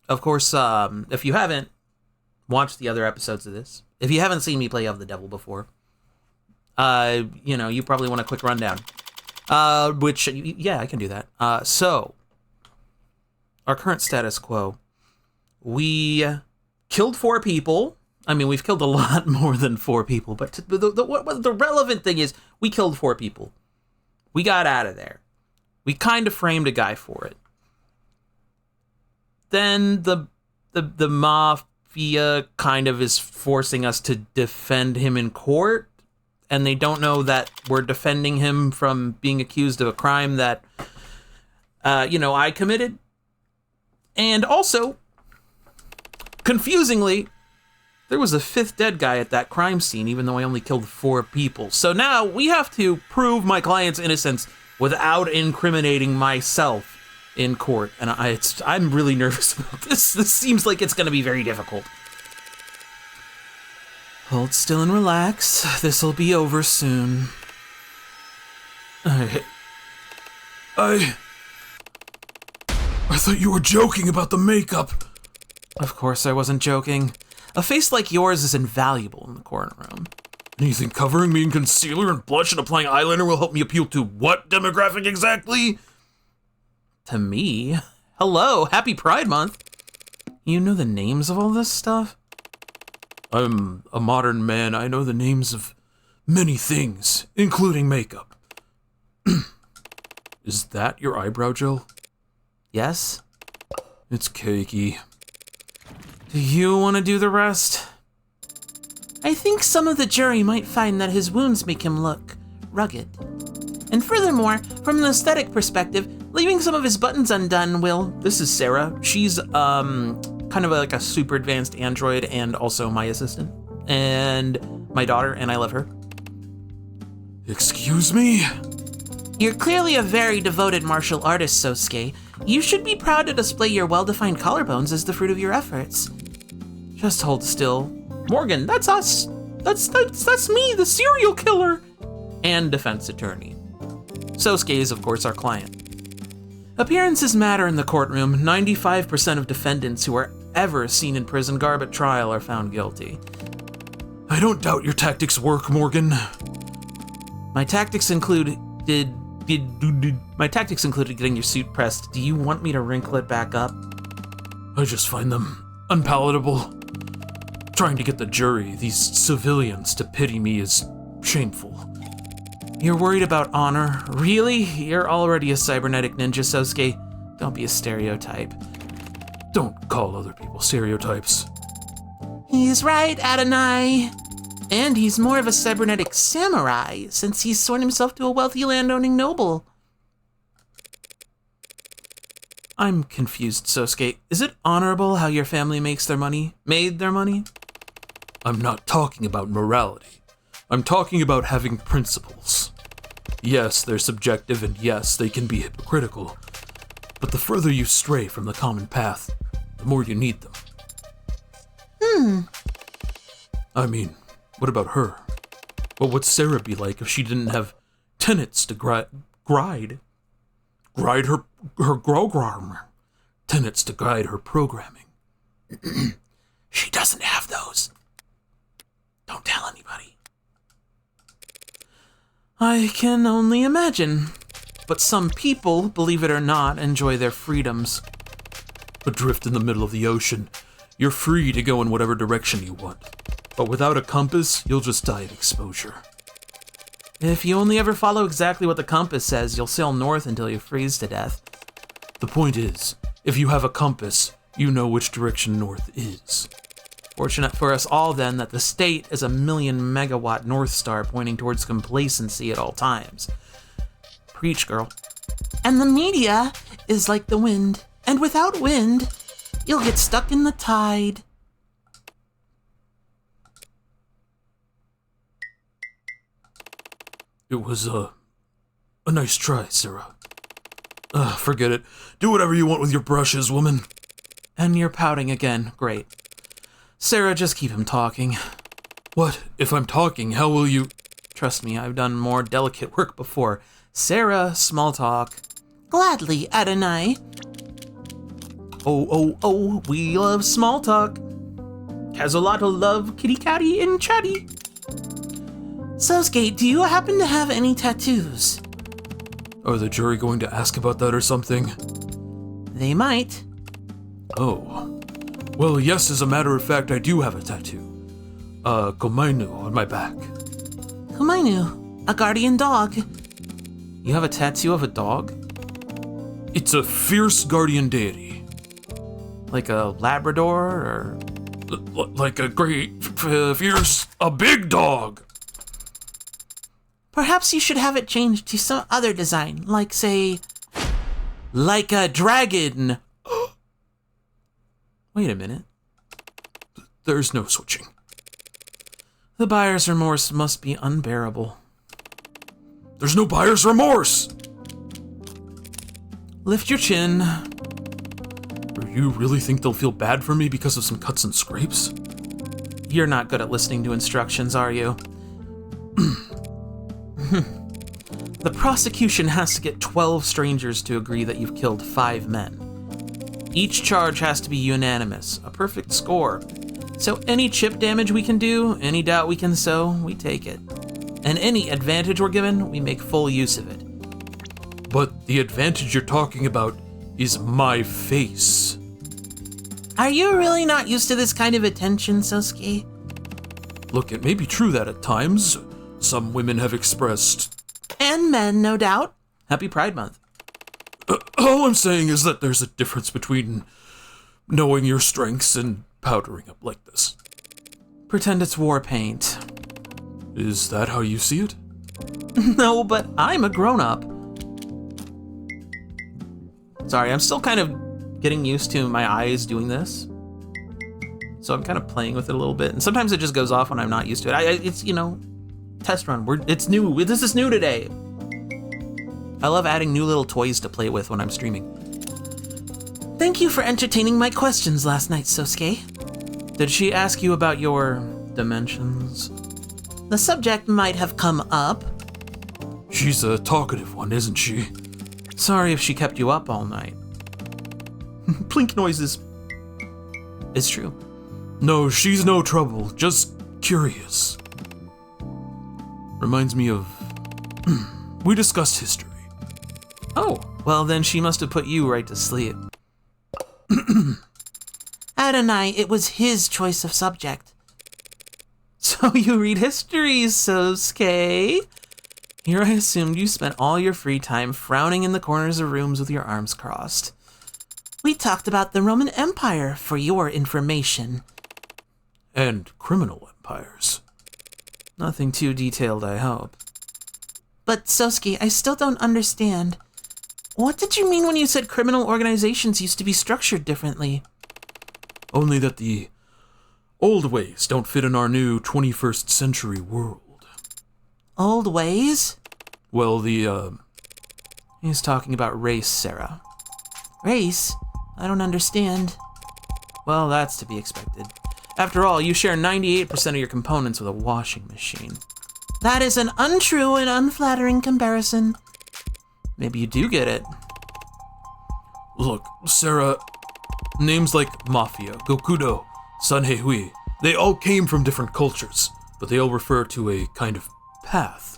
Of course, if you haven't watched the other episodes of this, if you haven't seen me play Of the Devil before, you probably want a quick rundown. Which, yeah, I can do that. So, our current status quo. We killed 4 people. I mean, we've killed a lot more than 4 people, but the relevant thing is we killed 4 people. We got out of there. We kind of framed a guy for it. Then the mafia kind of is forcing us to defend him in court, and they don't know that we're defending him from being accused of a crime that, I committed. And also, confusingly, there was a 5th dead guy at that crime scene, even though I only killed 4 people. So now we have to prove my client's innocence without incriminating myself in court, and I'm really nervous about this. This seems like it's going to be very difficult. Hold still and relax. This'll be over soon. I thought you were joking about the makeup. Of course I wasn't joking. A face like yours is invaluable in the courtroom. And you think covering me in concealer and blush and applying eyeliner will help me appeal to what demographic exactly? To me? Hello, happy Pride Month. You know the names of all this stuff? I'm a modern man. I know the names of many things, including makeup. Is that your eyebrow gel? Yes? It's cakey. Do you want to do the rest? I think some of the jury might find that his wounds make him look rugged. And furthermore, from an aesthetic perspective, leaving some of his buttons undone will... This is Sarah. She's, kind of like a super advanced android and also my assistant. And my daughter, and I love her. Excuse me? You're clearly a very devoted martial artist, Sosuke. You should be proud to display your well-defined collarbones as the fruit of your efforts. Just hold still. Morgan, that's us. That's me, the serial killer. And defense attorney. Sosuke is, of course, our client. Appearances matter in the courtroom. 95% of defendants who are ever seen in prison garb at trial are found guilty. I don't doubt your tactics work, Morgan. My tactics included getting your suit pressed. Do you want me to wrinkle it back up? I just find them unpalatable. Trying to get the jury, these civilians, to pity me is shameful. You're worried about honor? Really? You're already a cybernetic ninja, Sosuke. Don't be a stereotype. Don't call other people stereotypes. He's right, Adonai. And he's more of a cybernetic samurai, since he's sworn himself to a wealthy landowning noble. I'm confused, Sosuke. Is it honorable how your family made their money? I'm not talking about morality. I'm talking about having principles. Yes, they're subjective, and yes, they can be hypocritical. But the further you stray from the common path, the more you need them. I mean, what about her? What would Sarah be like if she didn't have tenets to guide her program? Tenets to guide her programming. She doesn't have those. Don't tell anybody. I can only imagine. But some people, believe it or not, enjoy their freedoms. Adrift in the middle of the ocean, you're free to go in whatever direction you want. But without a compass, you'll just die of exposure. If you only ever follow exactly what the compass says, you'll sail north until you freeze to death. The point is, if you have a compass, you know which direction north is. Fortunate for us all, then, that the state is a 1,000,000-megawatt North Star pointing towards complacency at all times. Preach, girl. And the media is like the wind, and without wind, you'll get stuck in the tide. It was, a nice try, Sarah. Forget it. Do whatever you want with your brushes, woman. And you're pouting again. Great. Sarah, just keep him talking. What? If I'm talking, how will you... Trust me, I've done more delicate work before. Sarah, small talk. Gladly, Adonai. Oh, we love small talk. Has a lot of love, kitty catty and chatty. Sosuke, do you happen to have any tattoos? Are the jury going to ask about that or something? They might. Oh. Well, yes, as a matter of fact, I do have a tattoo. Komainu on my back. Komainu, a guardian dog. You have a tattoo of a dog? It's a fierce guardian deity. Like a Labrador or... Like a great, fierce, a big dog. Perhaps you should have it changed to some other design, like, say, like a dragon. Wait a minute. There's no switching. The buyer's remorse must be unbearable. There's no buyer's remorse! Lift your chin. Do you really think they'll feel bad for me because of some cuts and scrapes? You're not good at listening to instructions, are you? The prosecution has to get 12 strangers to agree that you've killed 5 men. Each charge has to be unanimous, a perfect score. So any chip damage we can do, any doubt we can sow, we take it. And any advantage we're given, we make full use of it. But the advantage you're talking about is my face. Are you really not used to this kind of attention, Sosuke? Look, it may be true that at times, some women have expressed... And men, no doubt. Happy Pride Month. All I'm saying is that there's a difference between knowing your strengths and powdering up like this. Pretend it's war paint. Is that how you see it? No, but I'm a grown-up. Sorry, I'm still kind of getting used to my eyes doing this. So I'm kind of playing with it a little bit. And sometimes it just goes off when I'm not used to it. It's, you know, test run. It's new. This is new today. I love adding new little toys to play with when I'm streaming. Thank you for entertaining my questions last night, Sosuke. Did she ask you about your dimensions? The subject might have come up. She's a talkative one, isn't she? Sorry if she kept you up all night. Plink noises. It's true. No, she's no trouble, just curious. Reminds me of... we discussed history. Oh, well then she must have put you right to sleep. Adonai, it was his choice of subject. So you read history, Sosuke? Here I assumed you spent all your free time frowning in the corners of rooms with your arms crossed. We talked about the Roman Empire for your information. And criminal empires. Nothing too detailed, I hope. But Sosuke, I still don't understand. What did you mean when you said criminal organizations used to be structured differently? Only that the old ways don't fit in our new 21st century world. Old ways? Well, the, He's talking about race, Sarah. Race? I don't understand. Well, that's to be expected. After all, you share 98% of your components with a washing machine. That is an untrue and unflattering comparison. Maybe you do get it. Look, Sarah, names like Mafia, Gokudo, Sanhehui, they all came from different cultures, but they all refer to a kind of path.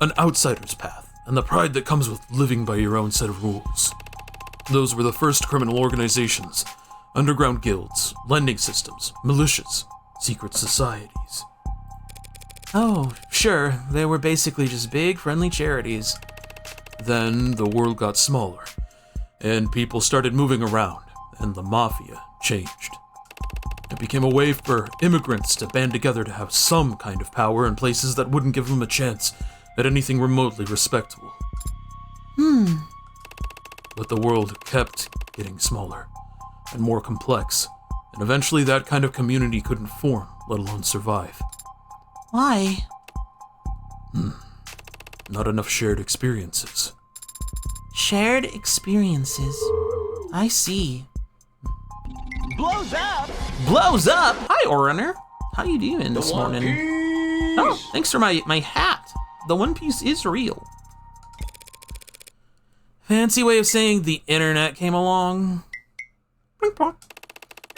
An outsider's path, and the pride that comes with living by your own set of rules. Those were the first criminal organizations. Underground guilds, lending systems, militias, secret societies. Oh, sure, they were basically just big, friendly charities. Then the world got smaller, and people started moving around, and the mafia changed. It became a way for immigrants to band together to have some kind of power in places that wouldn't give them a chance at anything remotely respectable. But the world kept getting smaller and more complex, and eventually that kind of community couldn't form, let alone survive. Why? Not enough shared experiences. Shared experiences. I see. Blows up! Blows up? Hi, Oraner. How you doing this morning? Oh, thanks for my hat. The One Piece is real. Fancy way of saying the internet came along.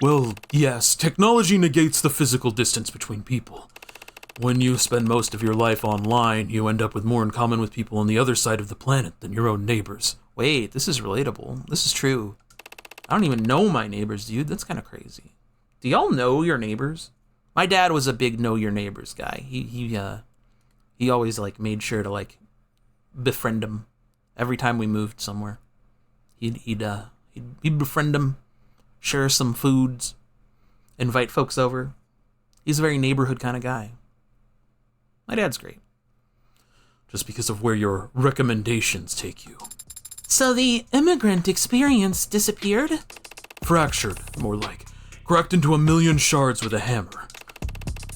Well, yes, technology negates the physical distance between people. When you spend most of your life online, you end up with more in common with people on the other side of the planet than your own neighbors. Wait, this is relatable. This is true. I don't even know my neighbors, dude. That's kind of crazy. Do y'all know your neighbors? My dad was a big know your neighbors guy. He always like made sure to like befriend them every time we moved somewhere. He'd befriend them, share some foods, invite folks over. He's a very neighborhood kind of guy. My dad's great. Just because of where your recommendations take you. So the immigrant experience disappeared? Fractured, more like. Cracked into a million shards with a hammer.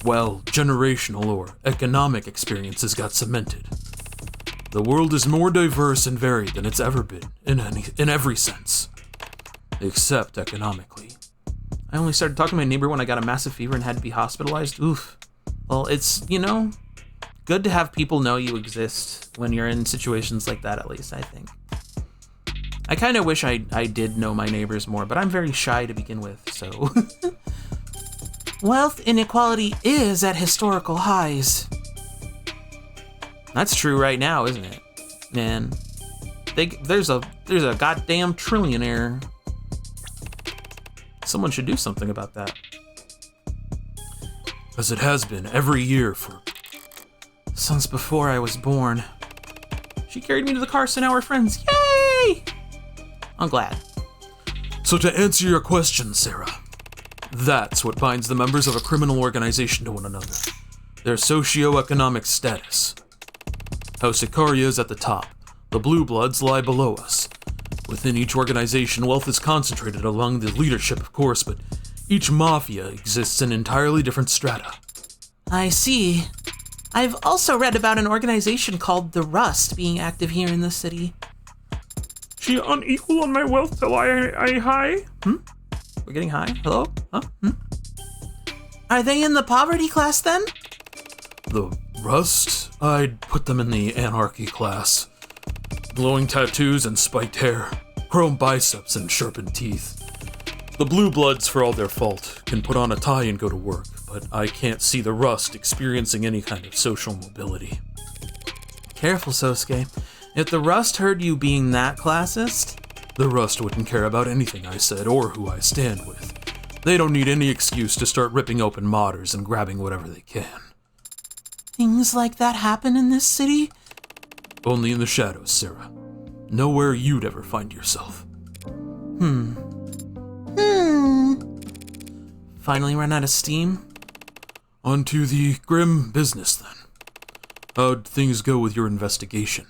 Well, generational or economic experiences got cemented. The world is more diverse and varied than it's ever been, in every sense. Except economically. I only started talking to my neighbor when I got a massive fever and had to be hospitalized. Oof. Well, it's, good to have people know you exist when you're in situations like that, at least, I think. I kind of wish I did know my neighbors more, but I'm very shy to begin with, so... Wealth inequality is at historical highs. That's true right now, isn't it? Man, there's a goddamn trillionaire. Someone should do something about that. As it has been every year since before I was born. She carried me to the car, so now we're friends. Yay! I'm glad. So to answer your question, Sarah, that's what binds the members of a criminal organization to one another. Their socio-economic status. House Icaria is at the top. The Blue Bloods lie below us. Within each organization, wealth is concentrated among the leadership, of course, but each mafia exists in entirely different strata. I see. I've also read about an organization called the Rust being active here in the city. She unequal on my wealth till I high? We're getting high? Hello? Huh? Are they in the poverty class then? The Rust? I'd put them in the anarchy class. Glowing tattoos and spiked hair, chrome biceps and sharpened teeth. The Blue Bloods, for all their fault, can put on a tie and go to work, but I can't see the Rust experiencing any kind of social mobility. Careful, Sosuke. If the Rust heard you being that classist... The Rust wouldn't care about anything I said or who I stand with. They don't need any excuse to start ripping open modders and grabbing whatever they can. Things like that happen in this city? Only in the shadows, Sarah. Nowhere you'd ever find yourself. Finally run out of steam? On to the grim business, then. How'd things go with your investigation?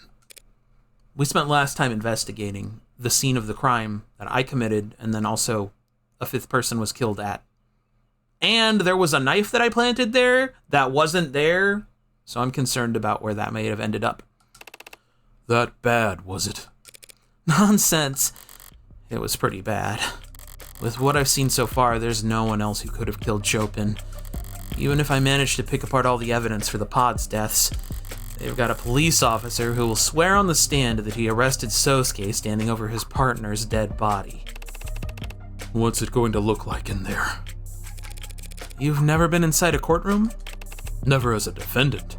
We spent last time investigating the scene of the crime that I committed, and then also a fifth person was killed at. And there was a knife that I planted there that wasn't there, so I'm concerned about where that may have ended up. That bad, was it? Nonsense. It was pretty bad. With what I've seen so far, there's no one else who could have killed Chopin. Even if I managed to pick apart all the evidence for the pod's deaths, they've got a police officer who will swear on the stand that he arrested Sosuke standing over his partner's dead body. What's it going to look like in there? You've never been inside a courtroom? Never as a defendant.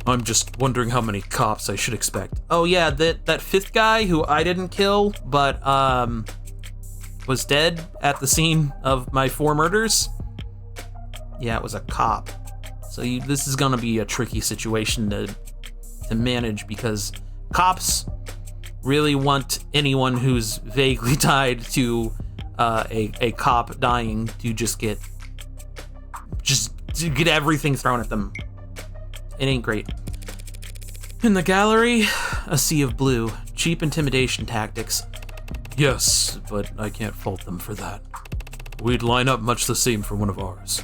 I'm just wondering how many cops I should expect. Oh yeah, that fifth guy who I didn't kill, but was dead at the scene of my 4 murders? Yeah, it was a cop. So this is gonna be a tricky situation to manage because cops really want anyone who's vaguely tied to a cop dying to get everything thrown at them. It ain't great. In the gallery, a sea of blue, cheap intimidation tactics. Yes, but I can't fault them for that. We'd line up much the same for one of ours.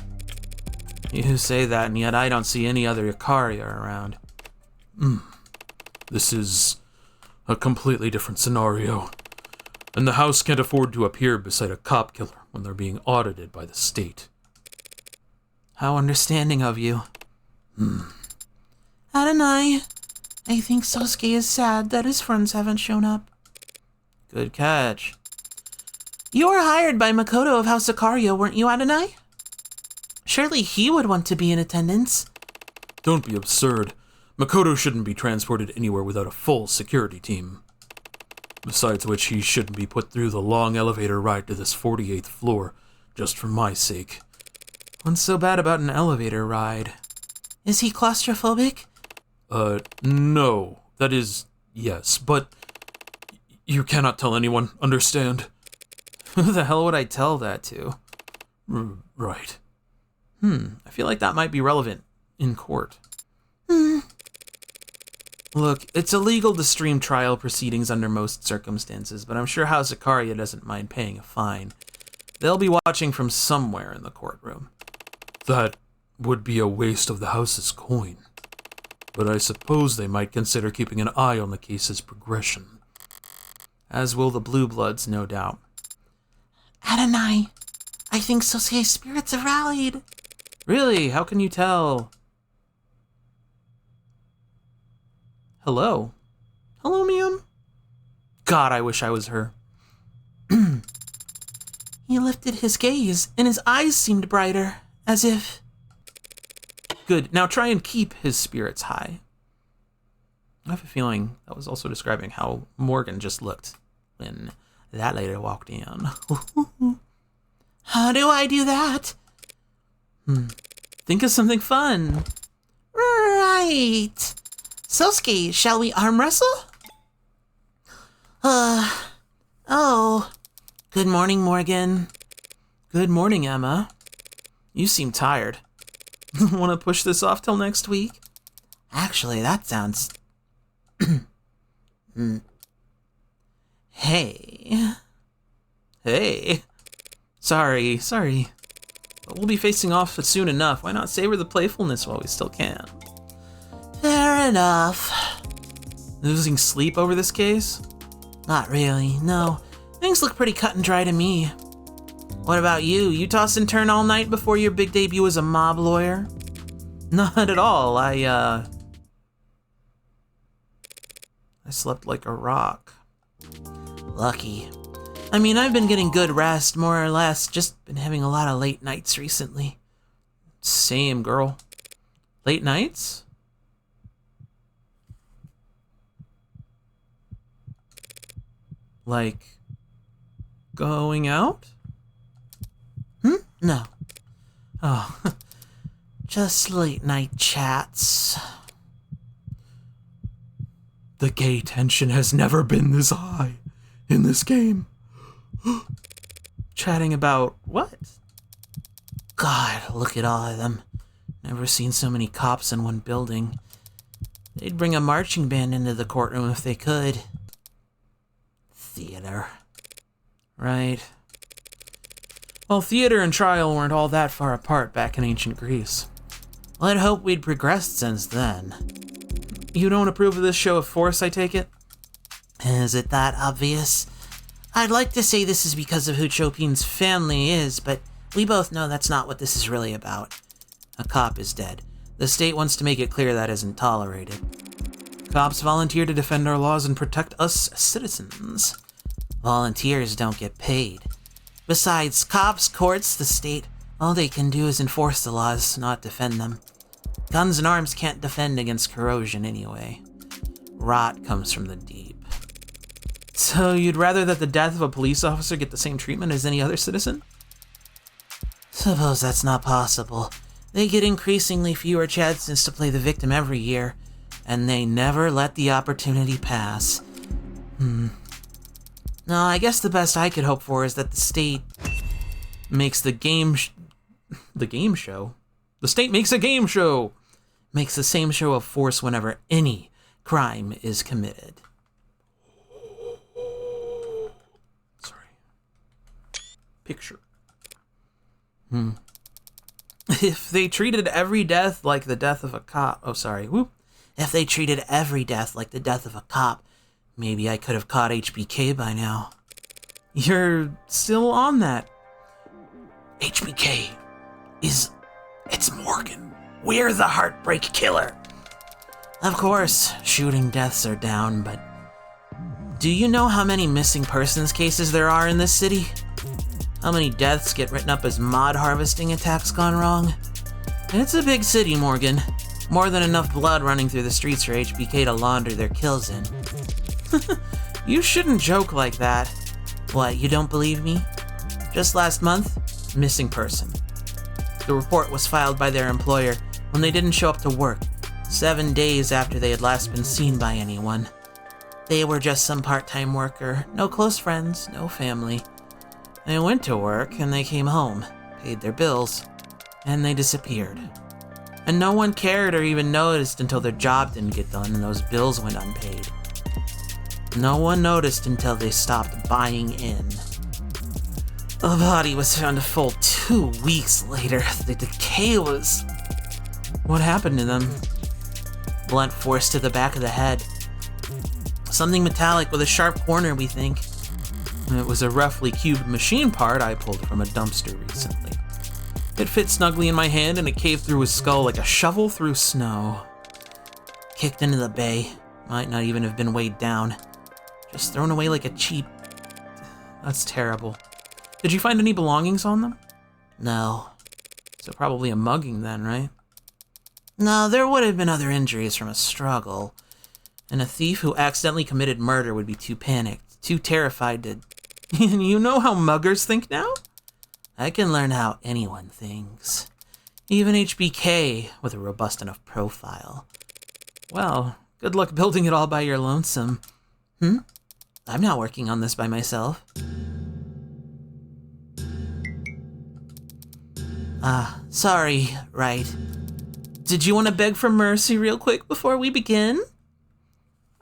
You say that, and yet I don't see any other Icaria around. This is a completely different scenario. And the house can't afford to appear beside a cop killer when they're being audited by the state. How understanding of you. Adonai, I think Sosuke is sad that his friends haven't shown up. Good catch. You were hired by Makoto of House Sakario, weren't you, Adonai? Surely he would want to be in attendance. Don't be absurd. Makoto shouldn't be transported anywhere without a full security team. Besides which, he shouldn't be put through the long elevator ride to this 48th floor, just for my sake. What's so bad about an elevator ride? Is he claustrophobic? No. That is, yes, but you cannot tell anyone, understand? Who the hell would I tell that to? Right. I feel like that might be relevant in court. Look, it's illegal to stream trial proceedings under most circumstances, but I'm sure House Sakaria doesn't mind paying a fine. They'll be watching from somewhere in the courtroom. That would be a waste of the house's coin. But I suppose they might consider keeping an eye on the case's progression. As will the Blue Bloods, no doubt. Adonai, I think Sosuke's spirits have rallied. Really? How can you tell? Hello? Hello, Miam? God, I wish I was her. He lifted his gaze, and his eyes seemed brighter, as if... Good. Now try and keep his spirits high. I have a feeling that was also describing how Morgan just looked when that lady walked in. How do I do that? Think of something fun. Right. Sosuke, shall we arm wrestle? Oh. Good morning, Morgan. Good morning, Emma. You seem tired. Want to push this off till next week? Actually, that sounds... Hey. Hey. Sorry. But we'll be facing off soon enough. Why not savor the playfulness while we still can? Fair enough. Losing sleep over this case? Not really, no. Things look pretty cut and dry to me. What about you? You toss and turn all night before your big debut as a mob lawyer? Not at all. I slept like a rock. Lucky. I mean, I've been getting good rest, more or less. Just been having a lot of late nights recently. Same, girl. Late nights? Like, going out? No. Oh, just late night chats. The gay tension has never been this high in this game. Chatting about what? God, look at all of them. Never seen so many cops in one building. They'd bring a marching band into the courtroom if they could. Theater. Right. Well, theater and trial weren't all that far apart back in ancient Greece. Well, I'd hoped we'd progressed since then. You don't approve of this show of force, I take it? Is it that obvious? I'd like to say this is because of who Chopin's family is, but we both know that's not what this is really about. A cop is dead. The state wants to make it clear that isn't tolerated. Cops volunteer to defend our laws and protect us citizens. Volunteers don't get paid. Besides, cops, courts, the state, all they can do is enforce the laws, not defend them. Guns and arms can't defend against corrosion anyway. Rot comes from the deep. So you'd rather that the death of a police officer get the same treatment as any other citizen? Suppose that's not possible. They get increasingly fewer chances to play the victim every year, and they never let the opportunity pass. No, I guess the best I could hope for is that the state makes the game show. The state makes a game show! Makes the same show of force whenever any crime is committed. Sorry. Picture. If they treated every death like the death of a cop... Oh, sorry. Whoop. If they treated every death like the death of a cop, maybe I could have caught HBK by now. You're still on that. HBK it's Morgan. We're the Heartbreak Killer. Of course, shooting deaths are down, but do you know how many missing persons cases there are in this city? How many deaths get written up as mod harvesting attacks gone wrong? It's a big city, Morgan. More than enough blood running through the streets for HBK to launder their kills in. You shouldn't joke like that. What, you don't believe me? Just last month, missing person. The report was filed by their employer when they didn't show up to work, 7 days after they had last been seen by anyone. They were just some part-time worker, no close friends, no family. They went to work and they came home, paid their bills, and they disappeared. And no one cared or even noticed until their job didn't get done and those bills went unpaid. No one noticed until they stopped buying in. The body was found a full 2 weeks later. The decay was... What happened to them? Blunt force to the back of the head. Something metallic with a sharp corner, we think. It was a roughly cubed machine part I pulled from a dumpster recently. It fit snugly in my hand and it caved through his skull like a shovel through snow. Kicked into the bay. Might not even have been weighed down. Just thrown away like a cheap... That's terrible. Did you find any belongings on them? No. So probably a mugging then, right? No, there would have been other injuries from a struggle. And a thief who accidentally committed murder would be too panicked, too terrified to... You know how muggers think now? I can learn how anyone thinks. Even HBK with a robust enough profile. Well, good luck building it all by your lonesome. I'm not working on this by myself. Sorry, right. Did you want to beg for mercy real quick before we begin?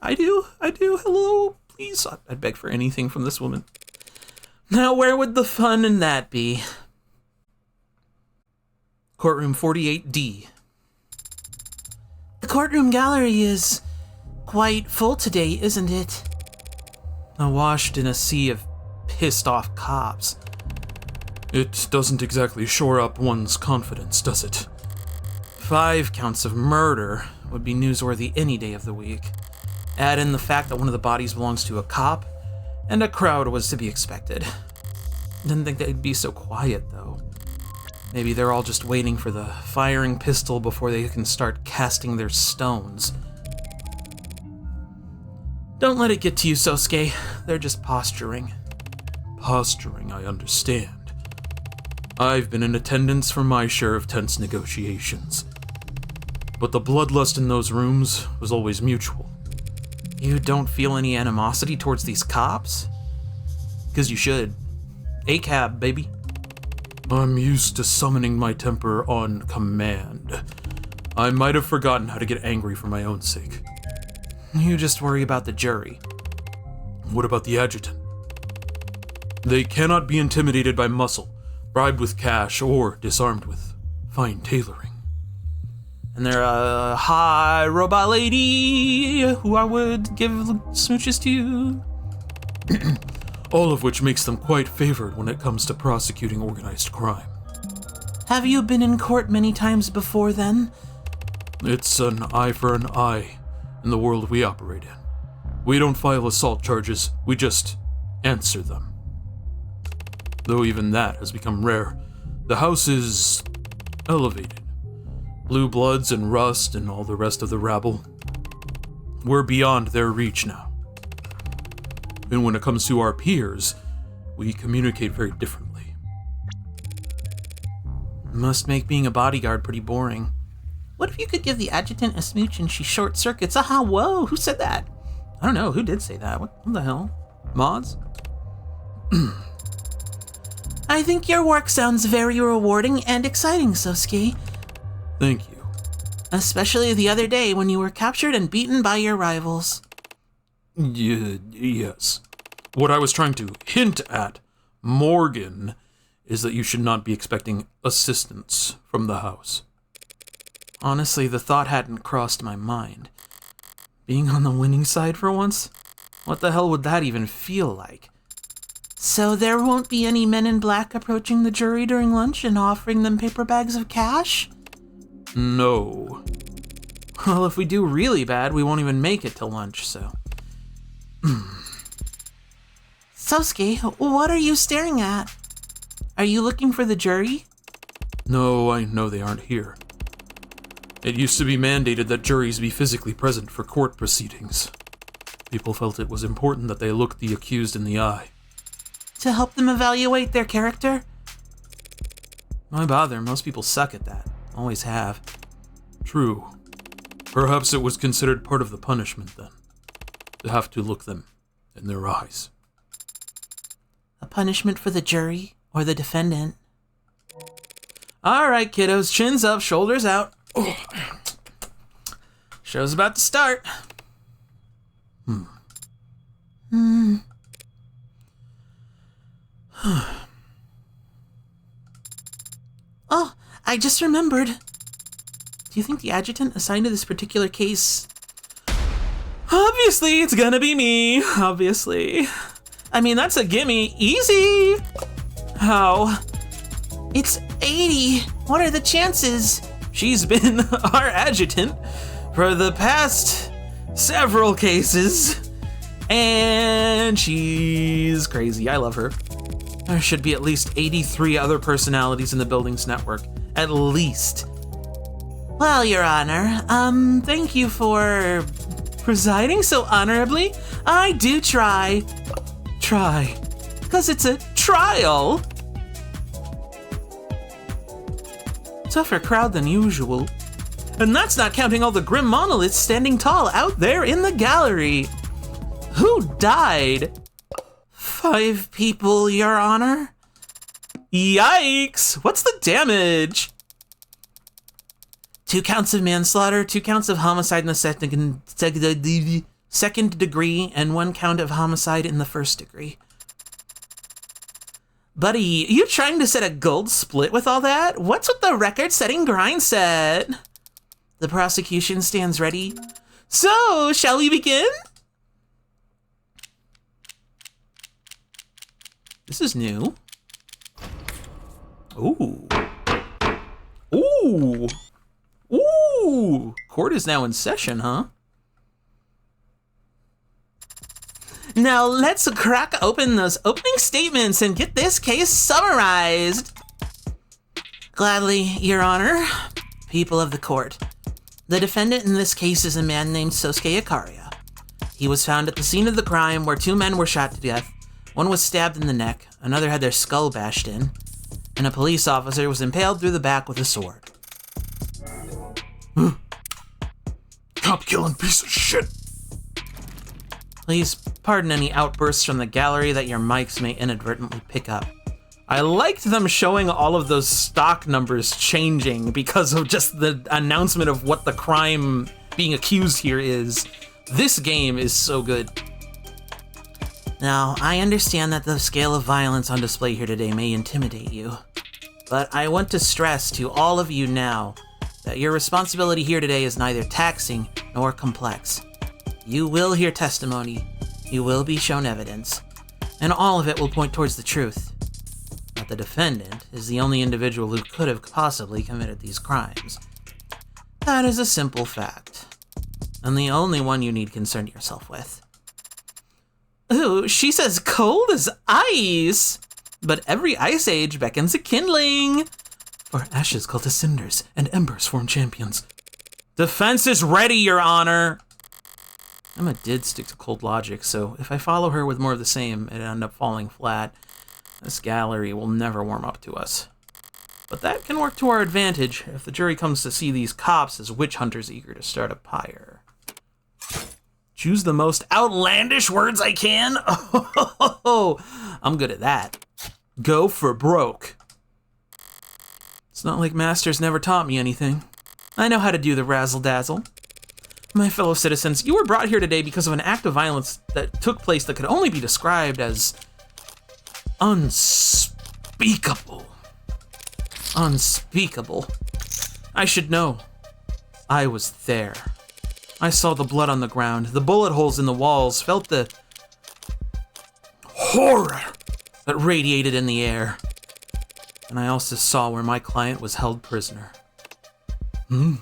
I do, hello, please. I'd beg for anything from this woman. Now, where would the fun in that be? Courtroom 48D. The courtroom gallery is quite full today, isn't it? Washed in a sea of pissed off cops. It doesn't exactly shore up one's confidence, does it? 5 counts of murder would be newsworthy any day of the week. Add in the fact that one of the bodies belongs to a cop, and a crowd was to be expected. Didn't think they'd be so quiet, though. Maybe they're all just waiting for the firing pistol before they can start casting their stones. Don't let it get to you, Sosuke. They're just posturing. Posturing, I understand. I've been in attendance for my share of tense negotiations. But the bloodlust in those rooms was always mutual. You don't feel any animosity towards these cops? 'Cause you should. ACAB, baby. I'm used to summoning my temper on command. I might have forgotten how to get angry for my own sake. You just worry about the jury. What about the adjutant? They cannot be intimidated by muscle, bribed with cash, or disarmed with fine tailoring. And they're a high robot lady who I would give smooches to. All of which makes them quite favored when it comes to prosecuting organized crime. Have you been in court many times before then? It's an eye for an eye in the world we operate in. We don't file assault charges, we just answer them. Though even that has become rare. The house is elevated. Blue bloods and rust and all the rest of the rabble. We're beyond their reach now. And when it comes to our peers, we communicate very differently. Must make being a bodyguard pretty boring. What if you could give the adjutant a smooch and she short circuits? Aha, whoa, who said that? I don't know, who did say that? What the hell? Mods? I think your work sounds very rewarding and exciting, Sosuke. Thank you. Especially the other day when you were captured and beaten by your rivals. Yes. What I was trying to hint at, Morgan, is that you should not be expecting assistance from the house. Honestly, the thought hadn't crossed my mind. Being on the winning side for once? What the hell would that even feel like? So there won't be any men in black approaching the jury during lunch and offering them paper bags of cash? No. Well, if we do really bad, we won't even make it to lunch, so... Sosuke, what are you staring at? Are you looking for the jury? No, I know they aren't here. It used to be mandated that juries be physically present for court proceedings. People felt it was important that they look the accused in the eye. To help them evaluate their character? Why bother? Most people suck at that. Always have. True. Perhaps it was considered part of the punishment then, to have to look them in their eyes. A punishment for the jury or the defendant? All right, kiddos, chins up, shoulders out. Oh. Show's about to start. Oh, I just remembered. Do you think the adjutant assigned to this particular case... Obviously, it's gonna be me. Obviously. I mean, that's a gimme. Easy. How? It's 80. What are the chances? She's been our adjutant for the past several cases. And she's crazy. I love her. There should be at least 83 other personalities in the building's network. At least. Well, Your Honor, thank you for presiding so honorably. I do try. Try. 'Cause it's a trial. Tougher crowd than usual. And that's not counting all the grim monoliths standing tall out there in the gallery. Who died? 5 people, Your Honor. Yikes! What's the damage? 2 counts of manslaughter, 2 counts of homicide in the second degree, and 1 count of homicide in the first degree. Buddy, you trying to set a gold split with all that? What's with the record-setting grind set? The prosecution stands ready. So, shall we begin? This is new. Ooh. Ooh. Ooh. Court is now in session, huh? Now let's crack open those opening statements and get this case summarized. Gladly, Your Honor. People of the court. The defendant in this case is a man named Sosuke Ikaria. He was found at the scene of the crime where 2 men were shot to death. One was stabbed in the neck, another had their skull bashed in, and a police officer was impaled through the back with a sword. Cop killing piece of shit. Please pardon any outbursts from the gallery that your mics may inadvertently pick up. I liked them showing all of those stock numbers changing because of just the announcement of what the crime being accused here is. This game is so good. Now, I understand that the scale of violence on display here today may intimidate you, but I want to stress to all of you now that your responsibility here today is neither taxing nor complex. You will hear testimony, you will be shown evidence, and all of it will point towards the truth. That the defendant is the only individual who could have possibly committed these crimes. That is a simple fact, and the only one you need concern yourself with. Ooh, she says cold as ice, but every ice age beckons a kindling. For ashes call to cinders, and embers form champions. Defense is ready, Your Honor. Emma did stick to cold logic, so if I follow her with more of the same, it'll end up falling flat. This gallery will never warm up to us. But that can work to our advantage if the jury comes to see these cops as witch hunters eager to start a pyre. Choose the most outlandish words I can? Oh, I'm good at that. Go for broke. It's not like Masters never taught me anything. I know how to do the razzle-dazzle. My fellow citizens, you were brought here today because of an act of violence that took place that could only be described as unspeakable. Unspeakable. I should know. I was there. I saw the blood on the ground, the bullet holes in the walls, felt the horror that radiated in the air. And I also saw where my client was held prisoner. And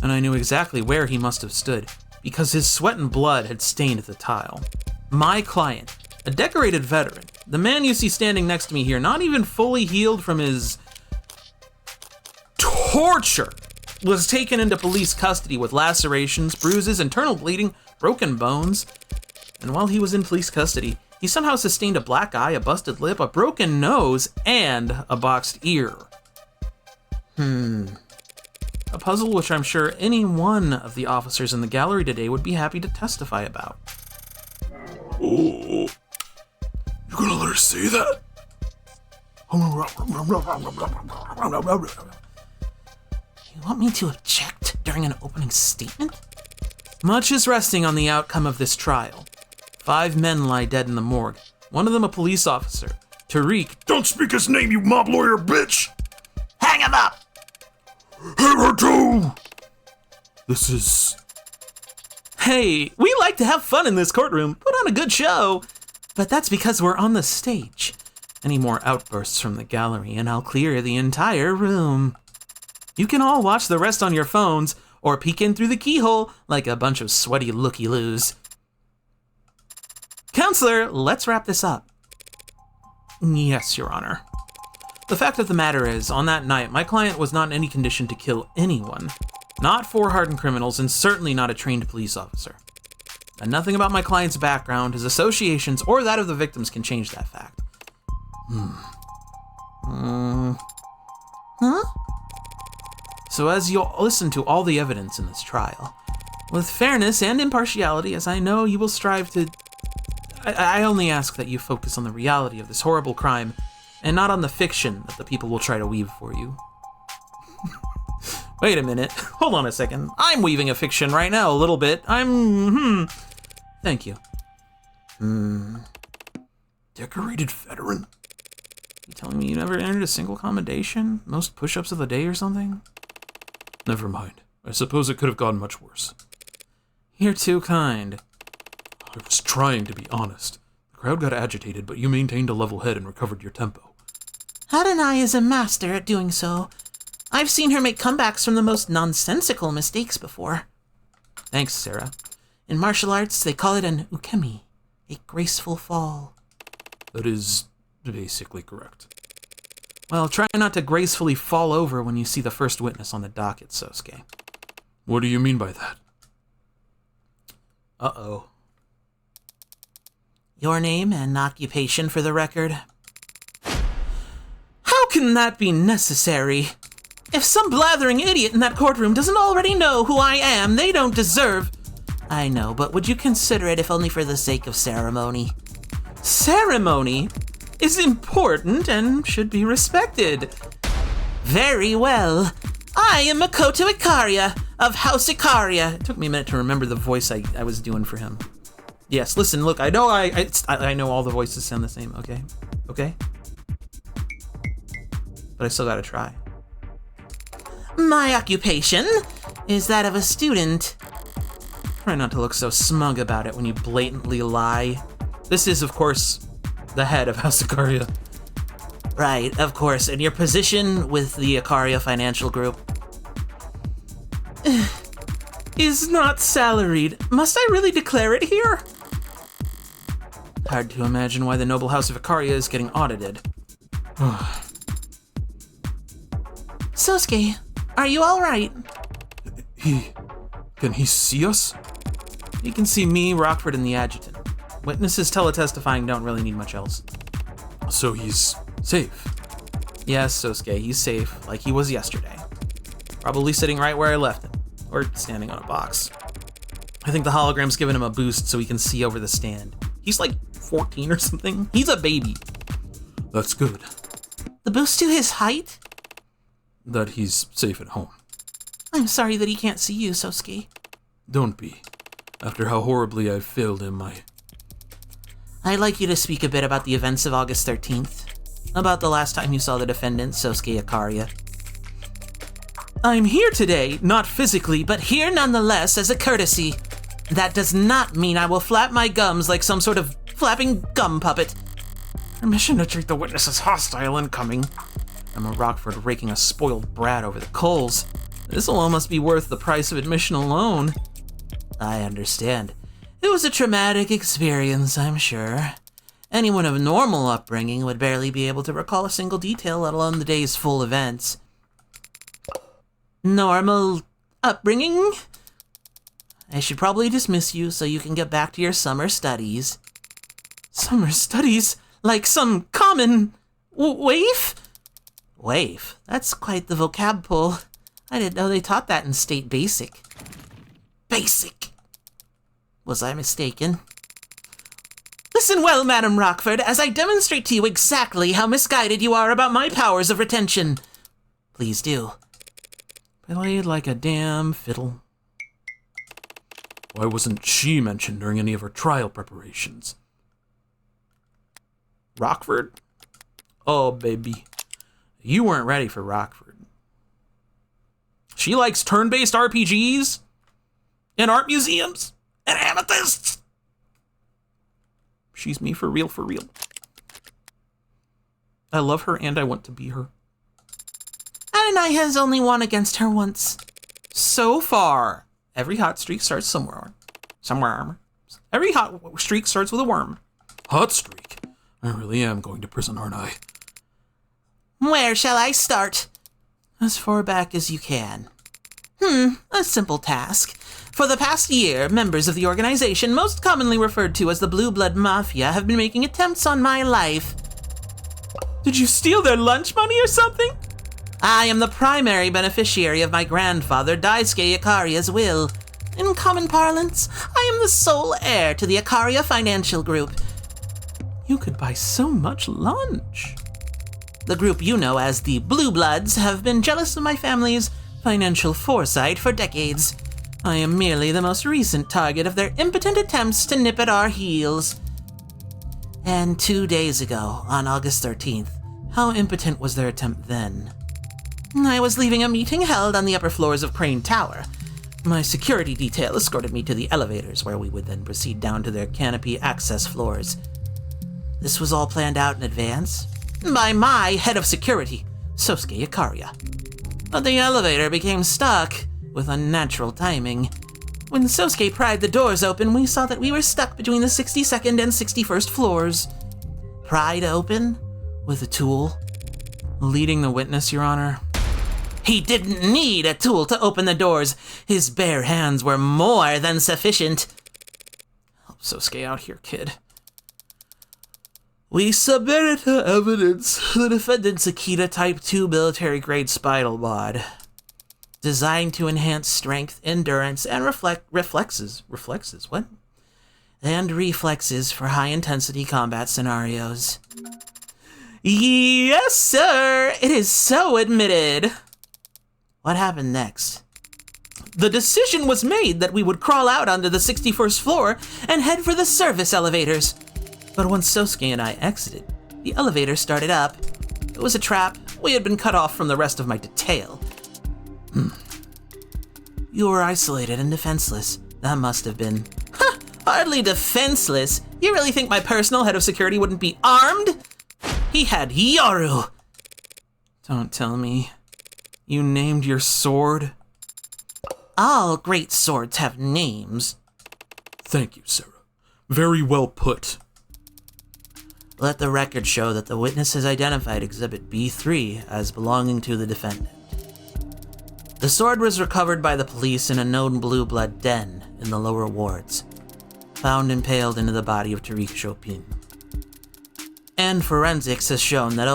I knew exactly where he must have stood, because his sweat and blood had stained the tile. My client, a decorated veteran, The man you see standing next to me here, not even fully healed from his torture, was taken into police custody with lacerations, bruises, internal bleeding, broken bones. And while he was in police custody, he somehow sustained a black eye, a busted lip, a broken nose, and a boxed ear. A puzzle which I'm sure any one of the officers in the gallery today would be happy to testify about. Oh, you gonna let her say that? You want me to object during an opening statement? Much is resting on the outcome of this trial. 5 men lie dead in the morgue, one of them a police officer, Tariq. Don't speak his name, you mob lawyer bitch! Hang him up! Hang her too! This is... Hey, we like to have fun in this courtroom, put on a good show. But that's because we're on the stage. Any more outbursts from the gallery and I'll clear the entire room. You can all watch the rest on your phones or peek in through the keyhole like a bunch of sweaty looky-loos. Counselor, let's wrap this up. Yes, Your Honor. The fact of the matter is, on that night, my client was not in any condition to kill anyone. Not 4 hardened criminals, and certainly not a trained police officer. And nothing about my client's background, his associations, or that of the victims can change that fact. So as you'll listen to all the evidence in this trial, with fairness and impartiality, as I know you will strive to... I only ask that you focus on the reality of this horrible crime, and not on the fiction that the people will try to weave for you. Wait a minute, hold on a second. I'm weaving a fiction right now, a little bit. Thank you. Decorated veteran? You telling me you never entered a single commendation? Most push-ups of the day or something? Never mind. I suppose it could have gone much worse. You're too kind. I was trying to be honest. The crowd got agitated, but you maintained a level head and recovered your tempo. Adonai is a master at doing so. I've seen her make comebacks from the most nonsensical mistakes before. Thanks, Sarah. In martial arts, they call it an ukemi, a graceful fall. That is basically correct. Well, try not to gracefully fall over when you see the first witness on the docket, Sosuke. What do you mean by that? Uh-oh. Your name and occupation for the record? How can that be necessary? If some blathering idiot in that courtroom doesn't already know who I am, they don't deserve... I know, but would you consider it if only for the sake of ceremony? Ceremony is important and should be respected. Very well. I am Makoto Ikaria of House Ikaria. It took me a minute to remember the voice I was doing for him. Yes, listen, look, I know I know all the voices sound the same, okay? Okay? But I still gotta try. My occupation is that of a student. Try not to look so smug about it when you blatantly lie. This is, of course, the head of House Ikaria. Right, of course, and your position with the Ikaria Financial Group is not salaried. Must I really declare it here? Hard to imagine why the noble House of Ikaria is getting audited. Sosuke, are you all right? Can he see us? He can see me, Rockford, and the adjutant. Witnesses teletestifying don't really need much else. So he's safe? Yes, Sosuke, he's safe, like he was yesterday. Probably sitting right where I left him, or standing on a box. I think the hologram's giving him a boost so he can see over the stand. He's like 14 or something. He's a baby. That's good. The boost to his height? That he's safe at home. I'm sorry that he can't see you, Sosuke. Don't be. After how horribly I've failed him, I'd like you to speak a bit about the events of August 13th. About the last time you saw the defendant, Sosuke Ikaria. I'm here today, not physically, but here nonetheless as a courtesy. That does not mean I will flap my gums like some sort of flapping gum puppet. Permission to treat the witness as hostile incoming. Emma Rockford raking a spoiled brat over the coals. This'll almost be worth the price of admission alone. I understand. It was a traumatic experience, I'm sure. Anyone of normal upbringing would barely be able to recall a single detail, let alone the day's full events. Normal upbringing? I should probably dismiss you so you can get back to your summer studies. Summer studies? Like some common waif? Waif? That's quite the vocab pull. I didn't know they taught that in State Basic. Basic! Was I mistaken? Listen well, Madam Rockford, as I demonstrate to you exactly how misguided you are about my powers of retention. Please do. Played like a damn fiddle. Why wasn't she mentioned during any of her trial preparations? Rockford? Oh, baby. You weren't ready for Rockford. She likes turn-based RPGs and art museums and amethysts. She's me for real, for real. I love her and I want to be her. Adonai has only won against her once. So far. Every hot streak starts somewhere. Every hot streak starts with a worm. Hot streak? I really am going to prison, aren't I? Where shall I start? As far back as you can. A simple task. For the past year, members of the organization, most commonly referred to as the Blue Blood Mafia, have been making attempts on my life. Did you steal their lunch money or something? I am the primary beneficiary of my grandfather, Daisuke Ikaria's will. In common parlance, I am the sole heir to the Ikaria Financial Group. You could buy so much lunch. The group you know as the Blue Bloods have been jealous of my family's financial foresight for decades. I am merely the most recent target of their impotent attempts to nip at our heels. And 2 days ago, on August 13th, how impotent was their attempt then? I was leaving a meeting held on the upper floors of Crane Tower. My security detail escorted me to the elevators, where we would then proceed down to their canopy access floors. This was all planned out in advance by my head of security, Sosuke Ikaria. But the elevator became stuck with unnatural timing. When Sosuke pried the doors open, we saw that we were stuck between the 62nd and 61st floors. Pried open? With a tool? Leading the witness, Your Honor. He didn't need a tool to open the doors. His bare hands were more than sufficient. Help Sosuke out here, kid. We submitted to evidence the defendant's Akita Type 2 military-grade spinal mod, designed to enhance strength, endurance, and reflexes for high-intensity combat scenarios. Yes, sir! It is so admitted! What happened next? The decision was made that we would crawl out onto the 61st floor and head for the service elevators. But once Sosuke and I exited, the elevator started up. It was a trap. We had been cut off from the rest of my detail. You were isolated and defenseless. That must have been... Hardly defenseless. You really think my personal head of security wouldn't be armed? He had Yoru. Don't tell me. You named your sword? All great swords have names. Thank you, Sarah. Very well put. Let the record show that the witness has identified Exhibit B3 as belonging to the defendant. The sword was recovered by the police in a known blue blood den in the lower wards, found impaled into the body of Tariq Chopin. And forensics has shown that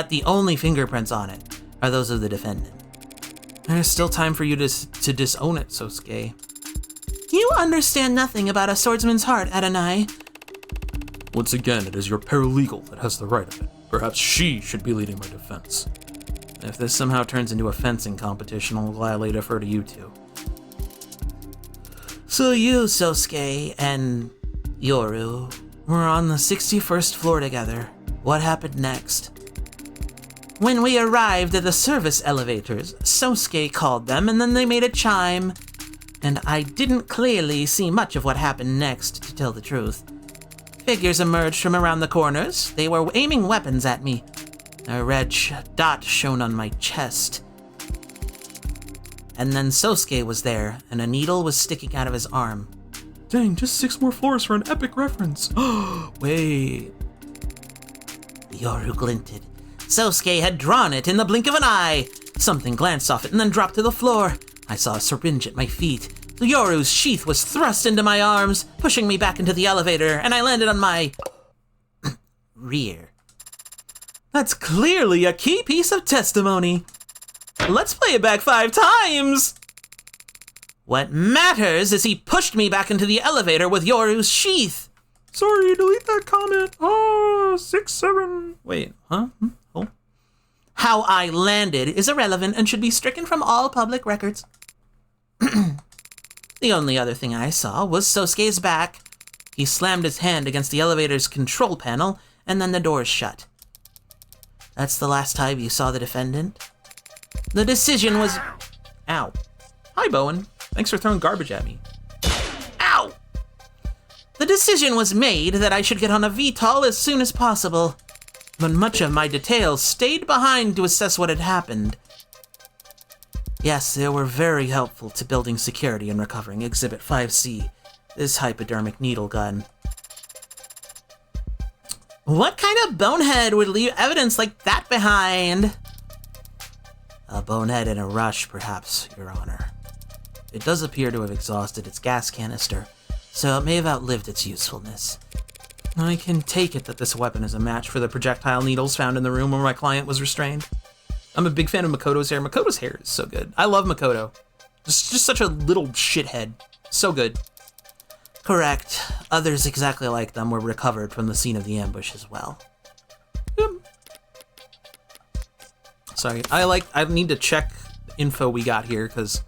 the only fingerprints on it are those of the defendant. There's still time for you to disown it, Sosuke. You understand nothing about a swordsman's heart, Adonai. Once again, it is your paralegal that has the right of it. Perhaps she should be leading my defense. If this somehow turns into a fencing competition, I'll gladly defer to you two. So you, Sosuke, and Yoru were on the 61st floor together. What happened next? When we arrived at the service elevators, Sosuke called them and then they made a chime. And I didn't clearly see much of what happened next, to tell the truth. Figures emerged from around the corners. They were aiming weapons at me. A red dot shone on my chest. And then Sosuke was there, and a needle was sticking out of his arm. Dang, just 6 more floors for an epic reference. Wait. Yoru glinted. Sosuke had drawn it in the blink of an eye. Something glanced off it and then dropped to the floor. I saw a syringe at my feet. Yoru's sheath was thrust into my arms, pushing me back into the elevator, and I landed on my rear. That's clearly a key piece of testimony. Let's play it back 5 times. What matters is he pushed me back into the elevator with Yoru's sheath. Sorry, delete that comment. Oh, 6, 7. Wait, huh? Oh. How I landed is irrelevant and should be stricken from all public records. The only other thing I saw was Sosuke's back. He slammed his hand against the elevator's control panel, and then the doors shut. That's the last time you saw the defendant? The decision was... Ow. Hi, Bowen. Thanks for throwing garbage at me. Ow! The decision was made that I should get on a VTOL as soon as possible, but much of my details stayed behind to assess what had happened. Yes, they were very helpful to building security and recovering Exhibit 5C, this hypodermic needle gun. What kind of bonehead would leave evidence like that behind? A bonehead in a rush, perhaps, Your Honor. It does appear to have exhausted its gas canister, so it may have outlived its usefulness. I can take it that this weapon is a match for the projectile needles found in the room where my client was restrained. I'm a big fan of Makoto's hair. Makoto's hair is so good. I love Makoto. Just such a little shithead. So good. Correct. Others exactly like them were recovered from the scene of the ambush as well. Sorry, I need to check the info we got here, because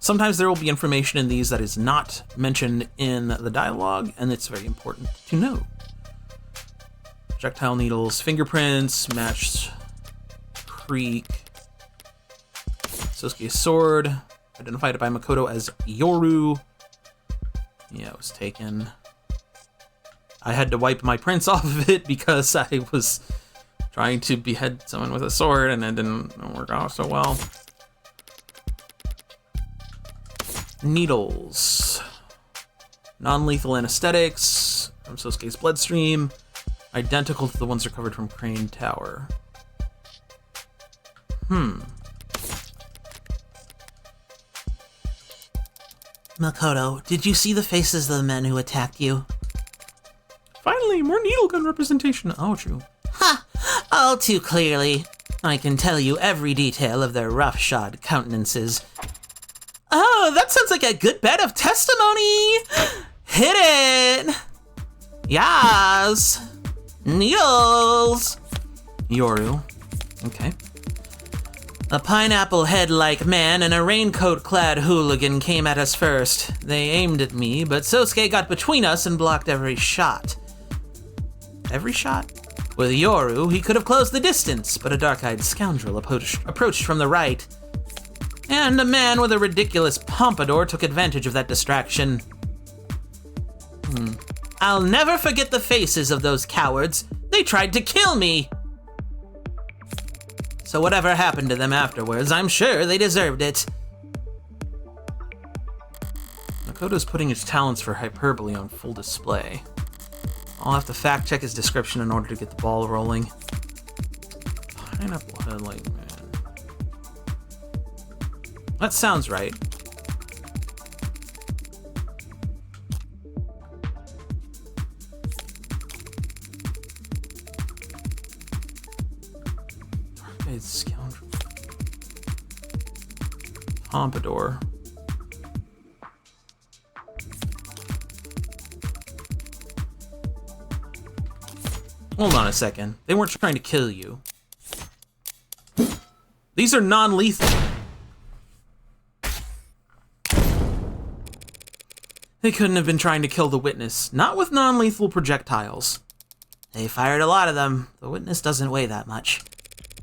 sometimes there will be information in these that is not mentioned in the dialogue, and it's very important to know. Projectile needles, fingerprints, matched creek. Sosuke's sword, identified by Makoto as Yoru. Yeah, it was taken. I had to wipe my prints off of it because I was trying to behead someone with a sword and it didn't work out so well. Needles. Non-lethal anesthetics from Sosuke's bloodstream. Identical to the ones recovered from Crane Tower. Makoto, did you see the faces of the men who attacked you? Finally, more needle gun representation. Oh, true. Ha! All too clearly. I can tell you every detail of their roughshod countenances. Oh, that sounds like a good bit of testimony! Hit it! Yas! Needles! Yoru. Okay. A pineapple head-like man and a raincoat-clad hooligan came at us first. They aimed at me, but Sosuke got between us and blocked every shot. Every shot? With Yoru, he could have closed the distance, but a dark-eyed scoundrel approached from the right. And a man with a ridiculous pompadour took advantage of that distraction. I'll never forget the faces of those cowards. They tried to kill me! So whatever happened to them afterwards, I'm sure they deserved it. Makoto's putting his talents for hyperbole on full display. I'll have to fact-check his description in order to get the ball rolling. Pineapple head-like man. That sounds right. Dark-eyed scoundrel. Pompadour. Hold on a second. They weren't trying to kill you. These are non-lethal. They couldn't have been trying to kill the witness. Not with non-lethal projectiles. They fired a lot of them. The witness doesn't weigh that much.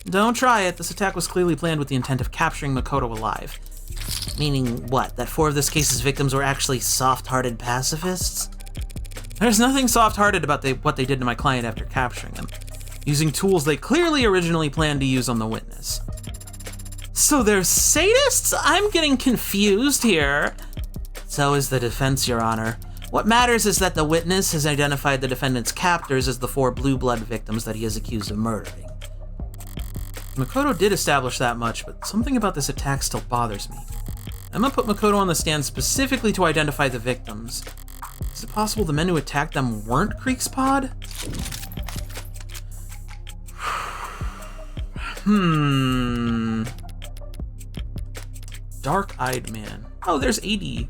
Don't try it. This attack was clearly planned with the intent of capturing Makoto alive. Meaning what? That 4 of this case's victims were actually soft-hearted pacifists? There's nothing soft-hearted about what they did to my client after capturing him, using tools they clearly originally planned to use on the witness. So they're sadists? I'm getting confused here. So is the defense, Your Honor. What matters is that the witness has identified the defendant's captors as the 4 blue blood victims that he is accused of murdering. Makoto did establish that much, but something about this attack still bothers me. Emma put Makoto on the stand specifically to identify the victims. Is it possible the men who attacked them weren't Creek's pod? Dark-eyed man. Oh, there's AD.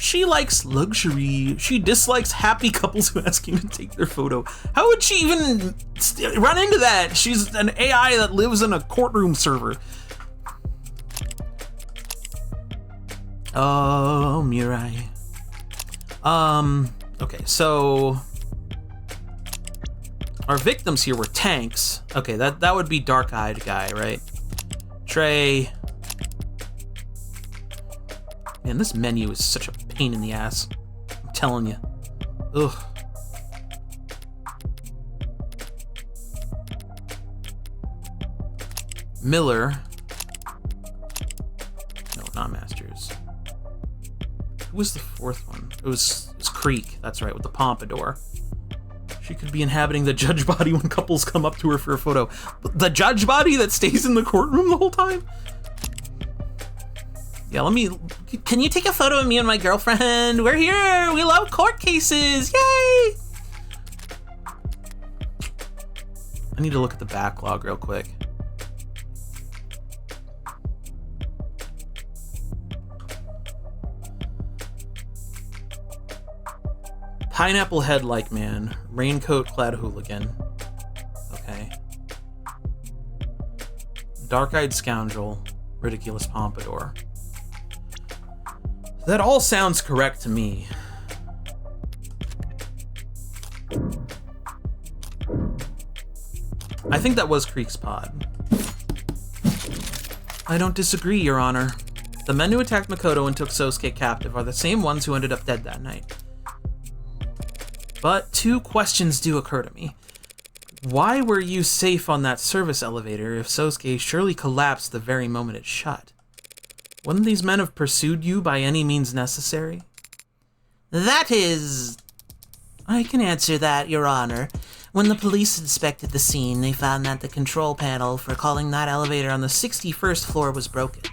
She likes luxury. She dislikes happy couples who ask you to take their photo. How would she even run into that? She's an AI that lives in a courtroom server. Oh, Mirai. Okay, so our victims here were tanks. Okay, that would be dark-eyed guy, right? Trey. Man, this menu is such a pain in the ass. I'm telling you. Ugh. Miller. No, not Masters. Who was the 4th one? It was Creek. That's right, with the pompadour. She could be inhabiting the judge body when couples come up to her for a photo. The judge body that stays in the courtroom the whole time? Yeah, can you take a photo of me and my girlfriend? We're here, we love court cases, yay! I need to look at the backlog real quick. Pineapple head-like man, raincoat-clad hooligan. Okay. Dark-eyed scoundrel, ridiculous pompadour. That all sounds correct to me. I think that was Creek's pod. I don't disagree, Your Honor. The men who attacked Makoto and took Sosuke captive are the same ones who ended up dead that night. But 2 questions do occur to me. Why were you safe on that service elevator if Sosuke surely collapsed the very moment it shut? Wouldn't these men have pursued you by any means necessary? That is... I can answer that, Your Honor. When the police inspected the scene, they found that the control panel for calling that elevator on the 61st floor was broken.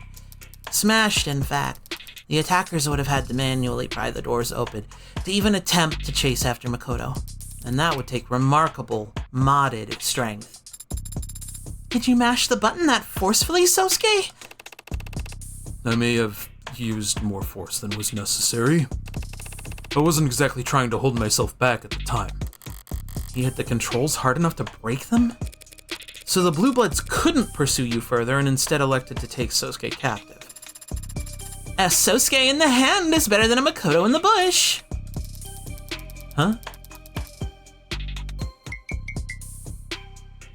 Smashed, in fact. The attackers would have had to manually pry the doors open to even attempt to chase after Makoto. And that would take remarkable, modded strength. Did you mash the button that forcefully, Sosuke? I may have used more force than was necessary. I wasn't exactly trying to hold myself back at the time. You hit the controls hard enough to break them? So the Blue Bloods couldn't pursue you further and instead elected to take Sosuke captive. A Sosuke in the hand is better than a Makoto in the bush. Huh?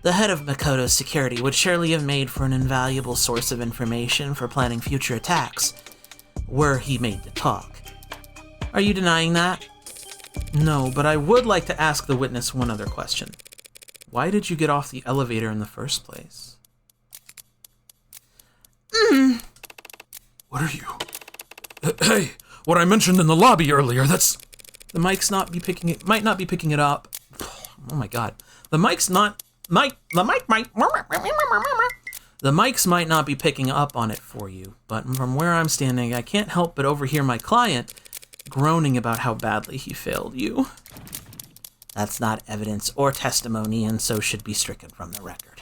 The head of Makoto's security would surely have made for an invaluable source of information for planning future attacks, were he made to talk. Are you denying that? No, but I would like to ask the witness one other question. Why did you get off the elevator in the first place? What are you? Hey, what I mentioned in the lobby earlier, that's... The mic's not be picking it, might not be picking it up. Oh my god. The mics might not be picking up on it for you, but from where I'm standing, I can't help but overhear my client groaning about how badly he failed you. That's not evidence or testimony, and so should be stricken from the record.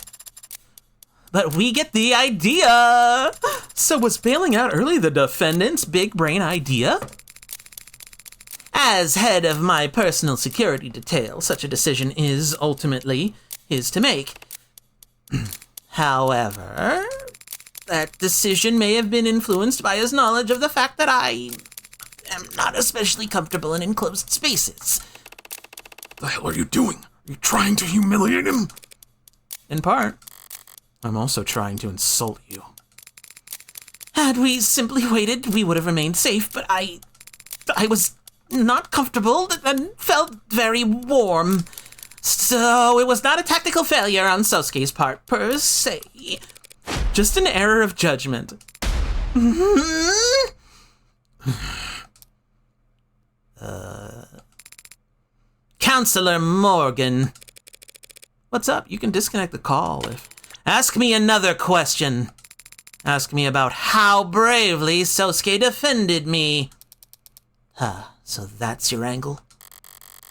But we get the idea! So was bailing out early the defendant's big brain idea? As head of my personal security detail, such a decision is ultimately his to make. However, that decision may have been influenced by his knowledge of the fact that I am not especially comfortable in enclosed spaces. The hell are you doing? Are you trying to humiliate him? In part. I'm also trying to insult you. Had we simply waited, we would have remained safe, but I was not comfortable and felt very warm. So it was not a tactical failure on Sosuke's part, per se. Just an error of judgment. Counselor Morgan. What's up? You can disconnect the call if... Ask me another question. Ask me about how bravely Sosuke defended me. So that's your angle?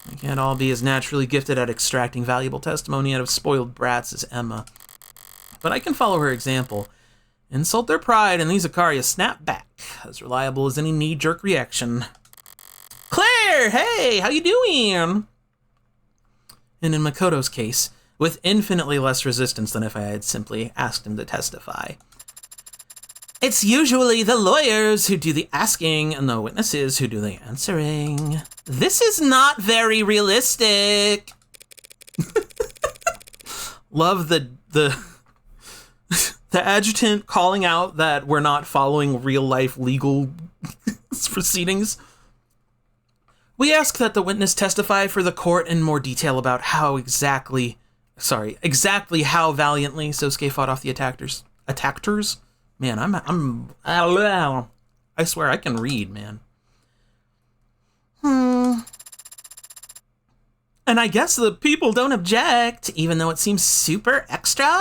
We can't all be as naturally gifted at extracting valuable testimony out of spoiled brats as Emma. But I can follow her example. Insult their pride and these Ikaria snap back, as reliable as any knee-jerk reaction. Claire, hey, how you doing? And in Makoto's case, with infinitely less resistance than if I had simply asked him to testify. It's usually the lawyers who do the asking and the witnesses who do the answering. This is not very realistic. Love the adjutant calling out that we're not following real-life legal proceedings. We ask that the witness testify for the court in more detail about how exactly how valiantly Sosuke fought off the attackers. Attackers? Man, I swear I can read, man. And I guess the people don't object, even though it seems super extra?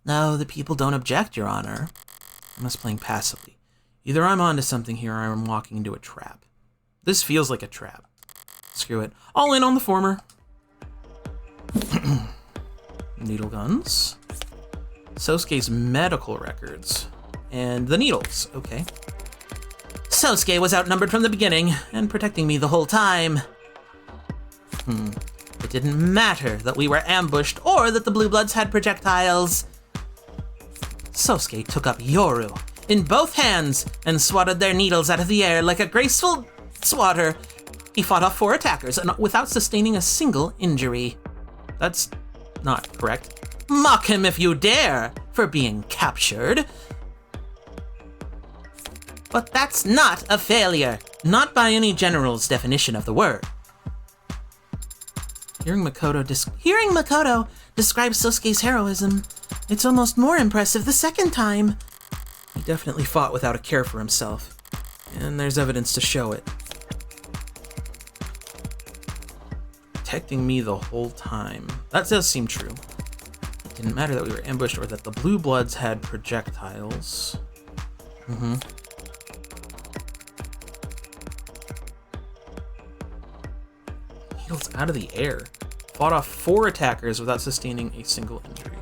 No, the people don't object, Your Honor. I'm just playing passively. Either I'm onto something here or I'm walking into a trap. This feels like a trap. Screw it. All in on the former. Needle guns. Sosuke's medical records. And the needles. Okay. Sosuke was outnumbered from the beginning and protecting me the whole time. It didn't matter that we were ambushed or that the Blue Bloods had projectiles. Sosuke took up Yoru in both hands and swatted their needles out of the air like a graceful swatter. He fought off 4 attackers and without sustaining a single injury. That's not correct. Mock him if you dare for being captured. But that's not a failure, not by any general's definition of the word. Hearing Makoto describe Sosuke's heroism, it's almost more impressive the second time. He definitely fought without a care for himself, and there's evidence to show it. Protecting me the whole time. That does seem true. It didn't matter that we were ambushed or that the Blue Bloods had projectiles. Needles out of the air. Fought off 4 attackers without sustaining a single injury.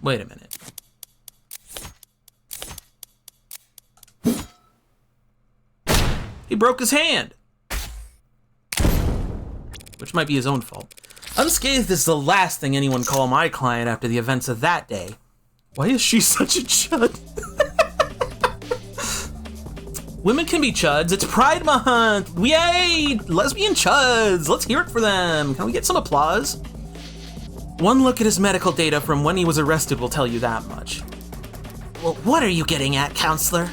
Wait a minute. He broke his hand! Which might be his own fault. Unscathed is the last thing anyone call my client after the events of that day. Why is she such a chud? Women can be chuds. It's Pride Month. Yay! Lesbian chuds. Let's hear it for them. Can we get some applause? One look at his medical data from when he was arrested will tell you that much. Well, what are you getting at, counselor?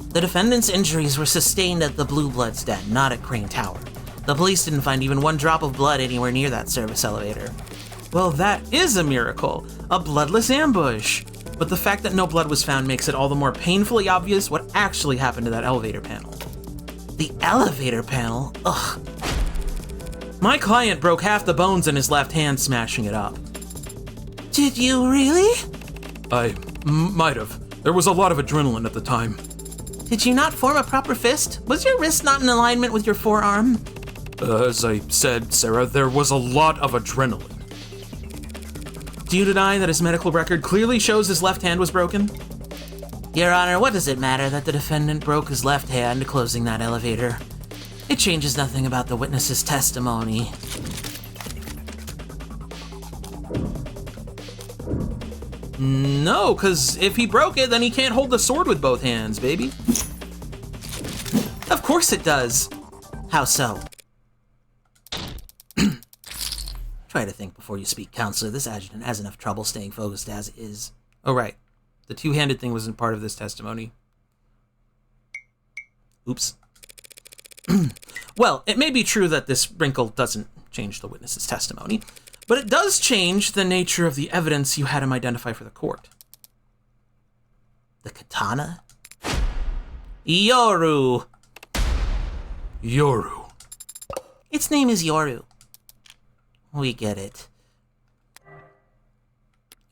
The defendant's injuries were sustained at the Blue Bloods den, not at Crane Tower. The police didn't find even 1 drop of blood anywhere near that service elevator. Well, that is a miracle. A bloodless ambush. But the fact that no blood was found makes it all the more painfully obvious what actually happened to that elevator panel. The elevator panel? Ugh. My client broke half the bones in his left hand smashing it up. Did you really? I might have. There was a lot of adrenaline at the time. Did you not form a proper fist? Was your wrist not in alignment with your forearm? As I said, Sarah, there was a lot of adrenaline. Do you deny that his medical record clearly shows his left hand was broken? Your Honor, what does it matter that the defendant broke his left hand closing that elevator? It changes nothing about the witness's testimony. No, because if he broke it, then he can't hold the sword with both hands, baby. Of course it does. How so? Try to think before you speak, counselor. This adjutant has enough trouble staying focused as is. Oh, right. The 2-handed thing wasn't part of this testimony. Oops. Well, it may be true that this wrinkle doesn't change the witness's testimony, but it does change the nature of the evidence you had him identify for the court. The katana? Yoru! Yoru. Its name is Yoru. We get it.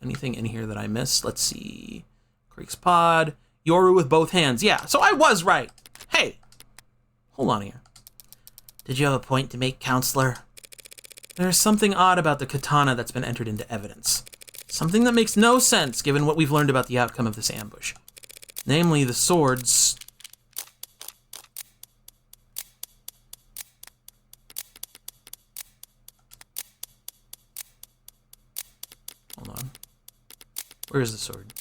Anything in here that I missed? Let's see. Creek's Pod. Yoru with both hands. Yeah, so I was right. Hey, hold on here. Did you have a point to make, counselor? There's something odd about the katana that's been entered into evidence. Something that makes no sense given what we've learned about the outcome of this ambush. Namely, the swords... Hold on. Where is the sword?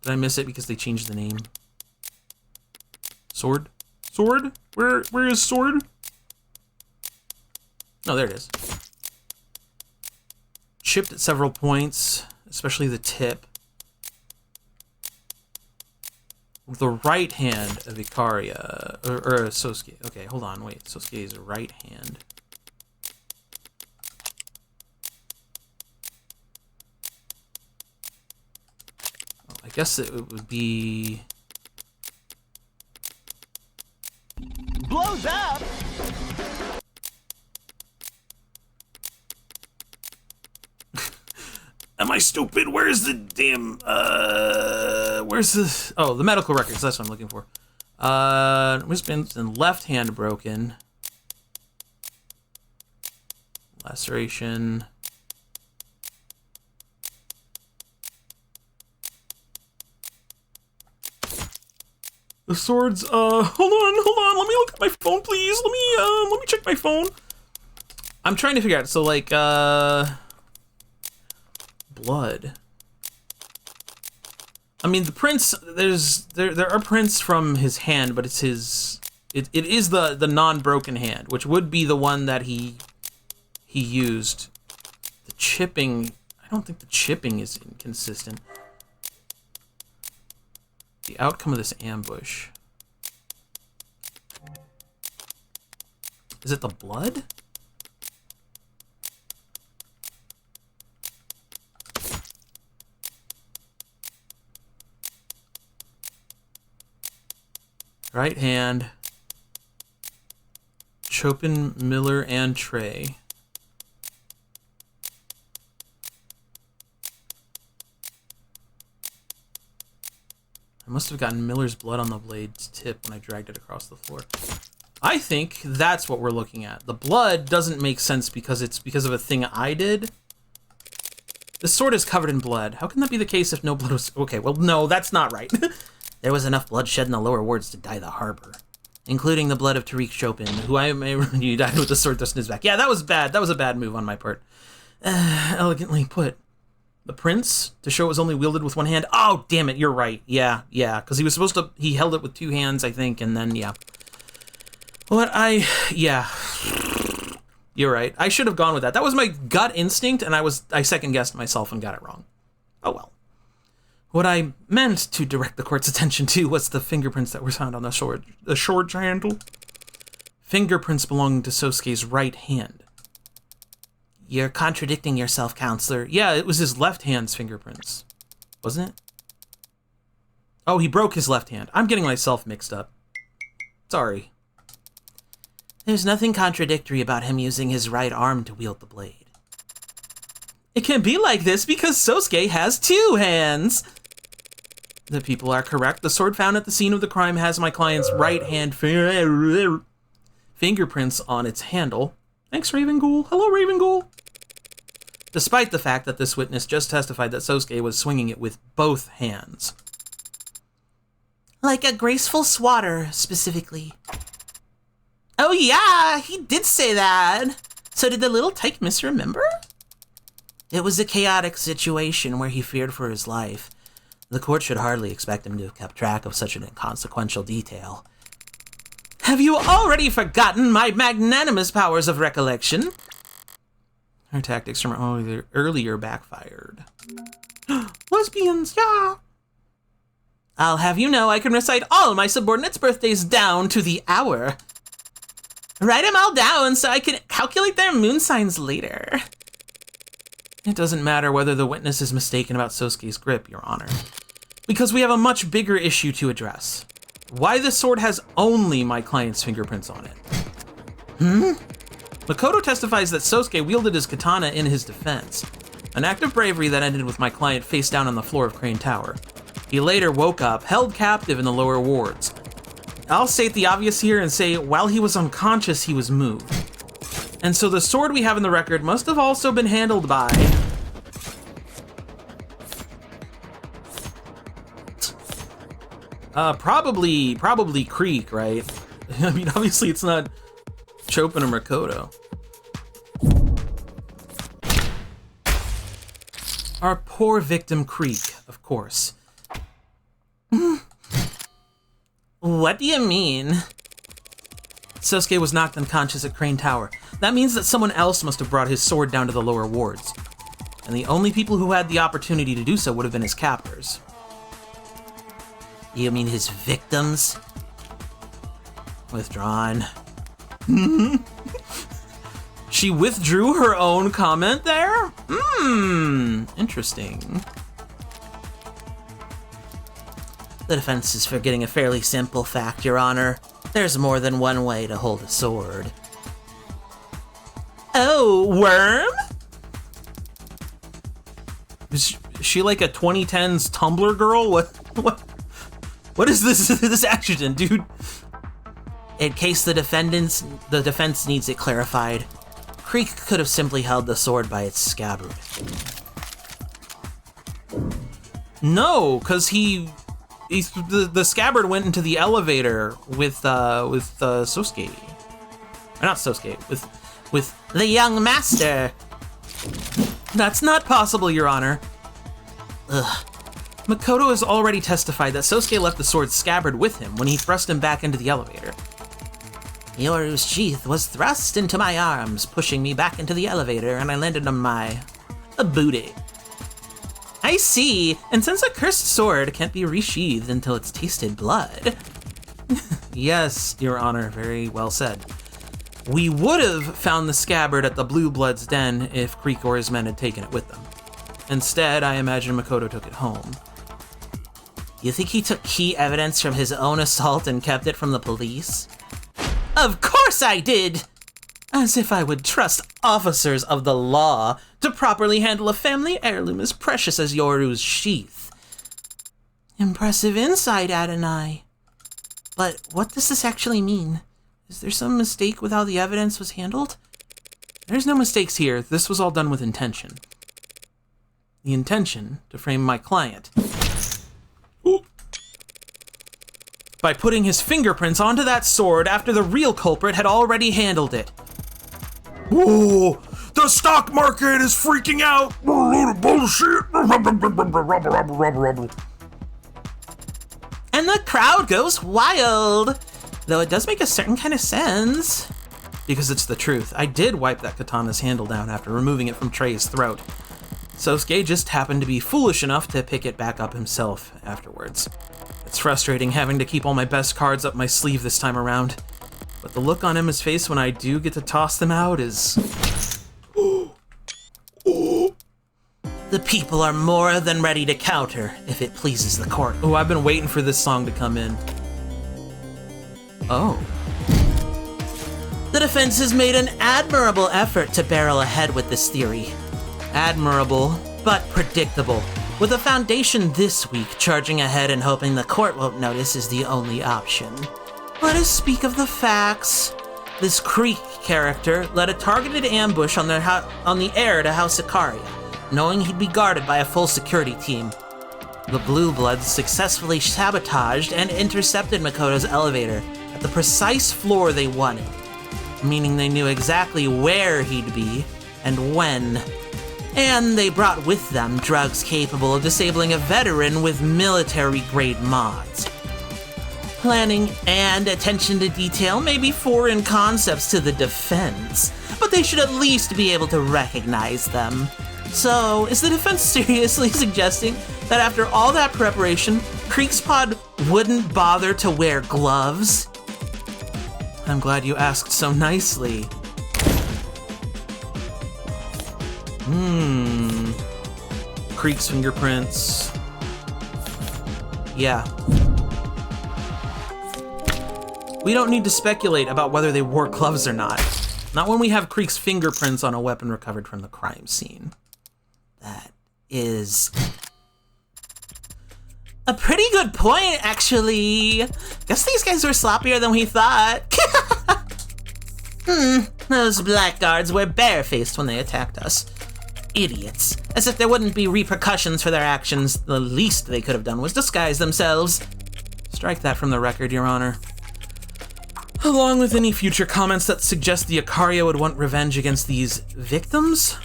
Did I miss it because they changed the name? Sword? Sword? Where is sword? No, there it is. Chipped at several points, especially the tip. The right hand of Ikaria, or Sosuke. Okay, hold on, wait. Sosuke's right hand. Oh, I guess it would be... Blows up! Am I stupid? Where's the damn, Where's this? Oh, the medical records. That's what I'm looking for. Wristbands and left hand broken. Laceration. The swords, hold on, let me look at my phone, please. Let me check my phone. I'm trying to figure out. So, like, blood. I mean, the prints, there are prints from his hand, but it's his, it is the non-broken hand, which would be the one that he used. The chipping, I don't think the chipping is inconsistent. The outcome of this ambush. Is it the blood? Right hand. Chopin, Miller, and Trey. I must have gotten Miller's blood on the blade's tip when I dragged it across the floor. I think that's what we're looking at. The blood doesn't make sense because it's because of a thing I did. The sword is covered in blood. How can that be the case if no blood was... Okay, well, no, that's not right. There was enough blood shed in the lower wards to dye the harbor, including the blood of Tariq Chopin, who I may you died with the sword thrust in his back. Yeah, that was bad. That was a bad move on my part. Elegantly put. The prince, to show it was only wielded with one hand. Oh, damn it, you're right. Yeah, because he was supposed to, he held it with two hands, I think, and then, yeah. Yeah. You're right. I should have gone with that. That was my gut instinct, and I second-guessed myself and got it wrong. Oh, well. What I meant to direct the court's attention to was the fingerprints that were found on the sword handle. Fingerprints belonging to Sosuke's right hand. You're contradicting yourself, counselor. Yeah, it was his left hand's fingerprints. Wasn't it? Oh, he broke his left hand. I'm getting myself mixed up. Sorry. There's nothing contradictory about him using his right arm to wield the blade. It can be like this because Sosuke has two hands. The people are correct. The sword found at the scene of the crime has my client's right hand fingerprints on its handle. Thanks, Raven Ghoul. Hello, Raven Ghoul. Despite the fact that this witness just testified that Sosuke was swinging it with both hands. Like a graceful swatter, specifically. Oh yeah, he did say that. So did the little tyke misremember? It was a chaotic situation where he feared for his life. The court should hardly expect him to have kept track of such an inconsequential detail. Have you already forgotten my magnanimous powers of recollection? Her tactics from earlier backfired. Lesbians, yeah! I'll have you know I can recite all my subordinates' birthdays down to the hour. Write them all down so I can calculate their moon signs later. It doesn't matter whether the witness is mistaken about Sosuke's grip, Your Honor, because we have a much bigger issue to address. Why the sword has only my client's fingerprints on it. Makoto testifies that Sosuke wielded his katana in his defense, an act of bravery that ended with my client face down on the floor of Crane Tower. He later woke up, held captive in the lower wards. I'll state the obvious here and say, while he was unconscious, he was moved. And so the sword we have in the record must have also been handled by... Probably Creek, right? I mean, obviously it's not Chopin or Makoto. Our poor victim Creek, of course. What do you mean? Sosuke was knocked unconscious at Crane Tower. That means that someone else must have brought his sword down to the lower wards. And the only people who had the opportunity to do so would have been his captors. You mean his victims? Withdrawn. She withdrew her own comment there? Interesting. The defense is forgetting a fairly simple fact, Your Honor. There's more than one way to hold a sword. Oh, Worm? Is she like a 2010s Tumblr girl? What is this accident, dude? In case the defense needs it clarified, Creek could have simply held the sword by its scabbard. No, because the scabbard went into the elevator with Sosuke. Or not Sosuke, with the young master. That's not possible, Your Honor. Ugh. Makoto has already testified that Sosuke left the sword's scabbard with him when he thrust him back into the elevator. Yoru's sheath was thrust into my arms, pushing me back into the elevator, and I landed on my booty. I see, and since a cursed sword can't be resheathed until it's tasted blood. Yes, Your Honor, very well said. We would have found the scabbard at the Blue Blood's den if Creek or his men had taken it with them. Instead, I imagine Makoto took it home. You think he took key evidence from his own assault and kept it from the police? Of course I did! As if I would trust officers of the law to properly handle a family heirloom as precious as Yoru's sheath. Impressive insight, Adonai. But what does this actually mean? Is there some mistake with how the evidence was handled? There's no mistakes here. This was all done with intention. The intention to frame my client. Ooh. By putting his fingerprints onto that sword after the real culprit had already handled it. Whoa! The stock market is freaking out! Bullshit! And the crowd goes wild! Though it does make a certain kind of sense. Because it's the truth. I did wipe that katana's handle down after removing it from Trey's throat. Sosuke just happened to be foolish enough to pick it back up himself afterwards. It's frustrating having to keep all my best cards up my sleeve this time around. But the look on Emma's face when I do get to toss them out is... The people are more than ready to counter if it pleases the court. Oh, I've been waiting for this song to come in. Oh. The defense has made an admirable effort to barrel ahead with this theory. Admirable, but predictable. With a foundation this week charging ahead and hoping the court won't notice is the only option. Let us speak of the facts. This Creek character led a targeted ambush on the heir to House Ikaria, knowing he'd be guarded by a full security team. The Blue Bloods successfully sabotaged and intercepted Makoto's elevator at the precise floor they wanted, meaning they knew exactly where he'd be and when. And they brought with them drugs capable of disabling a veteran with military-grade mods. Planning and attention to detail may be foreign concepts to the defense, but they should at least be able to recognize them. So, is the defense seriously suggesting that after all that preparation, Creek's pod wouldn't bother to wear gloves? I'm glad you asked so nicely. Creek's fingerprints. Yeah. We don't need to speculate about whether they wore gloves or not. Not when we have Creek's fingerprints on a weapon recovered from the crime scene. That is a pretty good point, actually. Guess these guys were sloppier than we thought. Those blackguards were barefaced when they attacked us. Idiots. As if there wouldn't be repercussions for their actions. The least they could have done was disguise themselves. Strike that from the record, Your Honor. Along with any future comments that suggest the Icaria would want revenge against these victims.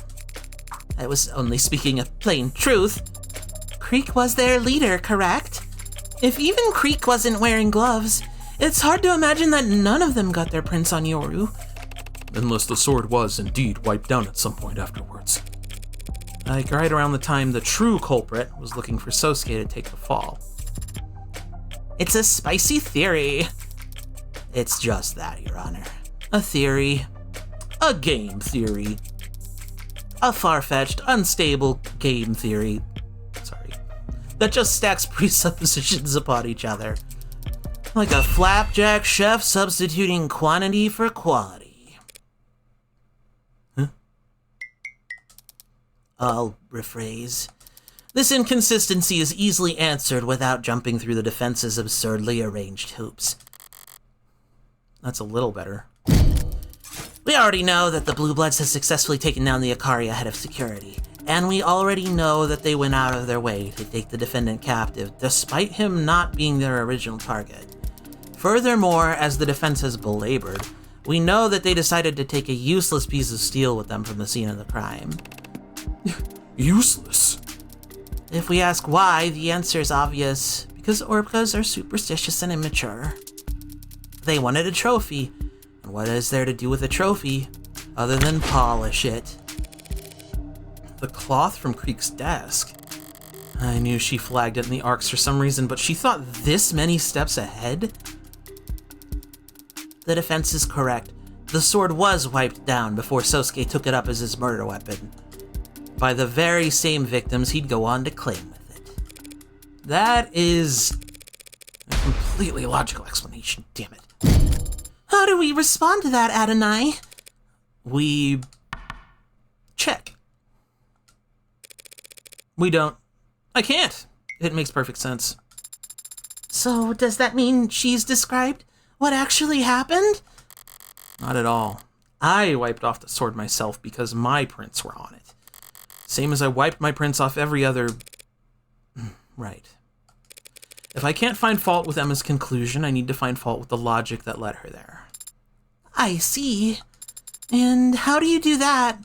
I was only speaking a plain truth. Creek was their leader, correct? If even Creek wasn't wearing gloves, it's hard to imagine that none of them got their prints on Yoru. Unless the sword was indeed wiped down at some point afterwards. Like right around the time the true culprit was looking for Sosuke to take the fall. It's a spicy theory. It's just that, Your Honor. A theory. A game theory. A far-fetched, unstable game theory. Sorry. That just stacks presuppositions upon each other. Like a flapjack chef substituting quantity for quality. Huh? I'll rephrase. This inconsistency is easily answered without jumping through the defense's absurdly arranged hoops. That's a little better. We already know that the Blue Bloods have successfully taken down the Icaria head of security, and we already know that they went out of their way to take the defendant captive, despite him not being their original target. Furthermore, as the defense has belabored, we know that they decided to take a useless piece of steel with them from the scene of the crime. Useless? If we ask why, the answer is obvious. Because Orcas are superstitious and immature. They wanted a trophy, and what is there to do with a trophy other than polish it? The cloth from Creek's desk. I knew she flagged it in the arcs for some reason, but she thought this many steps ahead? The defense is correct. The sword was wiped down before Sosuke took it up as his murder weapon. By the very same victims he'd go on to claim with it. That is a completely logical explanation, damn it. How do we respond to that, Adonai? We check. We don't. I can't. It makes perfect sense. So, does that mean she's described what actually happened? Not at all. I wiped off the sword myself because my prints were on it. Same as I wiped my prints off every other... Right. If I can't find fault with Emma's conclusion, I need to find fault with the logic that led her there. I see. And how do you do that?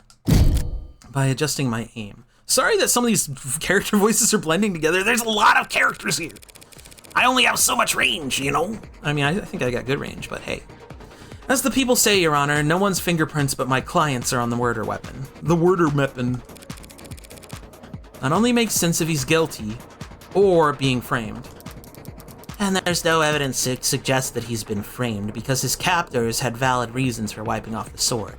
By adjusting my aim. Sorry that some of these character voices are blending together. There's a lot of characters here. I only have so much range, you know? I mean, I think I got good range, but hey. As the people say, Your Honor, no one's fingerprints but my clients are on the murder weapon. The murder weapon. That only makes sense if he's guilty or being framed. And there's no evidence to suggest that he's been framed because his captors had valid reasons for wiping off the sword.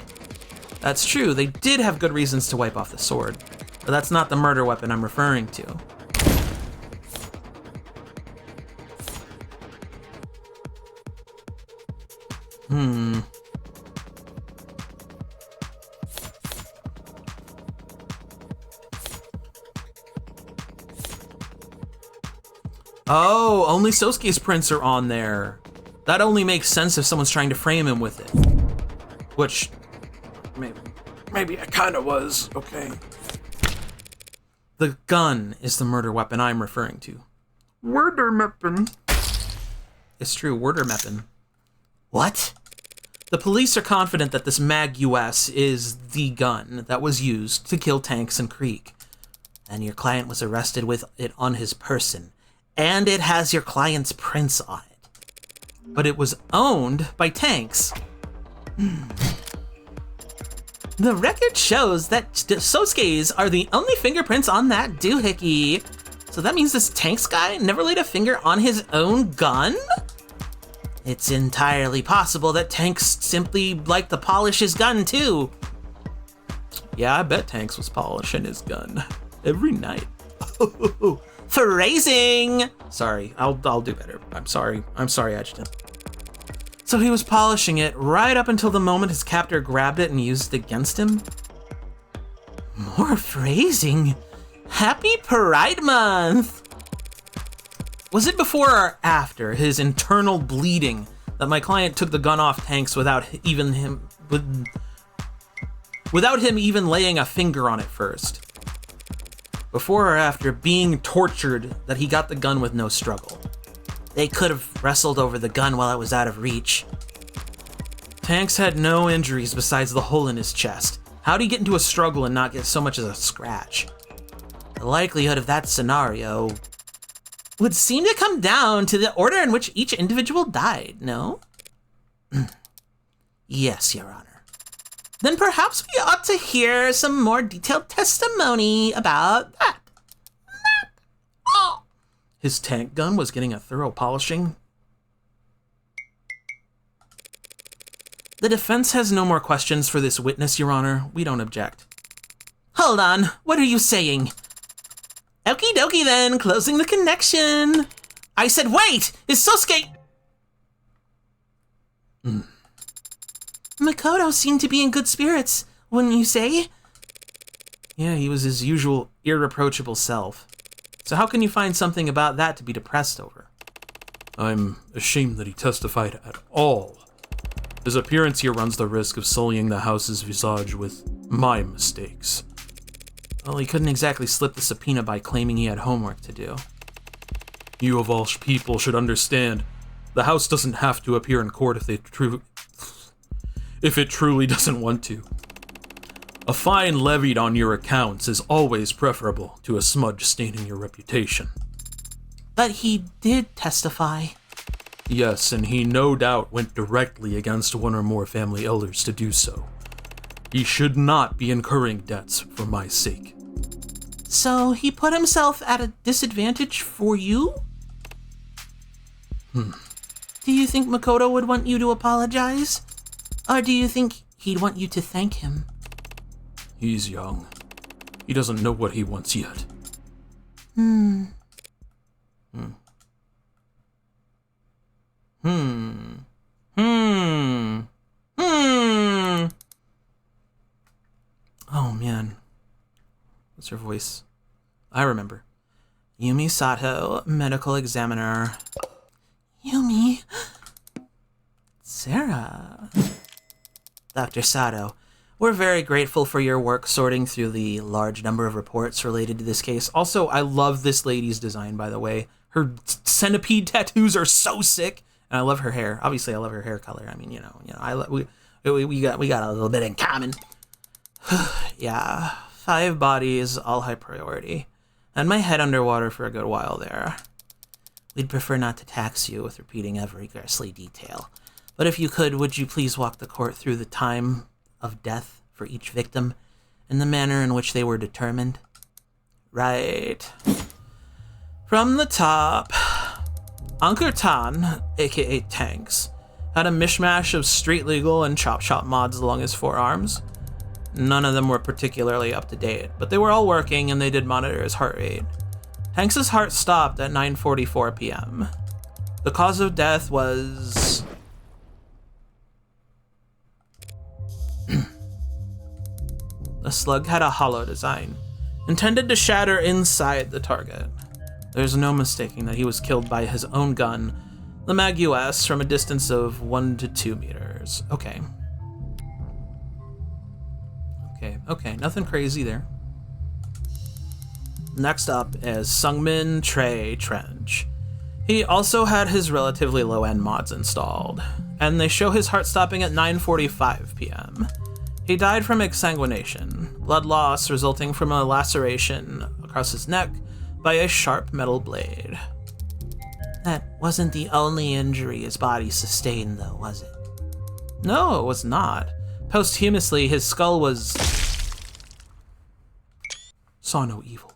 That's true, they did have good reasons to wipe off the sword, but that's not the murder weapon I'm referring to. Oh, only Sosuke's prints are on there. That only makes sense if someone's trying to frame him with it. Which, maybe I kinda was, okay. The gun is the murder weapon I'm referring to. Murder weapon. It's true, murder weapon. What? The police are confident that this Mag US is the gun that was used to kill Tanks and Creek. And your client was arrested with it on his person. And it has your client's prints on it. But it was owned by Tanks. The record shows that Sosuke's are the only fingerprints on that doohickey. So that means this Tanks guy never laid a finger on his own gun? It's entirely possible that Tanks simply liked to polish his gun too. Yeah, I bet Tanks was polishing his gun every night. Phrasing! Sorry, I'll do better. I'm sorry, Adjutant. So he was polishing it right up until the moment his captor grabbed it and used it against him? More phrasing. Happy Pride Month! Was it before or after his internal bleeding that my client took the gun off Tanks without him even laying a finger on it first? Before or after being tortured that he got the gun with no struggle? They could have wrestled over the gun while it was out of reach. Tanks had no injuries besides the hole in his chest. How'd he get into a struggle and not get so much as a scratch? The likelihood of that scenario would seem to come down to the order in which each individual died, no? Yes, Your Honor. Then perhaps we ought to hear some more detailed testimony about that. Oh. His tank gun was getting a thorough polishing. The defense has no more questions for this witness, Your Honor. We don't object. Hold on, what are you saying? Okie dokie then, closing the connection. I said wait! Is Sosuke... Makoto seemed to be in good spirits, wouldn't you say? Yeah, he was his usual irreproachable self. So how can you find something about that to be depressed over? I'm ashamed that he testified at all. His appearance here runs the risk of sullying the house's visage with my mistakes. Well, he couldn't exactly slip the subpoena by claiming he had homework to do. You of all people should understand, the house doesn't have to appear in court if it truly doesn't want to. A fine levied on your accounts is always preferable to a smudge staining your reputation. But he did testify. Yes, and he no doubt went directly against one or more family elders to do so. He should not be incurring debts for my sake. So he put himself at a disadvantage for you? Do you think Makoto would want you to apologize? Or do you think he'd want you to thank him? He's young. He doesn't know what he wants yet. Oh man. What's her voice? I remember. Yumi Sato, medical examiner. Yumi. Sarah. Dr. Sato, we're very grateful for your work sorting through the large number of reports related to this case. Also, I love this lady's design, by the way. Her centipede tattoos are so sick, and I love her hair. Obviously, I love her hair color. I mean, we got a little bit in common. Yeah, 5 bodies, all high priority. And my head underwater for a good while there. We'd prefer not to tax you with repeating every grisly detail. But if you could, would you please walk the court through the time of death for each victim and the manner in which they were determined? Right. From the top, Ankur Tan, aka Tanks, had a mishmash of street legal and chop shop mods along his forearms. None of them were particularly up to date, but they were all working and they did monitor his heart rate. Tanks' heart stopped at 9:44 p.m. The cause of death was... The slug had a hollow design, intended to shatter inside the target. There's no mistaking that he was killed by his own gun, the Mag US, from a distance of 1 to 2 meters. Okay, nothing crazy there. Next up is Sungmin Trey Trench. He also had his relatively low-end mods installed, and they show his heart stopping at 9:45 p.m. He died from exsanguination, blood loss resulting from a laceration across his neck by a sharp metal blade. That wasn't the only injury his body sustained, though, was it? No, it was not. Posthumously, his skull was... saw no evil.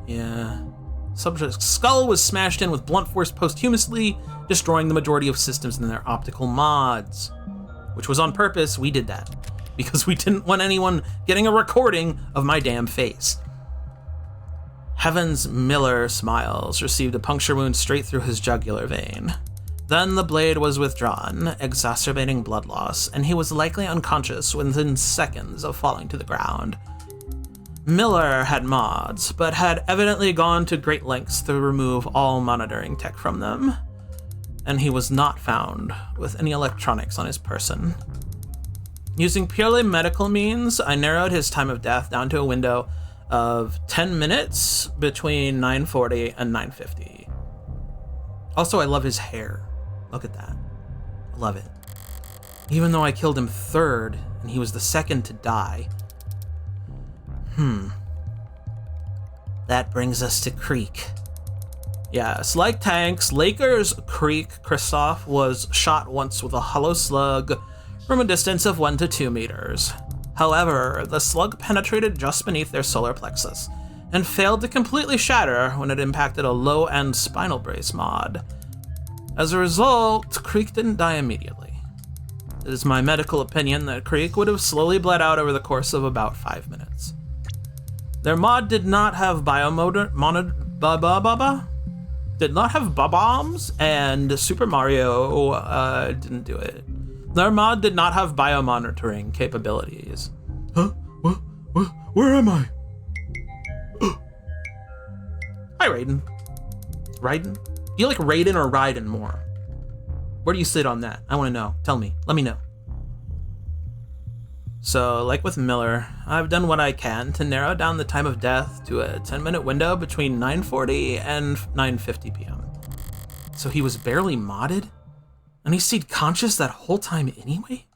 Yeah. Subject's skull was smashed in with blunt force posthumously, destroying the majority of systems in their optical mods. Which was on purpose, we did that. Because we didn't want anyone getting a recording of my damn face. Heavens Miller Smiles received a puncture wound straight through his jugular vein. Then the blade was withdrawn, exacerbating blood loss, and he was likely unconscious within seconds of falling to the ground. Miller had mods, but had evidently gone to great lengths to remove all monitoring tech from them, and he was not found with any electronics on his person. Using purely medical means, I narrowed his time of death down to a window of 10 minutes between 9:40 and 9:50. Also, I love his hair. Look at that. I love it. Even though I killed him third and he was the second to die. That brings us to Creek. Yes, like tanks, Lakers Creek Christoph was shot once with a hollow slug from a distance of 1 to 2 meters. However, the slug penetrated just beneath their solar plexus and failed to completely shatter when it impacted a low-end spinal brace mod. As a result, Creek didn't die immediately. It is my medical opinion that Creek would have slowly bled out over the course of about 5 minutes. Their mod did not have bombs, and Super Mario didn't do it. Their mod did not have biomonitoring capabilities. Huh? What? Where am I? Hi, Raiden. Raiden? Do you like Raiden or Raiden more? Where do you sit on that? I want to know. Tell me. Let me know. So, like with Miller, I've done what I can to narrow down the time of death to a 10-minute window between 9:40 and 9:50 p.m. So he was barely modded? And he stayed conscious that whole time anyway?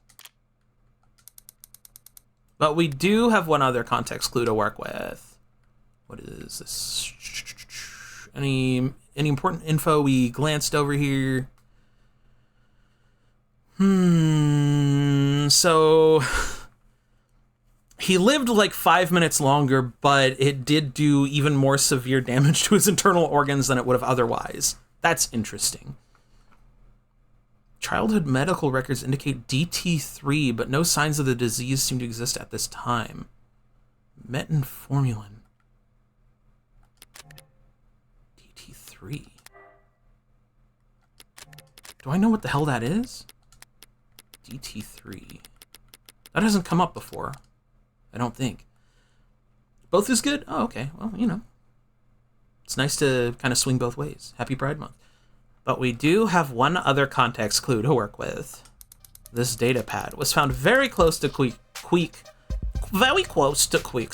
But we do have one other context clue to work with. What is this? Any important info we glanced over here? So he lived like 5 minutes longer, but it did do even more severe damage to his internal organs than it would have otherwise. That's interesting. Childhood medical records indicate DT3, but no signs of the disease seem to exist at this time. Metformin. DT3. Do I know what the hell that is? DT3. That hasn't come up before. I don't think. Both is good? Oh, okay. Well, you know. It's nice to kind of swing both ways. Happy Pride Month. But we do have one other context clue to work with. This data pad was found very close to Queek's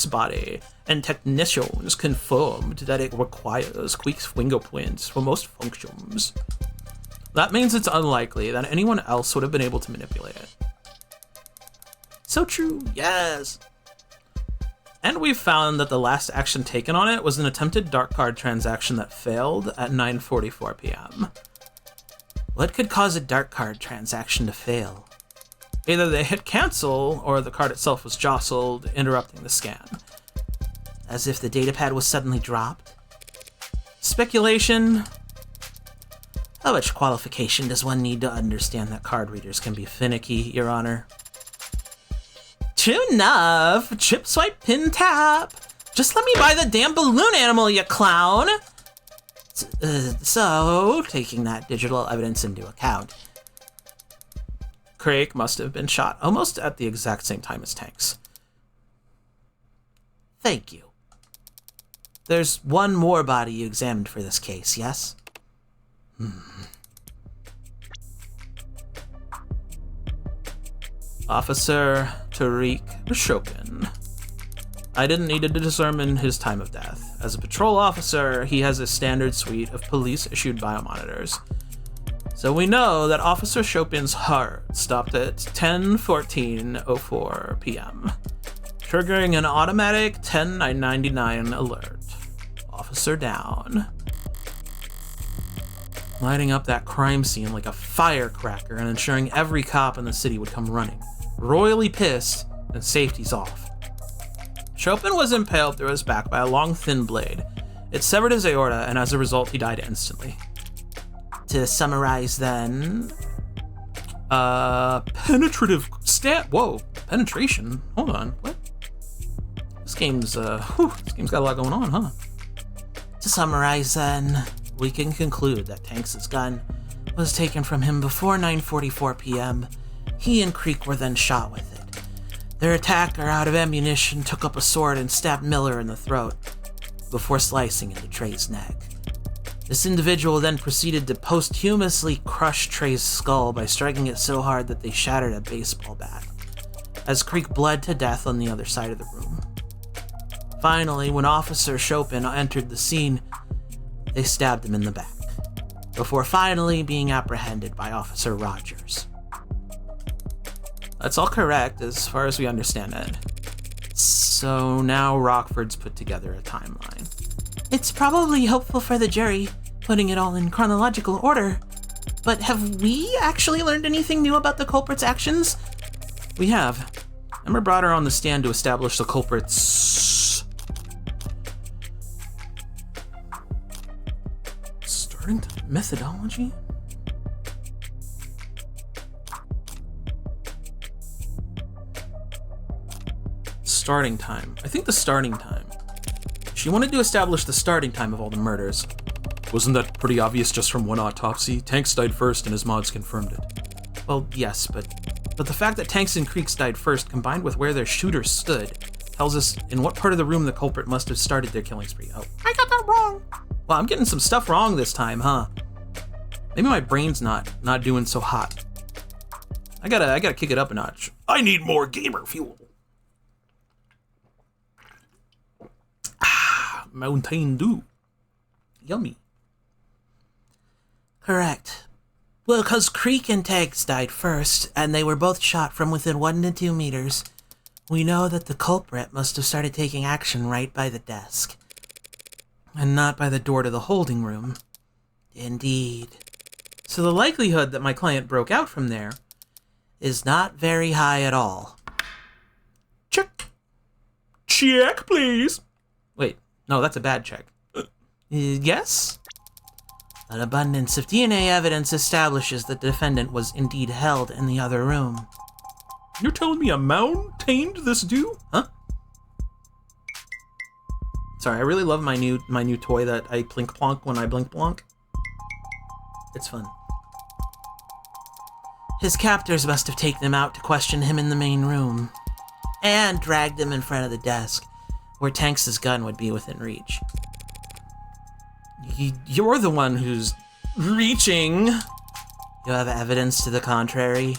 body, and technicians confirmed that it requires Queek's fingerprints for most functions. That means it's unlikely that anyone else would have been able to manipulate it. So true, yes! And we've found that the last action taken on it was an attempted dark card transaction that failed at 9:44 p.m. What could cause a dark card transaction to fail? Either they hit cancel, or the card itself was jostled, interrupting the scan. As if the datapad was suddenly dropped? Speculation? How much qualification does one need to understand that card readers can be finicky, Your Honor? True enough. Chip, swipe, pin, tap. Just let me buy the damn balloon animal, you clown. So, taking that digital evidence into account, Craig must have been shot almost at the exact same time as Tanks. Thank you. There's one more body you examined for this case, yes? Officer Tariq Chopin. I didn't need to determine his time of death. As a patrol officer, he has a standard suite of police-issued biomonitors. So we know that Officer Chopin's heart stopped at 10:14:04 p.m., triggering an automatic 10999 alert. Officer down. Lighting up that crime scene like a firecracker and ensuring every cop in the city would come running. Royally pissed, and safety's off. Chopin was impaled through his back by a long, thin blade. It severed his aorta, and as a result, he died instantly. To summarize then... Penetrative stat. Whoa, penetration? Hold on, what? This game's got a lot going on, huh? To summarize then, we can conclude that Tanks' gun was taken from him before 9:44 p.m. He and Creek were then shot with it. Their attacker, out of ammunition, took up a sword and stabbed Miller in the throat before slicing into Trey's neck. This individual then proceeded to posthumously crush Trey's skull by striking it so hard that they shattered a baseball bat, as Creek bled to death on the other side of the room. Finally, when Officer Chopin entered the scene, they stabbed him in the back, before finally being apprehended by Officer Rogers. That's all correct as far as we understand it. So now Rockford's put together a timeline. It's probably helpful for the jury, putting it all in chronological order. But have we actually learned anything new about the culprit's actions? We have. Emma brought her on the stand to establish the culprit's starting methodology? Starting time. I think the starting time. She wanted to establish the starting time of all the murders. Wasn't that pretty obvious just from one autopsy? Tanks died first and his mods confirmed it. Well, yes, but the fact that Tanks and Creeks died first, combined with where their shooter stood, tells us in what part of the room the culprit must have started their killing spree. Oh, I got that wrong. Well, I'm getting some stuff wrong this time, huh? Maybe my brain's not doing so hot. I gotta kick it up a notch. I need more gamer fuel. Mountain Dew. Yummy. Correct. Well, because Creek and Tanks died first, and they were both shot from within 1 to 2 meters, we know that the culprit must have started taking action right by the desk, and not by the door to the holding room. Indeed. So the likelihood that my client broke out from there is not very high at all. Check. Check, please. Wait, no, that's a bad check. Yes? An abundance of DNA evidence establishes that the defendant was indeed held in the other room. You're telling me a mound tamed this dude? Huh? Sorry, I really love my new toy that I plink plonk when I blink blonk. It's fun. His captors must have taken him out to question him in the main room, and dragged him in front of the desk, where Tanks' gun would be within reach. You're the one who's reaching. You have evidence to the contrary?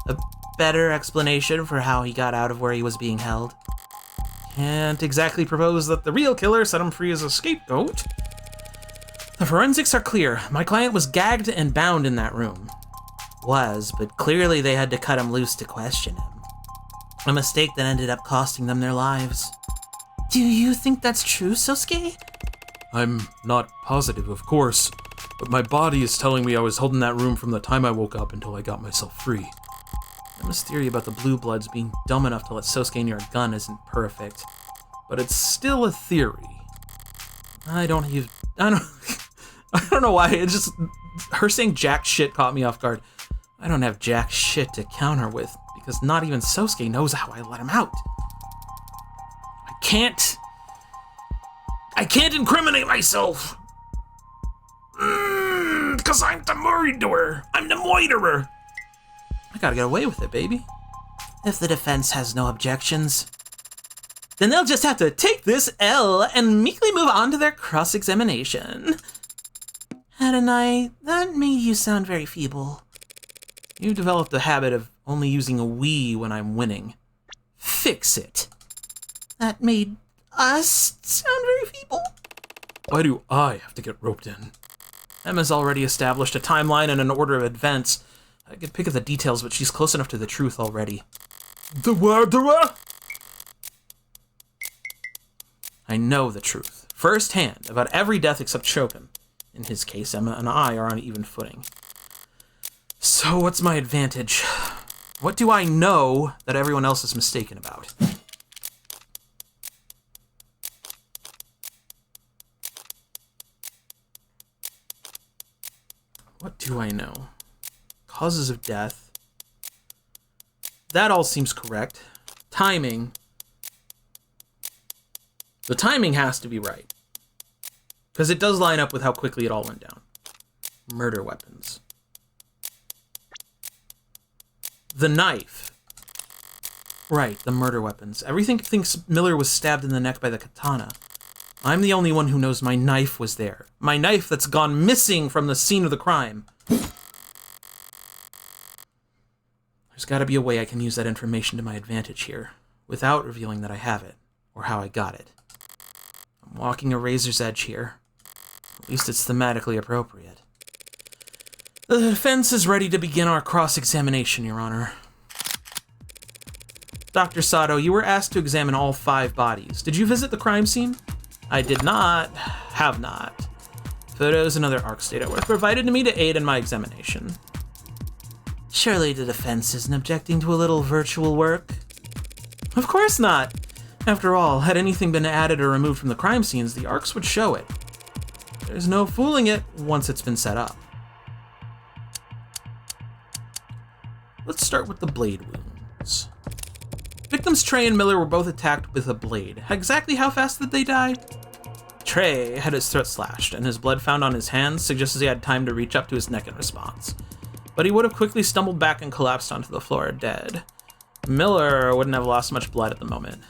A better explanation for how he got out of where he was being held? Can't exactly propose that the real killer set him free as a scapegoat. The forensics are clear. My client was gagged and bound in that room. But clearly they had to cut him loose to question him. A mistake that ended up costing them their lives. Do you think that's true, Sosuke? I'm not positive, of course, but my body is telling me I was held in that room from the time I woke up until I got myself free. Emma's theory about the Blue Bloods being dumb enough to let Sosuke near a gun isn't perfect, but it's still a theory. I don't know why, it's just, her saying jack shit caught me off guard. I don't have jack shit to counter with, because not even Sosuke knows how I let him out. I can't incriminate myself. Because I'm the murderer. I'm the moiterer. I gotta get away with it, baby. If the defense has no objections, then they'll just have to take this L and meekly move on to their cross-examination. Adonai, that made you sound very feeble. You developed the habit of only using a we when I'm winning. Fix it. That made us sound very feeble? Why do I have to get roped in? Emma's already established a timeline and an order of events. I could pick at the details, but she's close enough to the truth already. The murderer? I know the truth, firsthand, about every death except Chopin. In his case, Emma and I are on even footing. So what's my advantage? What do I know that everyone else is mistaken about? What do I know? Causes of death. That all seems correct. Timing. The timing has to be right. Because it does line up with how quickly it all went down. Murder weapons. The knife. Right, the murder weapons. Everything thinks Miller was stabbed in the neck by the katana. I'm the only one who knows my knife was there. My knife that's gone missing from the scene of the crime. There's gotta be a way I can use that information to my advantage here, without revealing that I have it, or how I got it. I'm walking a razor's edge here. At least it's thematically appropriate. The defense is ready to begin our cross-examination, Your Honor. Dr. Sato, you were asked to examine all 5 bodies. Did you visit the crime scene? I did not. Have not. Photos and other ARCS data were provided to me to aid in my examination. Surely the defense isn't objecting to a little virtual work? Of course not. After all, had anything been added or removed from the crime scenes, the ARCS would show it. There's no fooling it once it's been set up. Let's start with the blade wounds. Victims Trey and Miller were both attacked with a blade. Exactly how fast did they die? Trey had his throat slashed, and his blood found on his hands suggests he had time to reach up to his neck in response. But he would have quickly stumbled back and collapsed onto the floor dead. Miller wouldn't have lost much blood at the moment.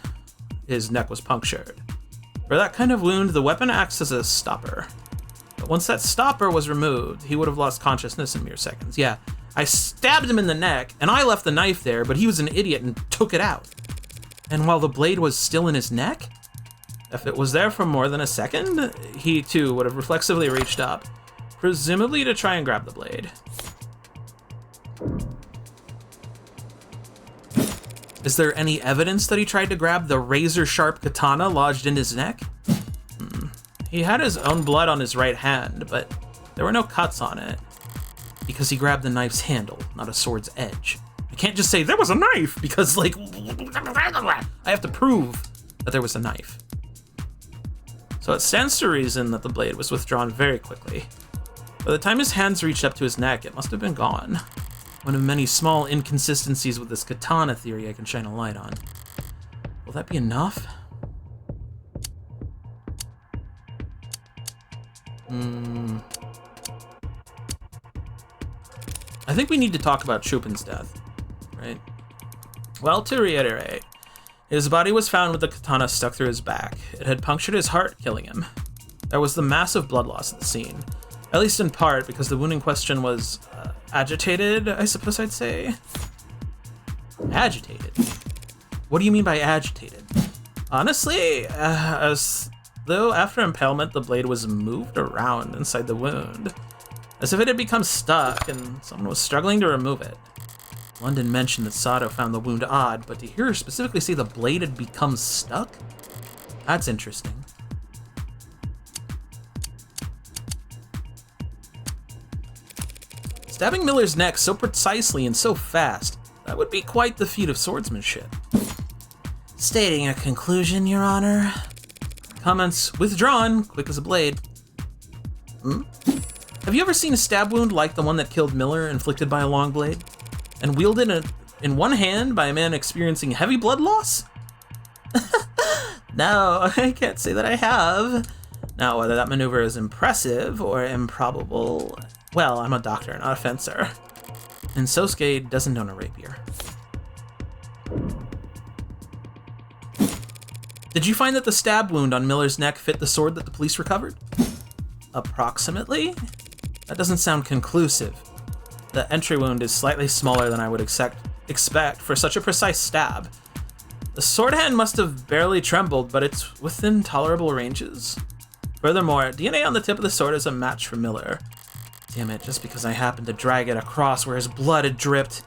His neck was punctured. For that kind of wound, the weapon acts as a stopper. But once that stopper was removed, he would have lost consciousness in mere seconds. Yeah, I stabbed him in the neck, and I left the knife there, but he was an idiot and took it out. And while the blade was still in his neck, if it was there for more than a second, he too would have reflexively reached up, presumably to try and grab the blade. Is there any evidence that he tried to grab the razor-sharp katana lodged in his neck? He had his own blood on his right hand, but there were no cuts on it, because he grabbed the knife's handle, not a sword's edge. I can't just say, there was a knife, because, like, I have to prove that there was a knife. So it stands to reason that the blade was withdrawn very quickly. By the time his hands reached up to his neck, it must have been gone. One of many small inconsistencies with this katana theory I can shine a light on. Will that be enough? I think we need to talk about Chopin's death, right? Well, to reiterate, his body was found with the katana stuck through his back. It had punctured his heart, killing him. There was the massive blood loss at the scene, at least in part because the wound in question was agitated, I suppose I'd say. Agitated? What do you mean by agitated? Honestly, as though after impalement the blade was moved around inside the wound, as if it had become stuck and someone was struggling to remove it. London mentioned that Sato found the wound odd, but to hear her specifically say the blade had become stuck? That's interesting. Stabbing Miller's neck so precisely and so fast, that would be quite the feat of swordsmanship. Stating a conclusion, Your Honor. Comments withdrawn, quick as a blade. Have you ever seen a stab wound like the one that killed Miller, inflicted by a long blade? And wielded in one hand by a man experiencing heavy blood loss? No, I can't say that I have. Now, whether that maneuver is impressive or improbable, well, I'm a doctor, not a fencer. And Sosuke doesn't own a rapier. Did you find that the stab wound on Miller's neck fit the sword that the police recovered? Approximately? That doesn't sound conclusive. The entry wound is slightly smaller than I would expect for such a precise stab. The sword hand must have barely trembled, but it's within tolerable ranges. Furthermore, DNA on the tip of the sword is a match for Miller. Damn it, just because I happened to drag it across where his blood had dripped.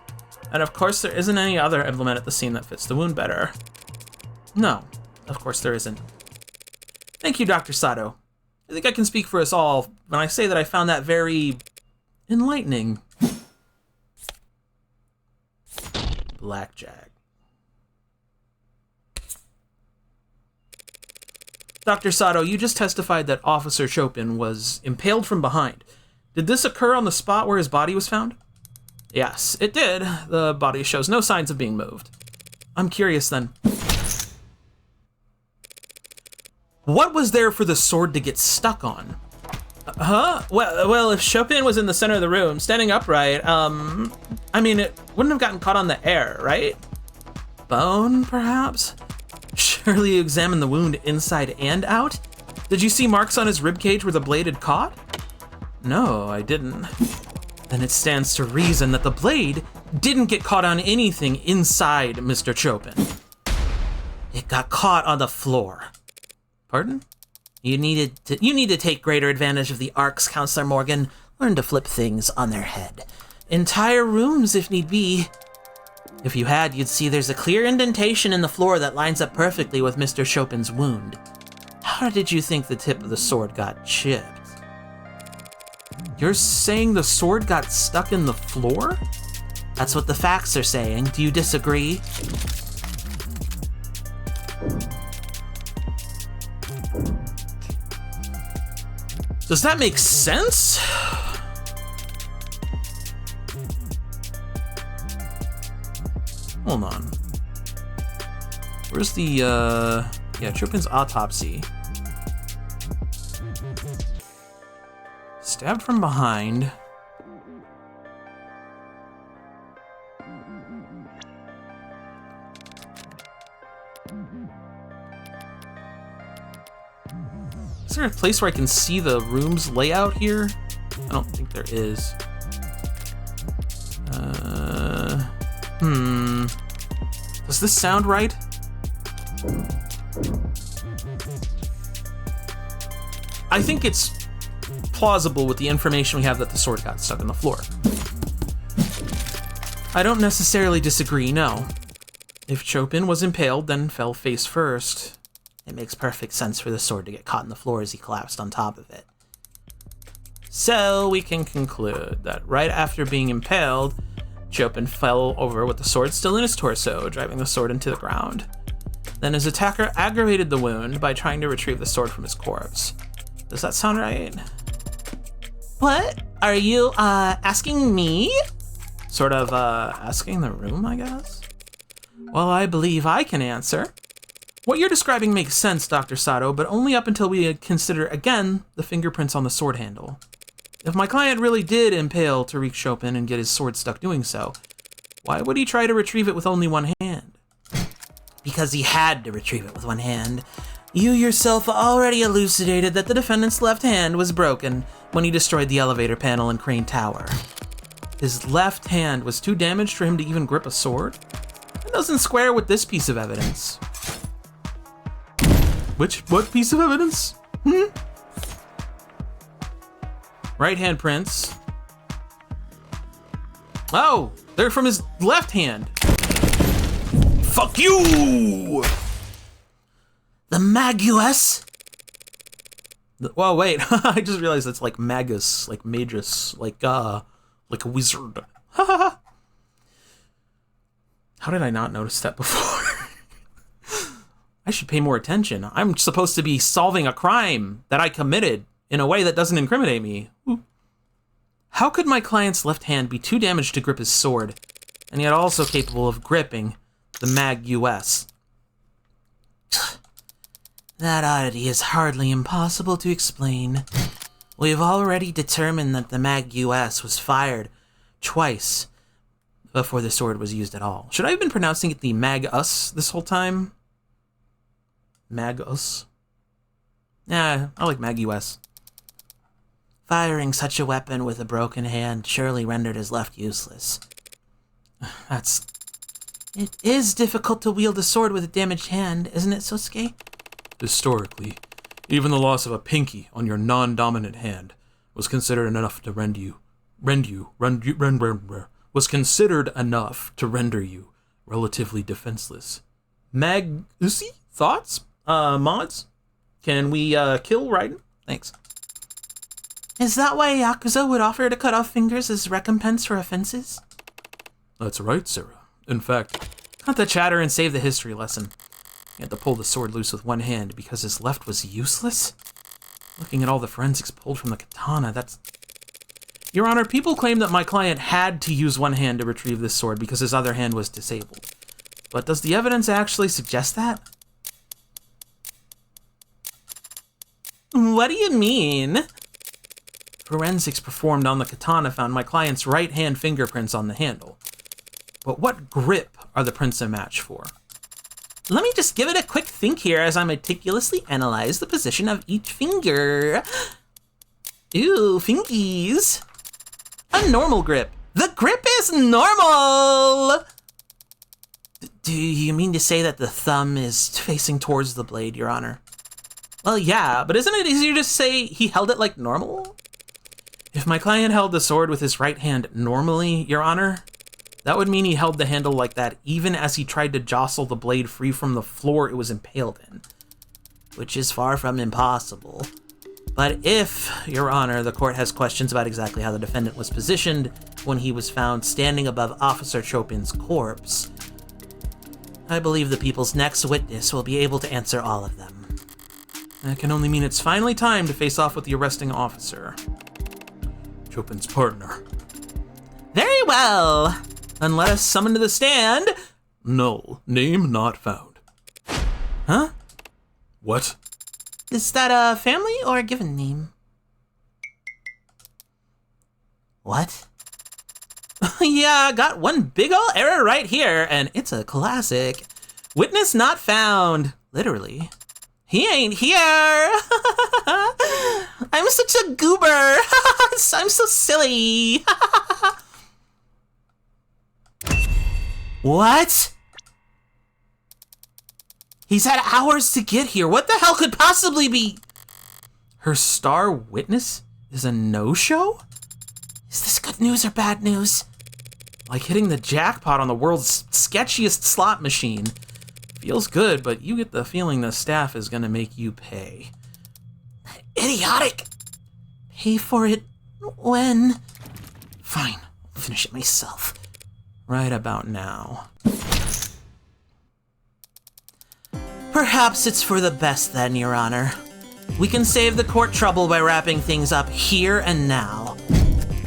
And of course there isn't any other implement at the scene that fits the wound better. No, of course there isn't. Thank you, Dr. Sato. I think I can speak for us all when I say that I found that very enlightening. Blackjack. Dr. Sato, you just testified that Officer Chopin was impaled from behind. Did this occur on the spot where his body was found? Yes, it did. The body shows no signs of being moved. I'm curious then. What was there for the sword to get stuck on? Huh? Well, if Chopin was in the center of the room, standing upright, I mean, it wouldn't have gotten caught on the air, right? Bone, perhaps? Surely you examined the wound inside and out? Did you see marks on his ribcage where the blade had caught? No, I didn't. Then it stands to reason that the blade didn't get caught on anything inside Mr. Chopin. It got caught on the floor. Pardon? You need to take greater advantage of the arcs, Counselor Morgan. Learn to flip things on their head. Entire rooms, if need be. If you had, you'd see there's a clear indentation in the floor that lines up perfectly with Mr. Chopin's wound. How did you think the tip of the sword got chipped? You're saying the sword got stuck in the floor? That's what the facts are saying. Do you disagree? Does that make sense? Hold on. Where's the, yeah, Chopin's autopsy. Stabbed from behind. Is there a place where I can see the room's layout here? I don't think there is. Does this sound right? I think it's plausible with the information we have that the sword got stuck in the floor. I don't necessarily disagree, no. If Chopin was impaled, then fell face first. It makes perfect sense for the sword to get caught in the floor as he collapsed on top of it. So we can conclude that right after being impaled, Chopin fell over with the sword still in his torso, driving the sword into the ground. Then his attacker aggravated the wound by trying to retrieve the sword from his corpse. Does that sound right? What? Are you, asking me? Sort of, asking the room, I guess? Well, I believe I can answer. What you're describing makes sense, Dr. Sato, but only up until we consider, again, the fingerprints on the sword handle. If my client really did impale Tariq Chopin and get his sword stuck doing so, why would he try to retrieve it with only one hand? Because he had to retrieve it with one hand. You yourself already elucidated that the defendant's left hand was broken when he destroyed the elevator panel in Crane Tower. His left hand was too damaged for him to even grip a sword? That doesn't square with this piece of evidence. What piece of evidence? Right hand prints. Oh, they're from his left hand. Fuck you! The Magus? Well, wait, I just realized it's like Magus, like Magus, like a wizard. How did I not notice that before? I should pay more attention. I'm supposed to be solving a crime that I committed in a way that doesn't incriminate me. Ooh. How could my client's left hand be too damaged to grip his sword, and yet also capable of gripping the Magus? That oddity is hardly impossible to explain. We've already determined that the Magus was fired twice before the sword was used at all. Should I have been pronouncing it the Magus this whole time? Magus? Yeah, I like Magus. Firing such a weapon with a broken hand surely rendered his left useless. It is difficult to wield a sword with a damaged hand, isn't it, Sosuke? Historically, even the loss of a pinky on your non-dominant hand was considered enough to render you relatively defenseless. Magusi? Thoughts? Mods? Can we, kill Raiden? Thanks. Is that why Yakuza would offer to cut off fingers as recompense for offenses? That's right, Sarah. In fact, cut the chatter and save the history lesson. He had to pull the sword loose with one hand because his left was useless? Looking at all the forensics pulled from the katana, that's... Your Honor, people claim that my client had to use one hand to retrieve this sword because his other hand was disabled. But does the evidence actually suggest that? What do you mean? Forensics performed on the katana found my client's right hand fingerprints on the handle. But what grip are the prints a match for? Let me just give it a quick think here as I meticulously analyze the position of each finger. Ooh, fingies. A normal grip. The grip is normal! Do you mean to say that the thumb is facing towards the blade, Your Honor? Well, yeah, but isn't it easier to say he held it like normal? If my client held the sword with his right hand normally, Your Honor, that would mean he held the handle like that even as he tried to jostle the blade free from the floor it was impaled in. Which is far from impossible. But if, Your Honor, the court has questions about exactly how the defendant was positioned when he was found standing above Officer Chopin's corpse, I believe the people's next witness will be able to answer all of them. That can only mean it's finally time to face off with the arresting officer. Chopin's partner. Very well. Then let us summon to the stand. Null. Name not found. Huh? What? Is that a family or a given name? What? Yeah, got one big ol' error right here, and it's a classic. Witness not found. Literally. He ain't here. I'm such a goober. I'm so silly. What? He's had hours to get here. What the hell could possibly be? Her star witness is a no-show? Is this good news or bad news? Like hitting the jackpot on the world's sketchiest slot machine. Feels good, but you get the feeling the staff is gonna make you pay. Idiotic! Pay for it when? Fine, I'll finish it myself. Right about now. Perhaps it's for the best then, Your Honor. We can save the court trouble by wrapping things up here and now.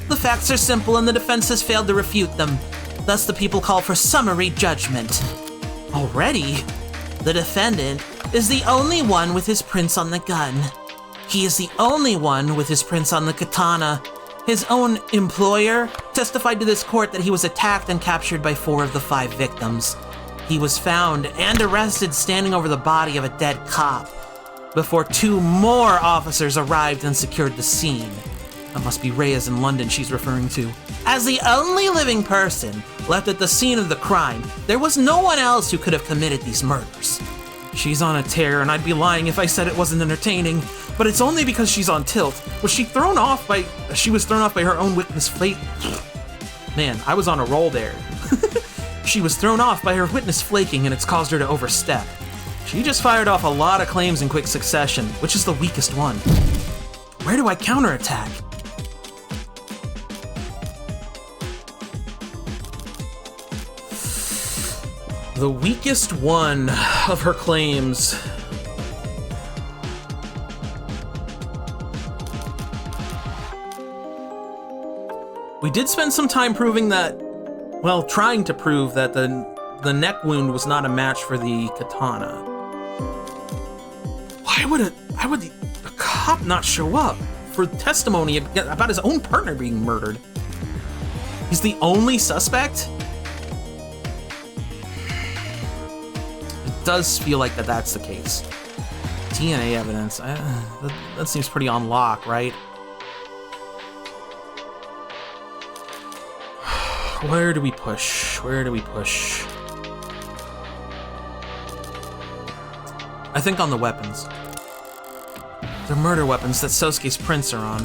The facts are simple and the defense has failed to refute them. Thus the people call for summary judgment. Already, the defendant is the only one with his prints on the gun. He is the only one with his prints on the katana. His own employer testified to this court that he was attacked and captured by 4 of the 5 victims. He was found and arrested standing over the body of a dead cop before 2 more officers arrived and secured the scene. That must be Reyes in London she's referring to. As the only living person left at the scene of the crime, there was no one else who could have committed these murders. She's on a tear, and I'd be lying if I said it wasn't entertaining, but it's only because she's on tilt. Was she thrown off by... She was thrown off by her own witness flake... Man, I was on a roll there. She was thrown off by her witness flaking, and it's caused her to overstep. She just fired off a lot of claims in quick succession, which is the weakest one. Where do I counterattack? The weakest one of her claims. We did spend some time proving that, well, trying to prove that the neck wound was not a match for the katana. Why would a cop not show up for testimony about his own partner being murdered? He's the only suspect? It does feel like that's the case. DNA evidence, that seems pretty on lock, right? Where do we push? Where do we push? I think on the weapons. The murder weapons that Sosuke's prints are on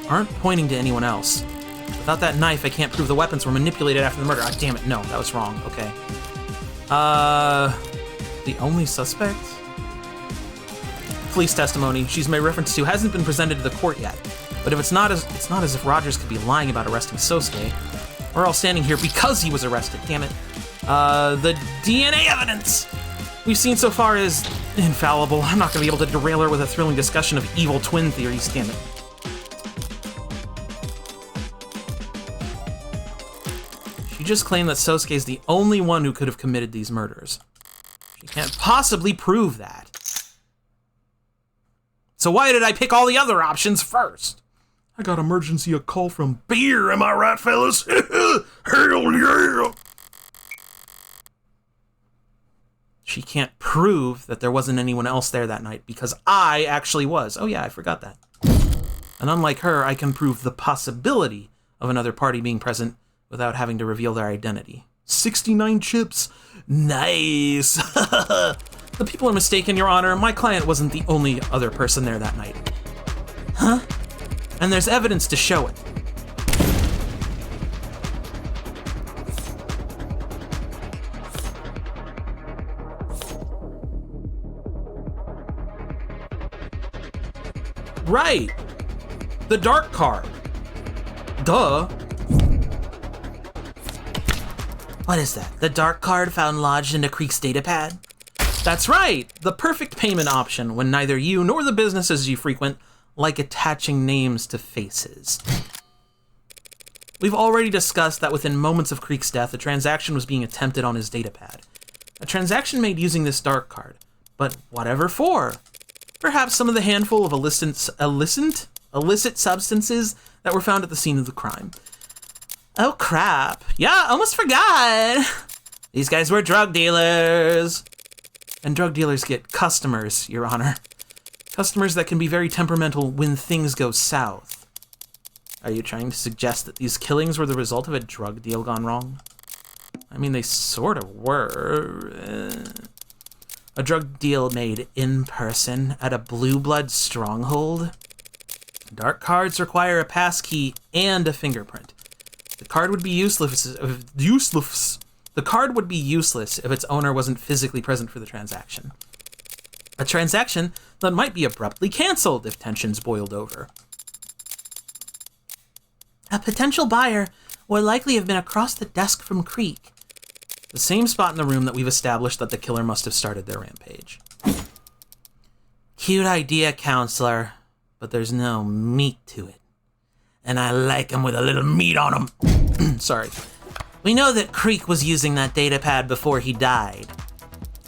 aren't pointing to anyone else. Without that knife, I can't prove the weapons were manipulated after the murder. Ah, damn it, no, that was wrong. Okay. The only suspect? Police testimony she's made reference to hasn't been presented to the court yet. But if it's not as if Rogers could be lying about arresting Sosuke. We're all standing here because he was arrested, damn it. The DNA evidence we've seen so far is infallible. I'm not gonna be able to derail her with a thrilling discussion of evil twin theories, damn it. She just claimed that Sosuke is the only one who could have committed these murders. She can't possibly prove that. So why did I pick all the other options first? I got emergency a call from beer, am I right, fellas? Hell yeah! She can't prove that there wasn't anyone else there that night because I actually was. Oh yeah, I forgot that. And unlike her, I can prove the possibility of another party being present without having to reveal their identity. 69 chips. Nice! The people are mistaken, Your Honor. My client wasn't the only other person there that night. Huh? And there's evidence to show it. Right! The dark card. Duh. What is that? The dark card found lodged in a Creek's datapad? That's right! The perfect payment option when neither you nor the businesses you frequent like attaching names to faces. We've already discussed that within moments of Creek's death, a transaction was being attempted on his datapad. A transaction made using this dark card. But whatever for? Perhaps some of the handful of illicit substances that were found at the scene of the crime. Oh crap. Yeah, almost forgot. These guys were drug dealers. And drug dealers get customers, Your Honor. Customers that can be very temperamental when things go south. Are you trying to suggest that these killings were the result of a drug deal gone wrong? I mean, they sort of were. A drug deal made in person at a blue blood stronghold? Dark cards require a passkey and a fingerprint. The card would be useless. The card would be useless if its owner wasn't physically present for the transaction. A transaction that might be abruptly canceled if tensions boiled over. A potential buyer would likely have been across the desk from Creek. The same spot in the room that we've established that the killer must have started their rampage. Cute idea, counselor, but there's no meat to it. And I like them with a little meat on them. Sorry. We know that Creek was using that datapad before he died.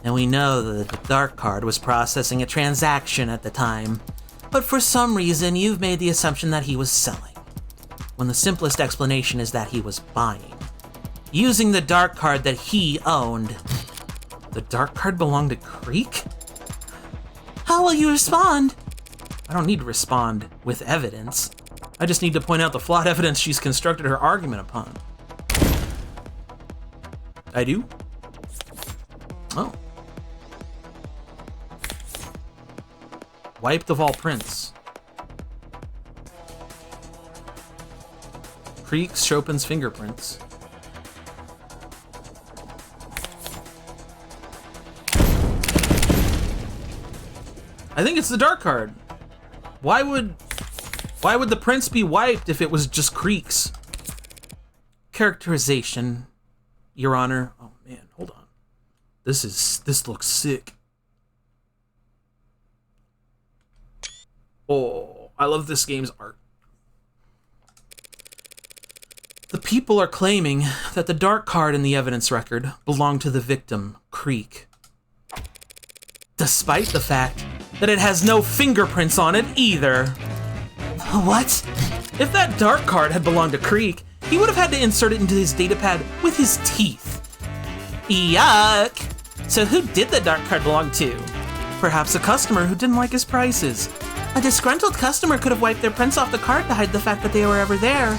And we know that the dark card was processing a transaction at the time. But for some reason, you've made the assumption that he was selling, when the simplest explanation is that he was buying. Using the dark card that he owned. The dark card belonged to Creek? How will you respond? I don't need to respond with evidence. I just need to point out the flawed evidence she's constructed her argument upon. I do? Oh. Wiped of all prints. Creek's Chopin's fingerprints. I think it's the dark card. Why would the prints be wiped if it was just Creek's? Characterization, Your Honor. Oh man, hold on. This looks sick. Oh, I love this game's art. The people are claiming that the dark card in the evidence record belonged to the victim, Creek. Despite the fact that it has no fingerprints on it either. What? If that dark card had belonged to Creek, he would have had to insert it into his datapad with his teeth. Yuck! So who did the dark card belong to? Perhaps a customer who didn't like his prices. A disgruntled customer could have wiped their prints off the card to hide the fact that they were ever there.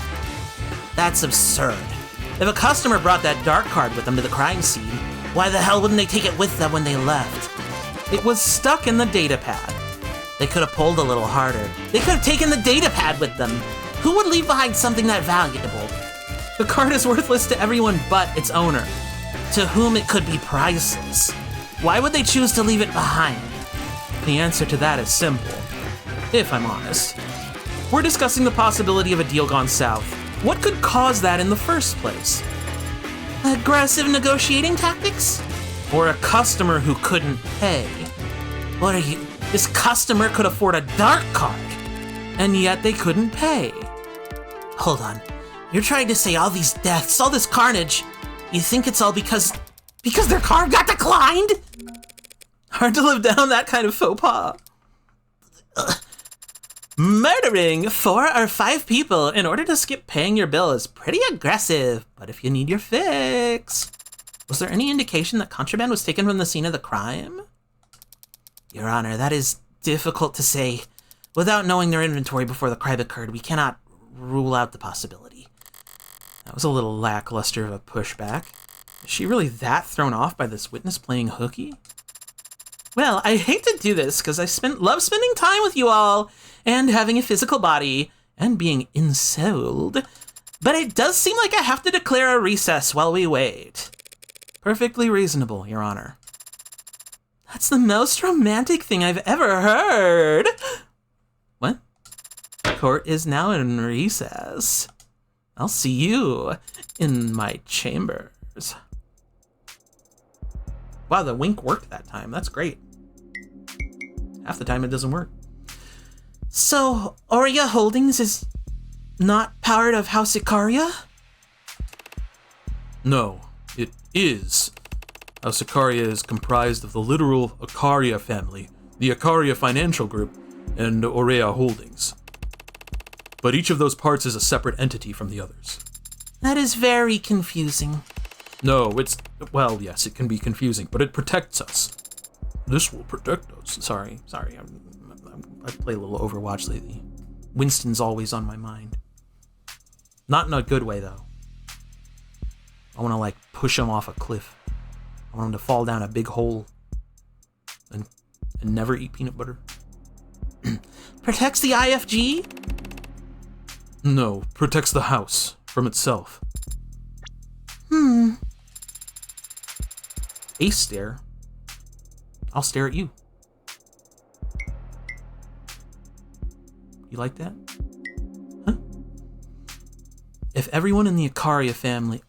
That's absurd. If a customer brought that dark card with them to the crime scene, why the hell wouldn't they take it with them when they left? It was stuck in the datapad. They could have pulled a little harder. They could have taken the datapad with them. Who would leave behind something that valuable? The card is worthless to everyone but its owner, to whom it could be priceless. Why would they choose to leave it behind? The answer to that is simple, if I'm honest. We're discussing the possibility of a deal gone south. What could cause that in the first place? Aggressive negotiating tactics? Or a customer who couldn't pay? What are you? This customer could afford a dark card, and yet they couldn't pay. Hold on. You're trying to say all these deaths, all this carnage, you think it's all because their card got declined? Hard to live down that kind of faux pas. Murdering 4 or 5 people in order to skip paying your bill is pretty aggressive, but if you need your fix. Was there any indication that contraband was taken from the scene of the crime? Your Honor, that is difficult to say. Without knowing their inventory before the crime occurred, we cannot rule out the possibility. That was a little lackluster of a pushback. Is she really that thrown off by this witness playing hooky? Well, I hate to do this because I love spending time with you all and having a physical body and being insoled, but it does seem like I have to declare a recess while we wait. Perfectly reasonable, Your Honor. That's the most romantic thing I've ever heard. What? Court is now in recess. I'll see you in my chambers. Wow, the wink worked that time. That's great. Half the time it doesn't work. So, Aurea Holdings is not part of House Icaria? No, it is. House Icaria is comprised of the literal Icaria family, the Icaria Financial Group, and Aurea Holdings. But each of those parts is a separate entity from the others. That is very confusing. No, well, yes, it can be confusing, but it protects us. This will protect us. Sorry. I play a little Overwatch lately. Winston's always on my mind. Not in a good way, though. I want to, push him off a cliff. I want him to fall down a big hole and never eat peanut butter. Protects the IFG? No, protects the house from itself. Ace stare. I'll stare at you. You like that? Huh? If everyone in the Icaria family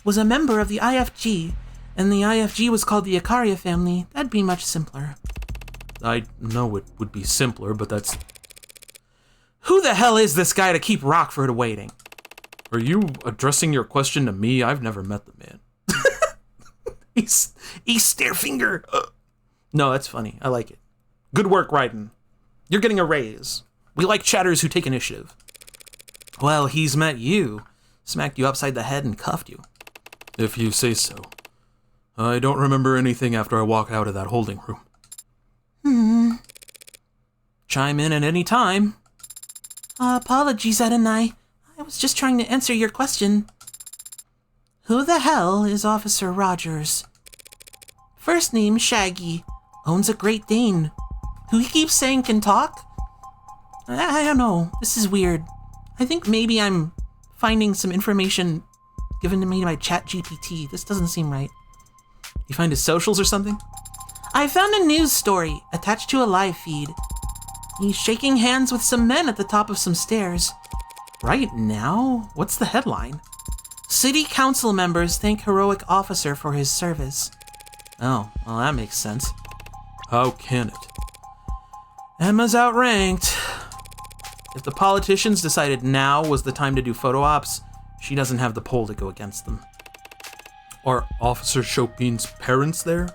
was a member of the IFG, and the IFG was called the Icaria family, that'd be much simpler. I know it would be simpler, but that's... Who the hell is this guy to keep Rockford waiting? Are you addressing your question to me? I've never met the man. He's stare finger. No, that's funny. I like it. Good work, Raiden. You're getting a raise. We like chatters who take initiative. Well, he's met you. Smacked you upside the head and cuffed you. If you say so. I don't remember anything after I walk out of that holding room. Chime in at any time. Apologies, Adonai. I was just trying to answer your question. Who the hell is Officer Rogers? First name Shaggy. Owns a Great Dane. Who he keeps saying can talk? I don't know. This is weird. I think maybe I'm finding some information given to me by ChatGPT. This doesn't seem right. You find his socials or something? I found a news story attached to a live feed. He's shaking hands with some men at the top of some stairs. Right now? What's the headline? City council members thank heroic officer for his service. Oh, well, that makes sense. How can it? Emma's outranked. If the politicians decided now was the time to do photo ops, she doesn't have the pull to go against them. Are Officer Chopin's parents there?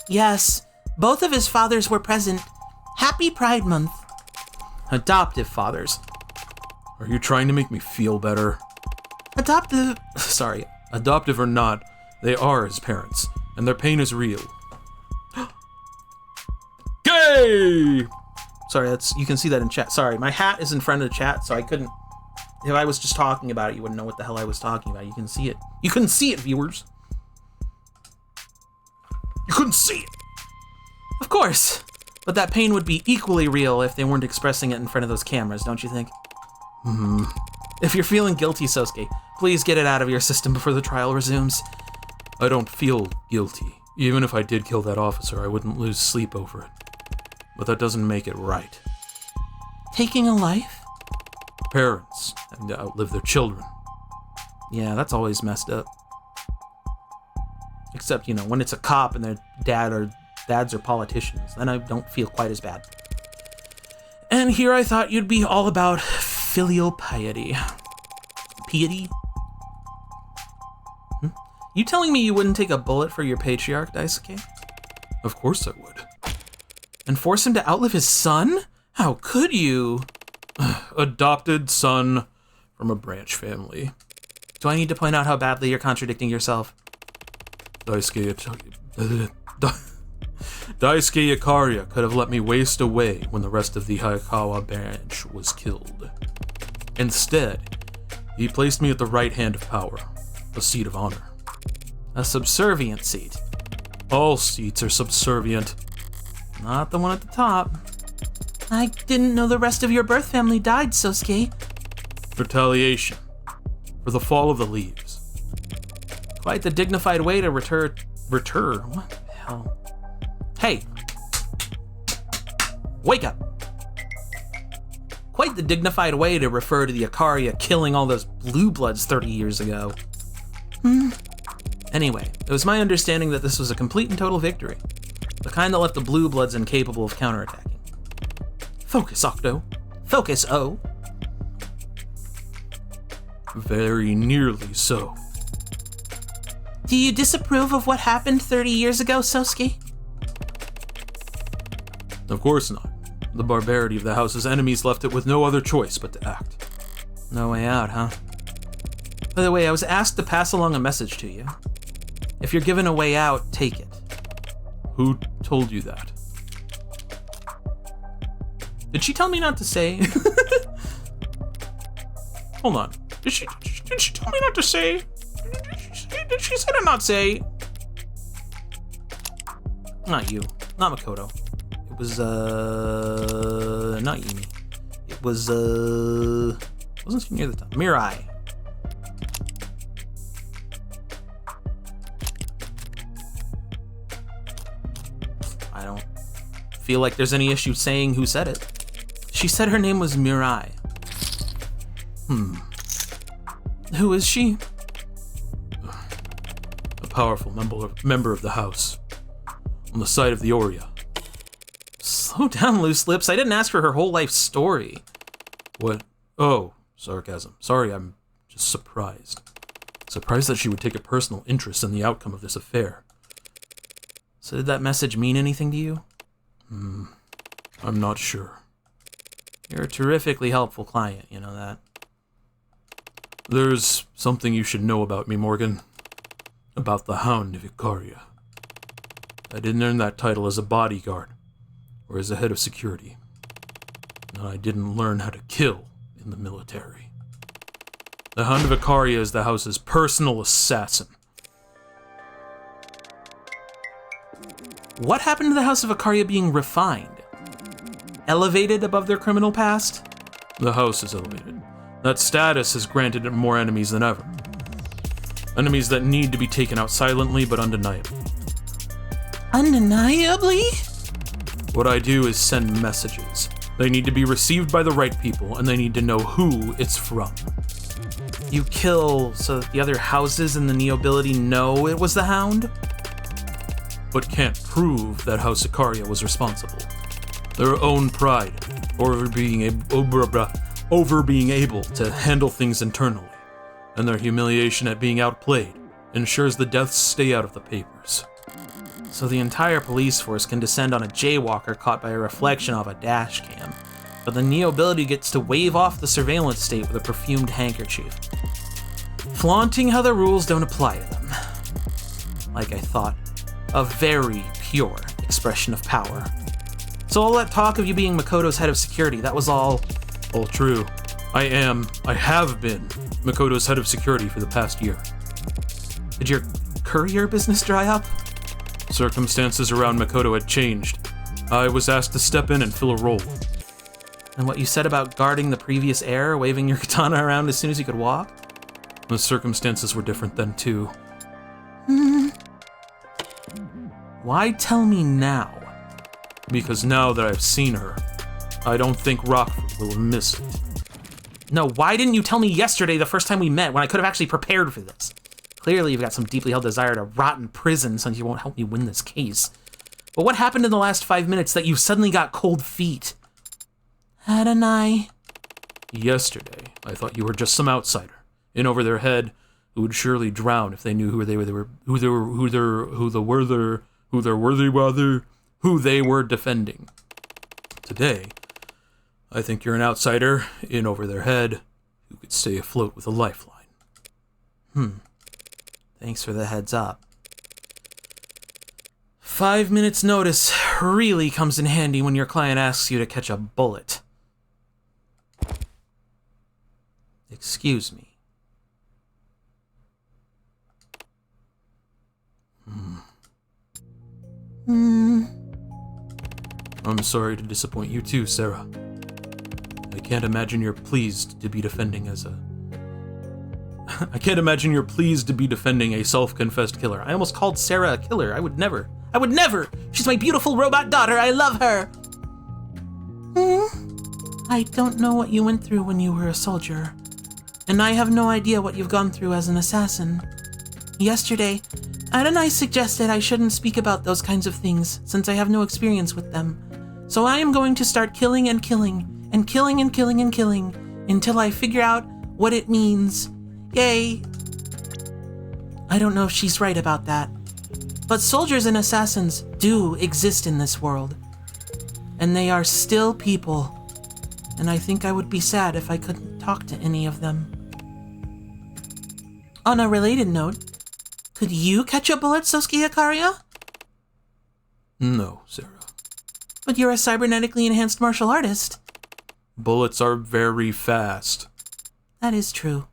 Yes, both of his fathers were present. Happy Pride Month. Adoptive fathers. Are you trying to make me feel better? Adoptive or not, they are his parents, and their pain is real. Gay! Sorry, you can see that in chat. Sorry, my hat is in front of the chat, so I couldn't... If I was just talking about it, you wouldn't know what the hell I was talking about. You can see it. You couldn't see it, viewers. You couldn't see it. Of course. But that pain would be equally real if they weren't expressing it in front of those cameras, don't you think? If you're feeling guilty, Sosuke, please get it out of your system before the trial resumes. I don't feel guilty. Even if I did kill that officer, I wouldn't lose sleep over it. But that doesn't make it right. Taking a life? Parents having to outlive their children. Yeah, that's always messed up. Except, when it's a cop and their dads are politicians, then I don't feel quite as bad. And here I thought you'd be all about filial piety. Piety? You telling me you wouldn't take a bullet for your patriarch, Daisuke? Of course I would. And force him to outlive his son? How could you? Adopted son from a branch family. Do I need to point out how badly you're contradicting yourself? Daisuke Ikaria could have let me waste away when the rest of the Hayakawa branch was killed. Instead, he placed me at the right hand of power, a seat of honor. A subservient seat. All seats are subservient. Not the one at the top. I didn't know the rest of your birth family died, Sosuke. Retaliation for the fall of the leaves. Quite the dignified way to What the hell? Hey! Wake up! Quite the dignified way to refer to the Ikaria killing all those blue bloods 30 years ago. Anyway, it was my understanding that this was a complete and total victory. The kind that left the blue bloods incapable of counterattacking. Focus, Octo. Focus, O. Very nearly so. Do you disapprove of what happened 30 years ago, Sosuke? Of course not. The barbarity of the house's enemies left it with no other choice but to act. No way out, huh? By the way, I was asked to pass along a message to you. If you're given a way out, take it. Who told you that? Did she tell me not to say? Hold on. Did she tell me not to say? Did she say to not say? Not you. Not Makoto. It was, not Yumi. It was, wasn't she near the top? Mirai. I don't feel like there's any issue saying who said it. She said her name was Mirai. Who is she? A powerful member of the house. On the side of the Oria. Slow down, loose lips. I didn't ask for her whole life story. What? Oh, sarcasm. Sorry, I'm just surprised. Surprised that she would take a personal interest in the outcome of this affair. So did that message mean anything to you? I'm not sure. You're a terrifically helpful client, you know that. There's something you should know about me, Morgan. About the Hound of Ikaria. I didn't earn that title as a bodyguard, or as a head of security. And I didn't learn how to kill in the military. The Hound of Ikaria is the house's personal assassin. What happened to the House of Ikaria being refined? Elevated above their criminal past? The house is elevated. That status has granted it more enemies than ever. Enemies that need to be taken out silently but undeniably. Undeniably? What I do is send messages. They need to be received by the right people, and they need to know who it's from. You kill so that the other houses in the nobility know it was the Hound? But can't prove that House Ikaria was responsible. Their own pride over being able to handle things internally, and their humiliation at being outplayed ensures the deaths stay out of the papers. So the entire police force can descend on a jaywalker caught by a reflection of a dash cam, but the nobility gets to wave off the surveillance state with a perfumed handkerchief, flaunting how the rules don't apply to them. Like I thought, a very pure expression of power. So all that talk of you being Makoto's head of security, that was all true. I have been Makoto's head of security for the past year. Did your courier business dry up? Circumstances around Makoto had changed. I was asked to step in and fill a role. And what you said about guarding the previous heir, waving your katana around as soon as you could walk? The circumstances were different then too. Why tell me now? Because now that I've seen her, I don't think Rockford will have missed it. No, why didn't you tell me yesterday, the first time we met, when I could have actually prepared for this? Clearly you've got some deeply held desire to rot in prison since you won't help me win this case. But what happened in the last 5 minutes that you suddenly got cold feet? Hadn't I? Yesterday, I thought you were just some outsider, in over their head, who would surely drown if they knew who their worthy who they were defending. Today, I think you're an outsider in over their head who could stay afloat with a lifeline. Thanks for the heads up. 5 minutes notice really comes in handy when your client asks you to catch a bullet. Excuse me. I'm sorry to disappoint you too, Sarah. I can't imagine you're pleased to be defending as a... I can't imagine you're pleased to be defending a self-confessed killer. I almost called Sarah a killer. I would never. She's my beautiful robot daughter. I love her. I don't know what you went through when you were a soldier. And I have no idea what you've gone through as an assassin. Yesterday, Adonai suggested I shouldn't speak about those kinds of things since I have no experience with them. So I am going to start killing and killing and killing and killing and killing until I figure out what it means. Yay. I don't know if she's right about that. But soldiers and assassins do exist in this world. And they are still people. And I think I would be sad if I couldn't talk to any of them. On a related note, could you catch a bullet, Sosuke Hikaria? No, Sarah. But you're a cybernetically enhanced martial artist. Bullets are very fast. That is true.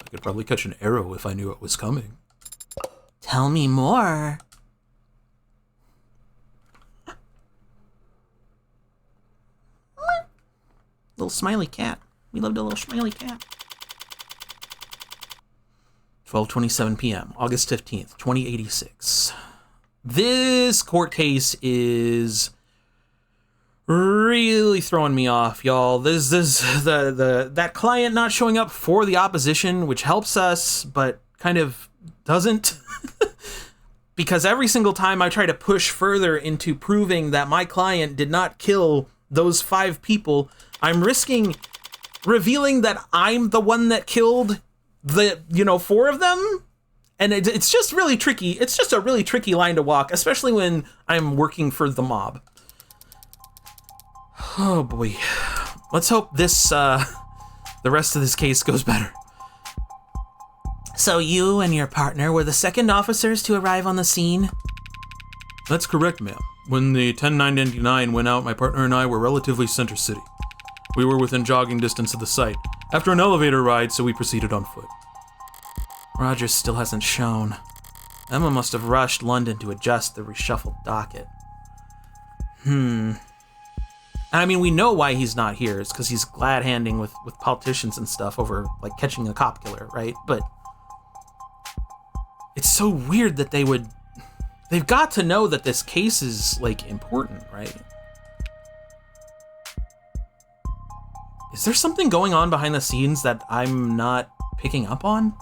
I could probably catch an arrow if I knew it was coming. Tell me more. Little smiley cat. We loved a little smiley cat. 12:27 p.m., August 15th, 2086. This court case is really throwing me off, y'all. That client not showing up for the opposition, which helps us, but kind of doesn't. Because every single time I try to push further into proving that my client did not kill those 5 people, I'm risking revealing that I'm the one that killed 4 of them. And it's just really tricky. It's just a really tricky line to walk, especially when I'm working for the mob. Oh boy. Let's hope the rest of this case goes better. So you and your partner were the second officers to arrive on the scene? That's correct, ma'am. When the 10-999 went out, my partner and I were relatively center city. We were within jogging distance of the site, after an elevator ride, so we proceeded on foot. Rogers still hasn't shown. Emma must have rushed London to adjust the reshuffled docket. I mean, we know why he's not here. It's because he's glad-handing with politicians and stuff over, like, catching a cop killer, right? But it's so weird that they've got to know that this case is, like, important, right? Is there something going on behind the scenes that I'm not picking up on?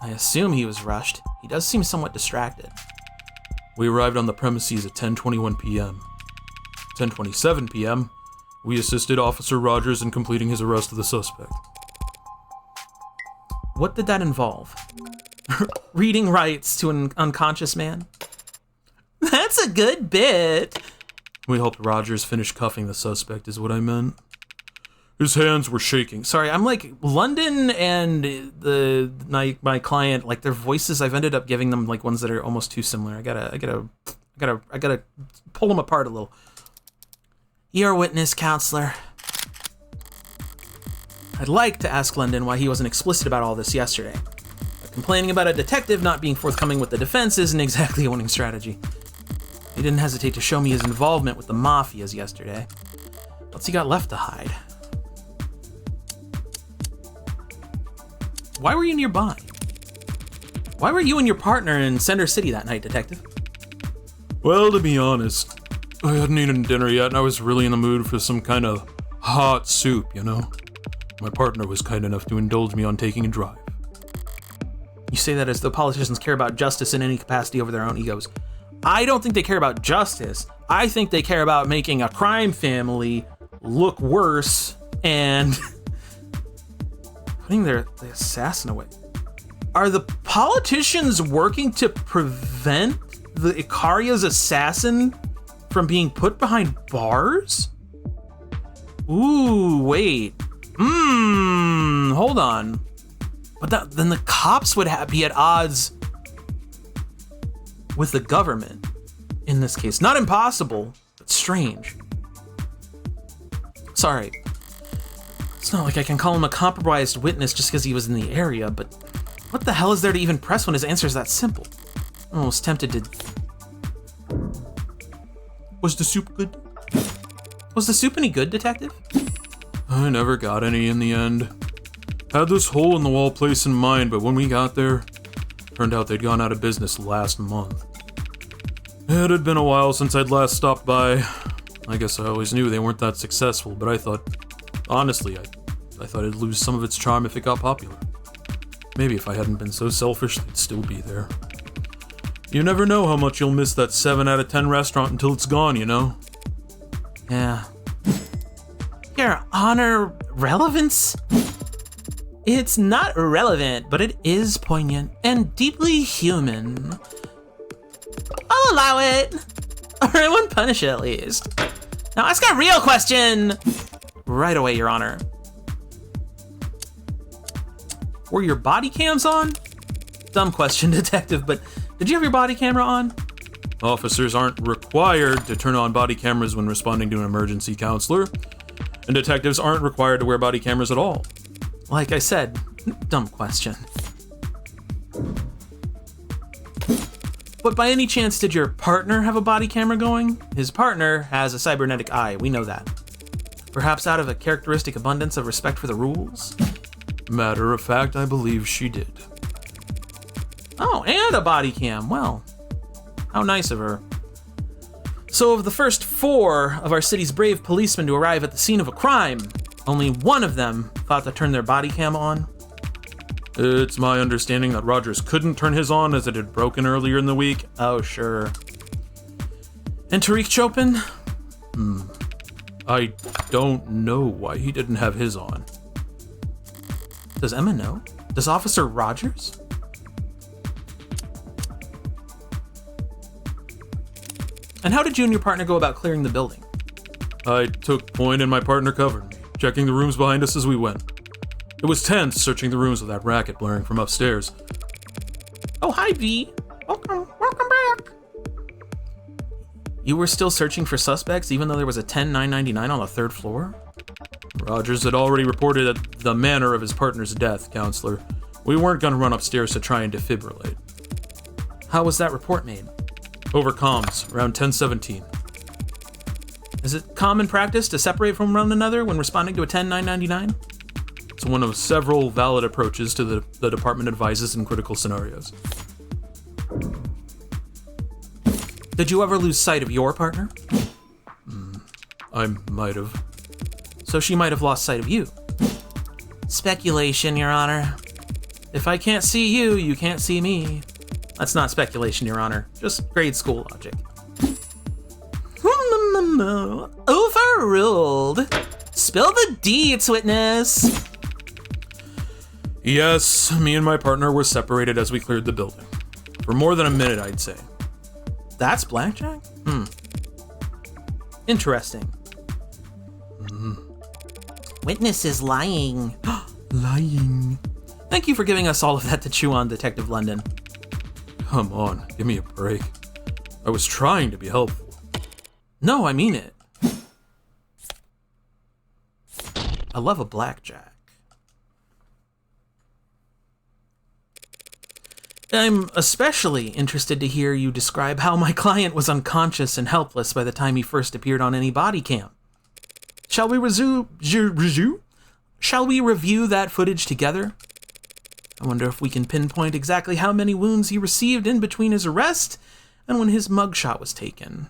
I assume he was rushed. He does seem somewhat distracted. We arrived on the premises at 10:21 p.m. 10:27 p.m., we assisted Officer Rogers in completing his arrest of the suspect. What did that involve? Reading rights to an unconscious man? That's a good bit. We helped Rogers finish cuffing the suspect, is what I meant. His hands were shaking. Sorry, I'm like, London and my client, like, their voices, I've ended up giving them like ones that are almost too similar. I gotta pull them apart a little. Your witness, counselor. I'd like to ask London why he wasn't explicit about all this yesterday. But complaining about a detective not being forthcoming with the defense isn't exactly a winning strategy. He didn't hesitate to show me his involvement with the mafias yesterday. What's he got left to hide? Why were you nearby? Why were you and your partner in Center City that night, detective? Well, to be honest, I hadn't eaten dinner yet and I was really in the mood for some kind of hot soup, you know? My partner was kind enough to indulge me on taking a drive. You say that as though politicians care about justice in any capacity over their own egos. I don't think they care about justice. I think they care about making a crime family look worse and putting the assassin away. Are the politicians working to prevent the Icaria's assassin from being put behind bars? Ooh, wait. Hold on. But then the cops would be at odds with the government in this case. Not impossible, but strange. Sorry. It's not like I can call him a compromised witness just because he was in the area, but what the hell is there to even press when his answer is that simple? I'm almost tempted to... Was the soup good? Was the soup any good, Detective? I never got any in the end. Had this hole-in-the-wall place in mind, but when we got there, turned out they'd gone out of business last month. It had been a while since I'd last stopped by. I guess I always knew they weren't that successful, but I thought, honestly, I thought it'd lose some of its charm if it got popular. Maybe if I hadn't been so selfish, they'd still be there. You never know how much you'll miss that 7 out of 10 restaurant until it's gone, you know? Yeah. Your Honor, relevance? It's not irrelevant, but it is poignant and deeply human. I'll allow it. Or I won't punish it, at least. Now ask a real question! Right away, Your Honor. Were your body cams on? Dumb question, Detective, but did you have your body camera on? Officers aren't required to turn on body cameras when responding to an emergency, counselor. And detectives aren't required to wear body cameras at all. Like I said, dumb question. But by any chance, did your partner have a body camera going? His partner has a cybernetic eye, we know that. Perhaps out of a characteristic abundance of respect for the rules? Matter of fact, I believe she did. Oh, and a body cam, well, how nice of her. So of the first 4 of our city's brave policemen to arrive at the scene of a crime, only one of them thought to turn their body cam on. It's my understanding that Rogers couldn't turn his on as it had broken earlier in the week. Oh, sure. And Tariq Chopin? I don't know why he didn't have his on. Does Emma know? Does Officer Rogers? And how did you and your partner go about clearing the building? I took point and my partner covered me, checking the rooms behind us as we went. It was tense searching the rooms with that racket blaring from upstairs. Oh, hi, V. Welcome back. You were still searching for suspects even though there was a 10-999 on the 3rd floor? Rogers had already reported the manner of his partner's death, counselor. We weren't going to run upstairs to try and defibrillate. How was that report made? Over comms, around 10:17. Is it common practice to separate from one another when responding to a 10-999? It's one of several valid approaches to the department advises in critical scenarios. Did you ever lose sight of your partner? I might have. So she might have lost sight of you. Speculation, Your Honor. If I can't see you, you can't see me. That's not speculation, Your Honor. Just grade school logic. Overruled. Spill the deets, witness. Yes, me and my partner were separated as we cleared the building. For more than a minute, I'd say. That's blackjack? Interesting. Witness is lying. Lying. Thank you for giving us all of that to chew on, Detective London. Come on, give me a break. I was trying to be helpful. No, I mean it. I love a blackjack. I'm especially interested to hear you describe how my client was unconscious and helpless by the time he first appeared on any body cam. Shall we Shall we review that footage together? I wonder if we can pinpoint exactly how many wounds he received in between his arrest and when his mugshot was taken.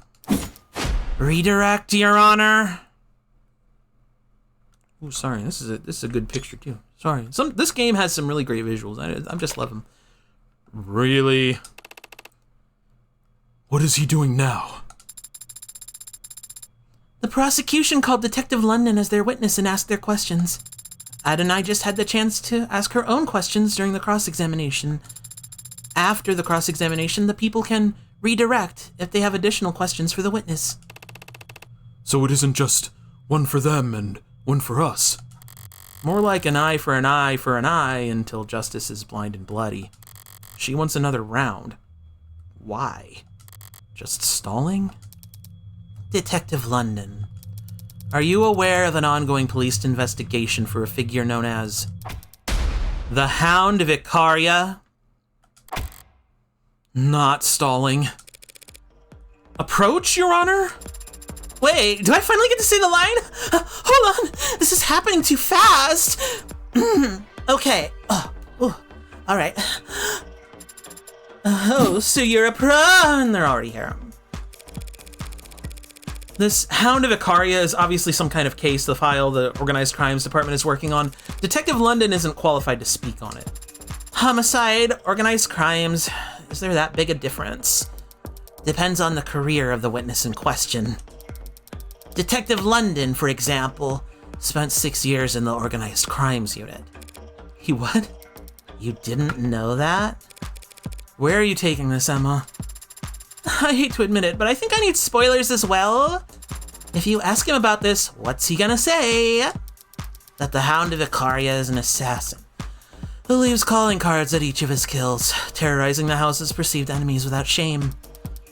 Redirect, Your Honor. Ooh, sorry, this is a good picture too. Sorry, this game has some really great visuals. I just love them. Really? What is he doing now? The prosecution called Detective London as their witness and asked their questions. Adonai just had the chance to ask her own questions during the cross-examination. After the cross-examination, the people can redirect if they have additional questions for the witness. So it isn't just one for them and one for us. More like an eye for an eye for an eye until justice is blind and bloody. She wants another round. Why? Just stalling? Detective London, are you aware of an ongoing police investigation for a figure known as the Hound of Icaria? Not stalling. Approach, Your Honor? Wait, do I finally get to say the line? Hold on, this is happening too fast. Okay. All right. Oh, so you're a pro, and they're already here. This Hound of Icaria is obviously some kind of case the file the Organized Crimes Department is working on. Detective London isn't qualified to speak on it. Homicide, organized crimes, is there that big a difference? Depends on the career of the witness in question. Detective London, for example, spent 6 years in the Organized Crimes Unit. He what? You didn't know that? Where are you taking this, Emma? I hate to admit it, but I think I need spoilers as well. If you ask him about this, what's he gonna say? That the Hound of Icaria is an assassin who leaves calling cards at each of his kills, terrorizing the house's perceived enemies without shame,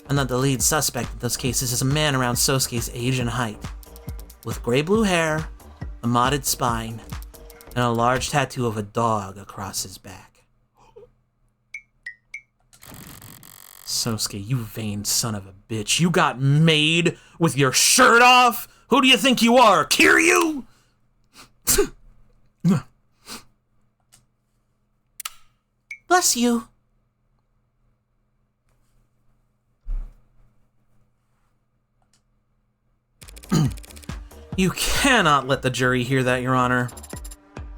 and that the lead suspect in those cases is a man around Sosuke's age and height, with gray-blue hair, a modded spine, and a large tattoo of a dog across his back. Sosuke, you vain son of a bitch. You got made with your shirt off? Who do you think you are, Kiryu? Bless you. You cannot let the jury hear that, Your Honor.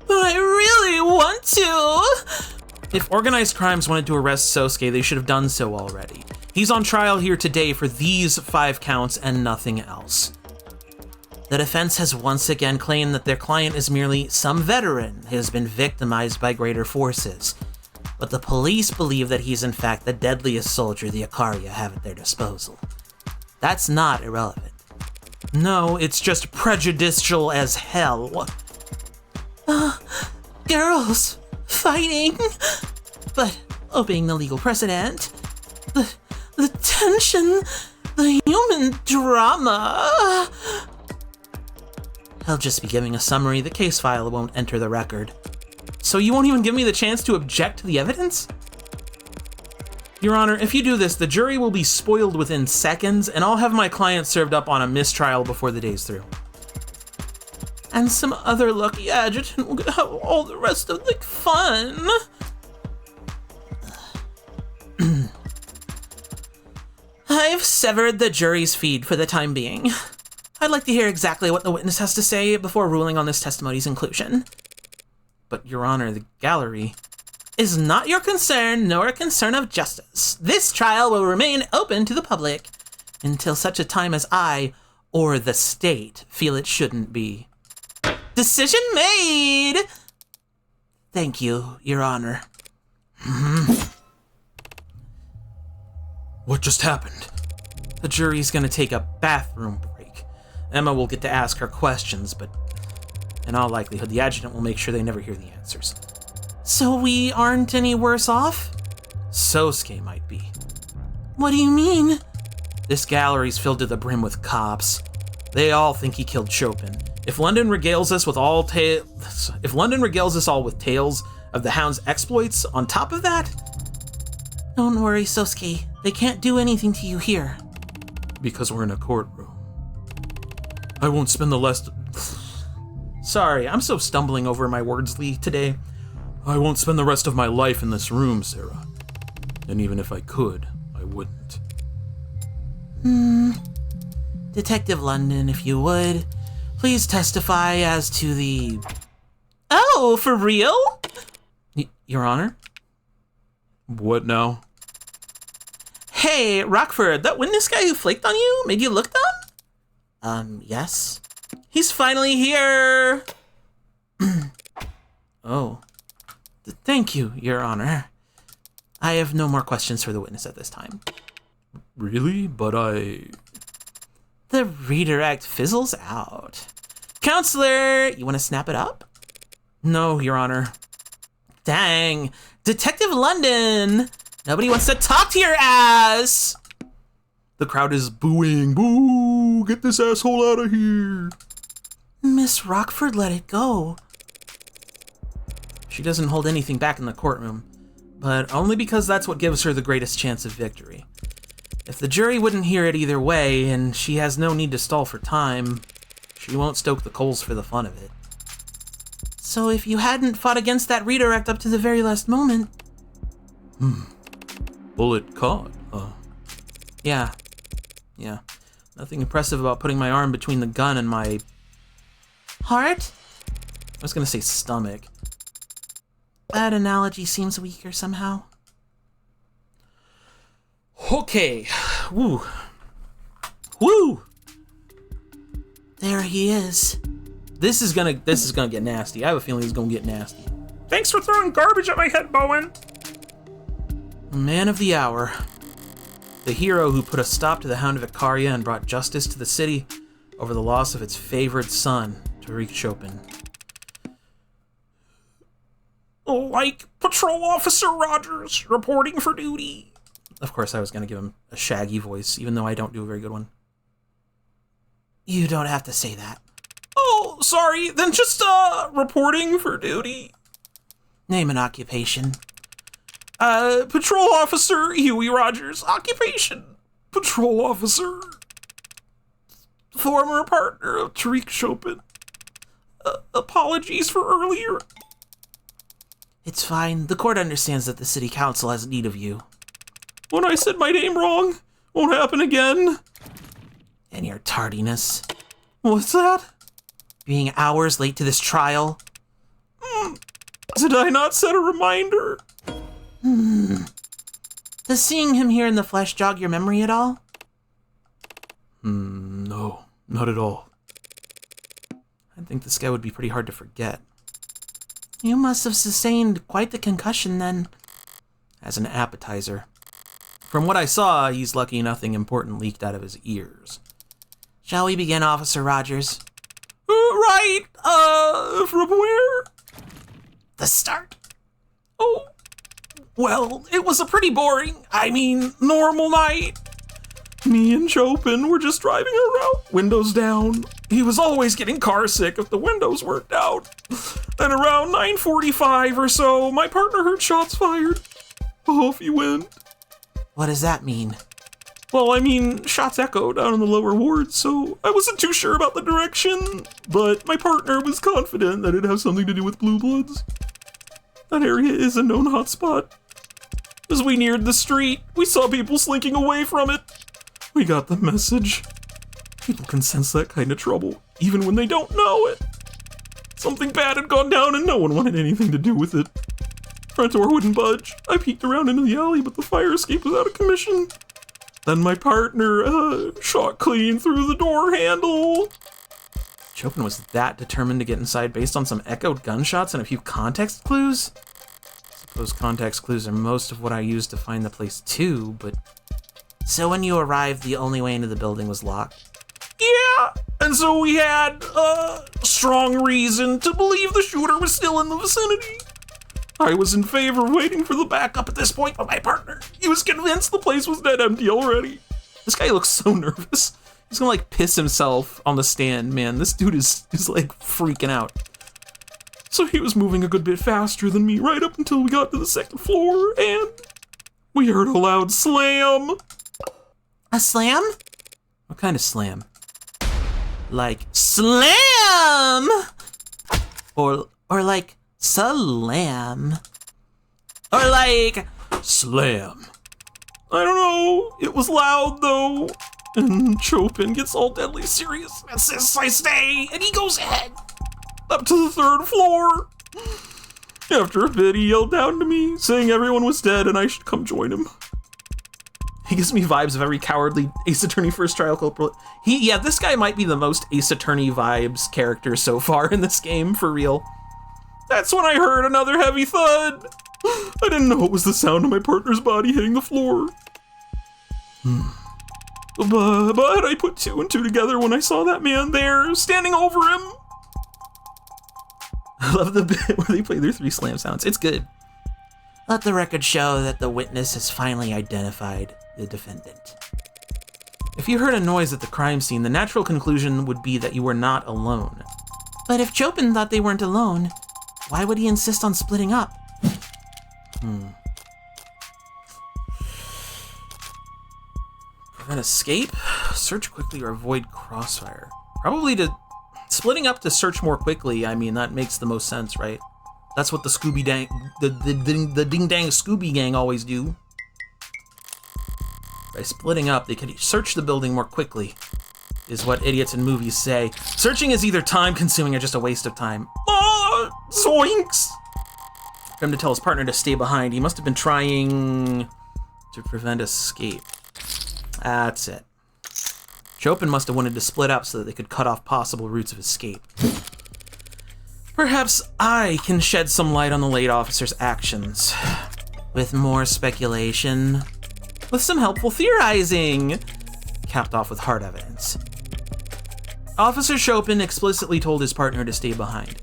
But I really want to. If organized crimes wanted to arrest Sosuke, they should have done so already. He's on trial here today for these 5 counts and nothing else. The defense has once again claimed that their client is merely some veteran who has been victimized by greater forces. But the police believe that he's in fact the deadliest soldier the Icaria have at their disposal. That's not irrelevant. No, it's just prejudicial as hell. Girls fighting, but obeying the legal precedent. The tension, the human drama. He'll just be giving a summary. The case file won't enter the record. So you won't even give me the chance to object to the evidence? Your Honor, if you do this, the jury will be spoiled within seconds, and I'll have my client served up on a mistrial before the day's through. And some other lucky adjutant will get to have all the rest of the fun. I've severed the jury's feed for the time being. I'd like to hear exactly what the witness has to say before ruling on this testimony's inclusion. But, Your Honor, the gallery is not your concern, nor a concern of justice. This trial will remain open to the public until such a time as I, or the state, feel it shouldn't be. Decision made! Thank you, Your Honor. What just happened? The jury's gonna take a bathroom break. Emma will get to ask her questions, but in all likelihood, the adjutant will make sure they never hear the answers. So we aren't any worse off? Sosuke might be. What do you mean? This gallery's filled to the brim with cops. They all think he killed Chopin. If London regales us all with tales of the Hound's exploits on top of that, don't worry, Sosuke. They can't do anything to you here. Because we're in a courtroom. I won't spend the last... Sorry, I'm so stumbling over my words, Lee, today. I won't spend the rest of my life in this room, Sarah. And even if I could, I wouldn't. Detective London, if you would, please testify as to the... Oh, for real? Your Honor? What now? Hey, Rockford, that witness guy who flaked on you made you look dumb? Yes. He's finally here! Oh. Thank you, Your Honor. I have no more questions for the witness at this time. Really? But The redirect fizzles out. Counselor, you want to snap it up? No, Your Honor. Dang. Detective London! Nobody wants to talk to your ass! the crowd is booing. Boo! Get this asshole out of here. Miss Rockford let it go. She doesn't hold anything back in the courtroom, but only because that's what gives her the greatest chance of victory. If the jury wouldn't hear it either way, and she has no need to stall for time, she won't stoke the coals for the fun of it. So if you hadn't fought against that redirect up to the very last moment... Bullet caught, huh? Yeah. Nothing impressive about putting my arm between the gun and my... Heart? I was gonna say stomach. That analogy seems weaker somehow. Okay. Woo. Woo! There he is. This is gonna get nasty. I have a feeling it's gonna get nasty. Thanks for throwing garbage at my head, Bowen. Man of the hour. The hero who put a stop to the Hound of Icaria and brought justice to the city over the loss of its favored son, Tariq Chopin. Like Patrol Officer Rogers, reporting for duty. Of course, I was gonna give him a shaggy voice, even though I don't do a very good one. You don't have to say that. Oh, sorry, then just, reporting for duty. Name an occupation. Patrol Officer Huey Rogers, occupation. Patrol Officer. Former partner of Tariq Chopin. Apologies for earlier. It's fine. The court understands that the city council has need of you. When I said my name wrong, won't happen again. And your tardiness. What's that? Being hours late to this trial. Did I not set a reminder? Does seeing him here in the flesh jog your memory at all? No, not at all. I think this guy would be pretty hard to forget. You must have sustained quite the concussion then. As an appetizer. From what I saw, he's lucky nothing important leaked out of his ears. Shall we begin, Officer Rogers? Right, from where? The start. Oh, well, it was a pretty boring, normal night. Me and Chopin were just driving around, windows down. He was always getting car sick if the windows weren't down. Then around 9:45 or so, my partner heard shots fired. Off he went. What does that mean? Well, shots echoed out in the lower ward, so I wasn't too sure about the direction, but my partner was confident that it'd have something to do with Blue Bloods. That area is a known hotspot. As we neared the street, we saw people slinking away from it. We got the message. People can sense that kind of trouble, even when they don't know it. Something bad had gone down and no one wanted anything to do with it. Front door wouldn't budge. I peeked around into the alley, but the fire escape was out of commission. Then my partner, shot clean through the door handle. Chopin was that determined to get inside based on some echoed gunshots and a few context clues? I suppose context clues are most of what I use to find the place too, but... So when you arrived, the only way into the building was locked? Yeah, and so we had strong reason to believe the shooter was still in the vicinity. I was in favor of waiting for the backup at this point, but my partner, he was convinced the place was dead empty already. This guy looks so nervous. He's gonna piss himself on the stand, man. This dude is freaking out. So he was moving a good bit faster than me right up until we got to the second floor, and we heard a loud slam. A slam? What kind of slam? Like slam! Or like salam. Or like Slam. I don't know, it was loud though. And Chopin gets all deadly serious, insists I stay, and he goes ahead. Up to the third floor. After a bit, he yelled down to me, saying everyone was dead and I should come join him. He gives me vibes of every cowardly Ace Attorney first trial culprit. This guy might be the most Ace Attorney vibes character so far in this game, for real. That's when I heard another heavy thud. I didn't know it was the sound of my partner's body hitting the floor. But I put 2 and 2 together when I saw that man there standing over him. I love the bit where they play their 3 slam sounds. It's good. Let the record show that the witness has finally identified the defendant. If you heard a noise at the crime scene, the natural conclusion would be that you were not alone. But if Chopin thought they weren't alone, why would he insist on splitting up? Prevent escape, search quickly, or avoid crossfire. Probably to splitting up to search more quickly. I mean, that makes the most sense, right? That's what the Scooby Dang, the Ding Dang Scooby Gang always do. By splitting up, they could search the building more quickly, is what idiots in movies say. Searching is either time-consuming or just a waste of time. Oh, zoinks! For him to tell his partner to stay behind, he must have been trying to prevent escape. That's it. Chopin must have wanted to split up so that they could cut off possible routes of escape. Perhaps I can shed some light on the late officer's actions. With more speculation. With some helpful theorizing. Capped off with hard evidence. Officer Chopin explicitly told his partner to stay behind.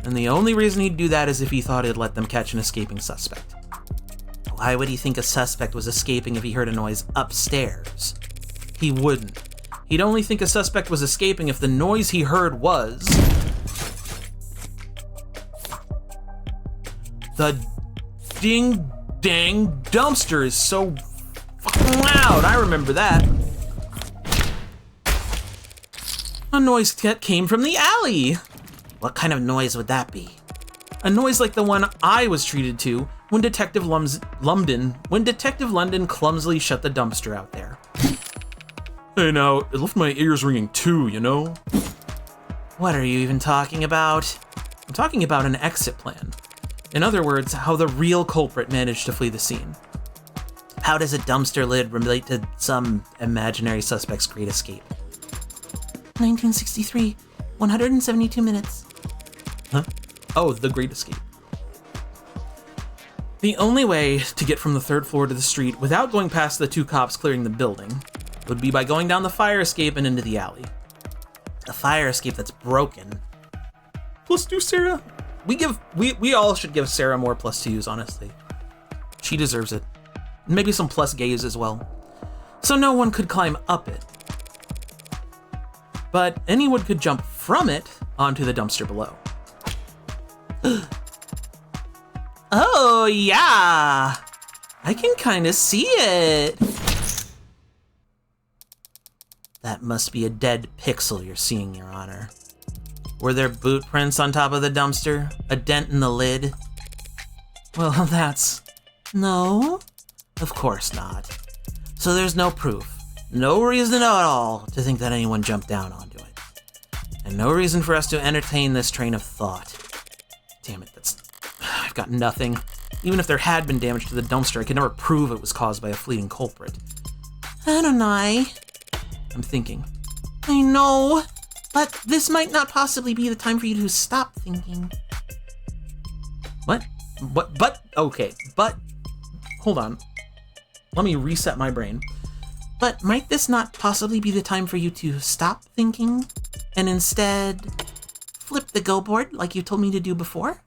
And the only reason he'd do that is if he thought it'd let them catch an escaping suspect. Why would he think a suspect was escaping if he heard a noise upstairs? He wouldn't. He'd only think a suspect was escaping if the noise he heard was... the ding dang dumpster is so fucking loud. I remember that. A noise that came from the alley. What kind of noise would that be? A noise like the one I was treated to when Detective London clumsily shut the dumpster out there. Hey now, it left my ears ringing too, you know? What are you even talking about? I'm talking about an exit plan. In other words, how the real culprit managed to flee the scene. How does a dumpster lid relate to some imaginary suspect's great escape? 1963, 172 minutes. Huh? Oh, the Great Escape. The only way to get from the 3rd floor to the street without going past the 2 cops clearing the building would be by going down the fire escape and into the alley. A fire escape that's broken. +2, Sarah. We all should give Sarah more +2s, honestly. She deserves it. Maybe some +gays as well. So no one could climb up it. But anyone could jump from it onto the dumpster below. Oh, yeah! I can kind of see it. That must be a dead pixel you're seeing, Your Honor. Were there boot prints on top of the dumpster? A dent in the lid? Well, that's... No? Of course not. So there's no proof. No reason at all to think that anyone jumped down onto it. And no reason for us to entertain this train of thought. Damn it, I've got nothing. Even if there had been damage to the dumpster, I could never prove it was caused by a fleeting culprit. Adonai. I'm thinking. I know, but this might not possibly be the time for you to stop thinking. What? Okay, but... Hold on. Let me reset my brain. But might this not possibly be the time for you to stop thinking and instead flip the go board like you told me to do before?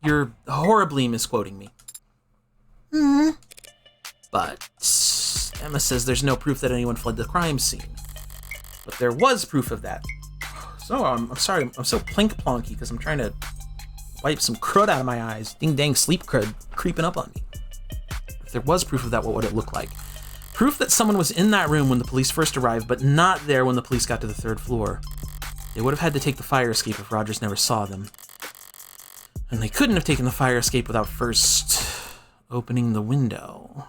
You're horribly misquoting me. But Emma says there's no proof that anyone fled the crime scene. But there was proof of that. So I'm sorry, I'm so plonky because I'm trying to wipe some crud out of my eyes. Ding dang sleep crud creeping up on me. If there was proof of that, what would it look like? Proof that someone was in that room when the police first arrived, but not there when the police got to the 3rd floor. They would have had to take the fire escape if Rogers never saw them. And they couldn't have taken the fire escape without first opening the window.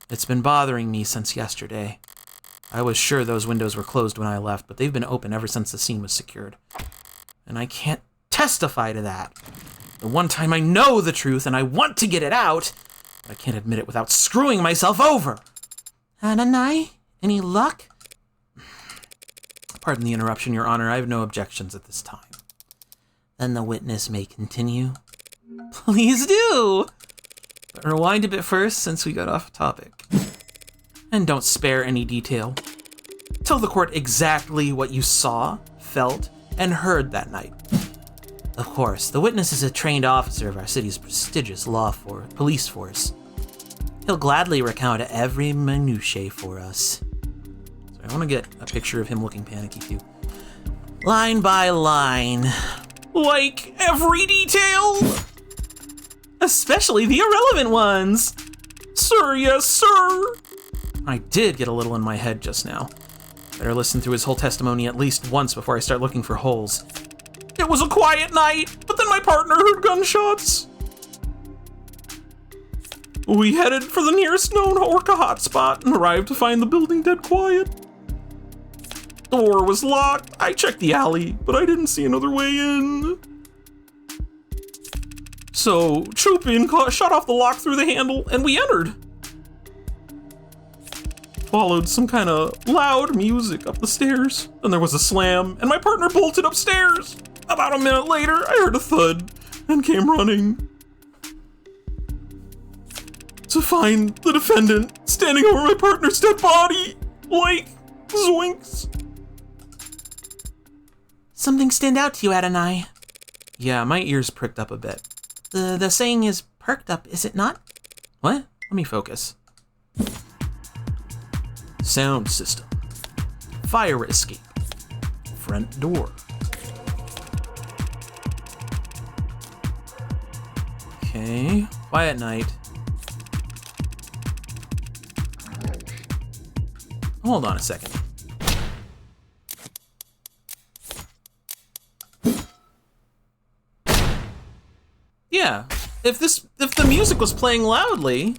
It's been bothering me since yesterday. I was sure those windows were closed when I left, but they've been open ever since the scene was secured. And I can't testify to that. The one time I know the truth and I want to get it out, but I can't admit it without screwing myself over. Adonai, any luck? Pardon the interruption, Your Honor. I have no objections at this time. Then the witness may continue. Please do! But rewind a bit first since we got off topic. and don't spare any detail. Tell the court exactly what you saw, felt, and heard that night. Of course, the witness is a trained officer of our city's prestigious police force. He'll gladly recount every minutiae for us. So I want to get a picture of him looking panicky too. Line by line. Like every detail? Especially the irrelevant ones. Sir, yes, sir. I did get a little in my head just now. Better listen through his whole testimony at least once before I start looking for holes. It was a quiet night, but then my partner heard gunshots. We headed for the nearest known Orca hotspot and arrived to find the building dead quiet. The door was locked. I checked the alley, but I didn't see another way in. So, Chupin shut off the lock through the handle, and we entered. Followed some kind of loud music up the stairs. Then there was a slam, and my partner bolted upstairs. About a minute later, I heard a thud and came running to find the defendant standing over my partner's dead body. Like, zoinks. Something stand out to you, Adonai? Yeah, my ears pricked up a bit. The saying is perked up, is it not? What? Let me focus. Sound system. Fire escape. Front door. Okay, quiet night. Hold on a second. Yeah, if the music was playing loudly,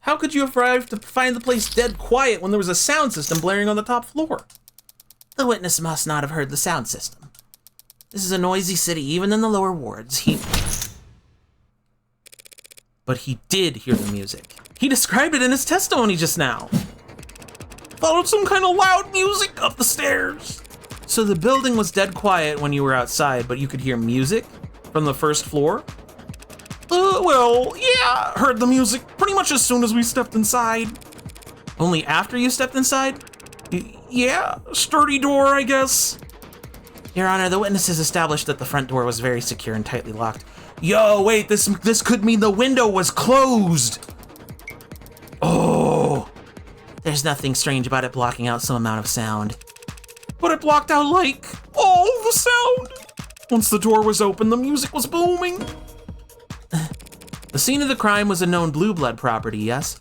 how could you have arrived to find the place dead quiet when there was a sound system blaring on the top floor? The witness must not have heard the sound system. This is a noisy city, even in the lower wards. But he did hear the music. He described it in his testimony just now. Followed some kind of loud music up the stairs. So the building was dead quiet when you were outside, but you could hear music from the first floor? Well, yeah, heard the music pretty much as soon as we stepped inside. Only after you stepped inside? Yeah, sturdy door, I guess. Your Honor, the witnesses established that the front door was very secure and tightly locked. Yo, wait, this could mean the window was closed. Oh. There's nothing strange about it blocking out some amount of sound. But it blocked out, like, all the sound. Once the door was open, the music was booming. The scene of the crime was a known Blue Blood property, yes?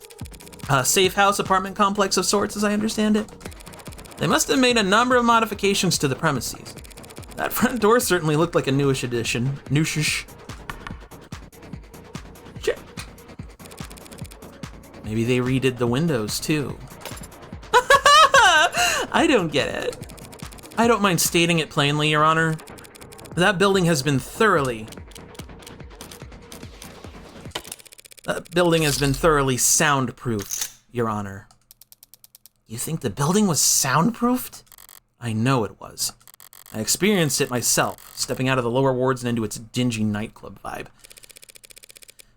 A safe house apartment complex of sorts, as I understand it. They must have made a number of modifications to the premises. That front door certainly looked like a newish addition. Newishish. Check. Maybe they redid the windows, too. I don't get it. I don't mind stating it plainly, Your Honor. That building has been thoroughly soundproofed, Your Honor. You think the building was soundproofed? I know it was. I experienced it myself, stepping out of the lower wards and into its dingy nightclub vibe.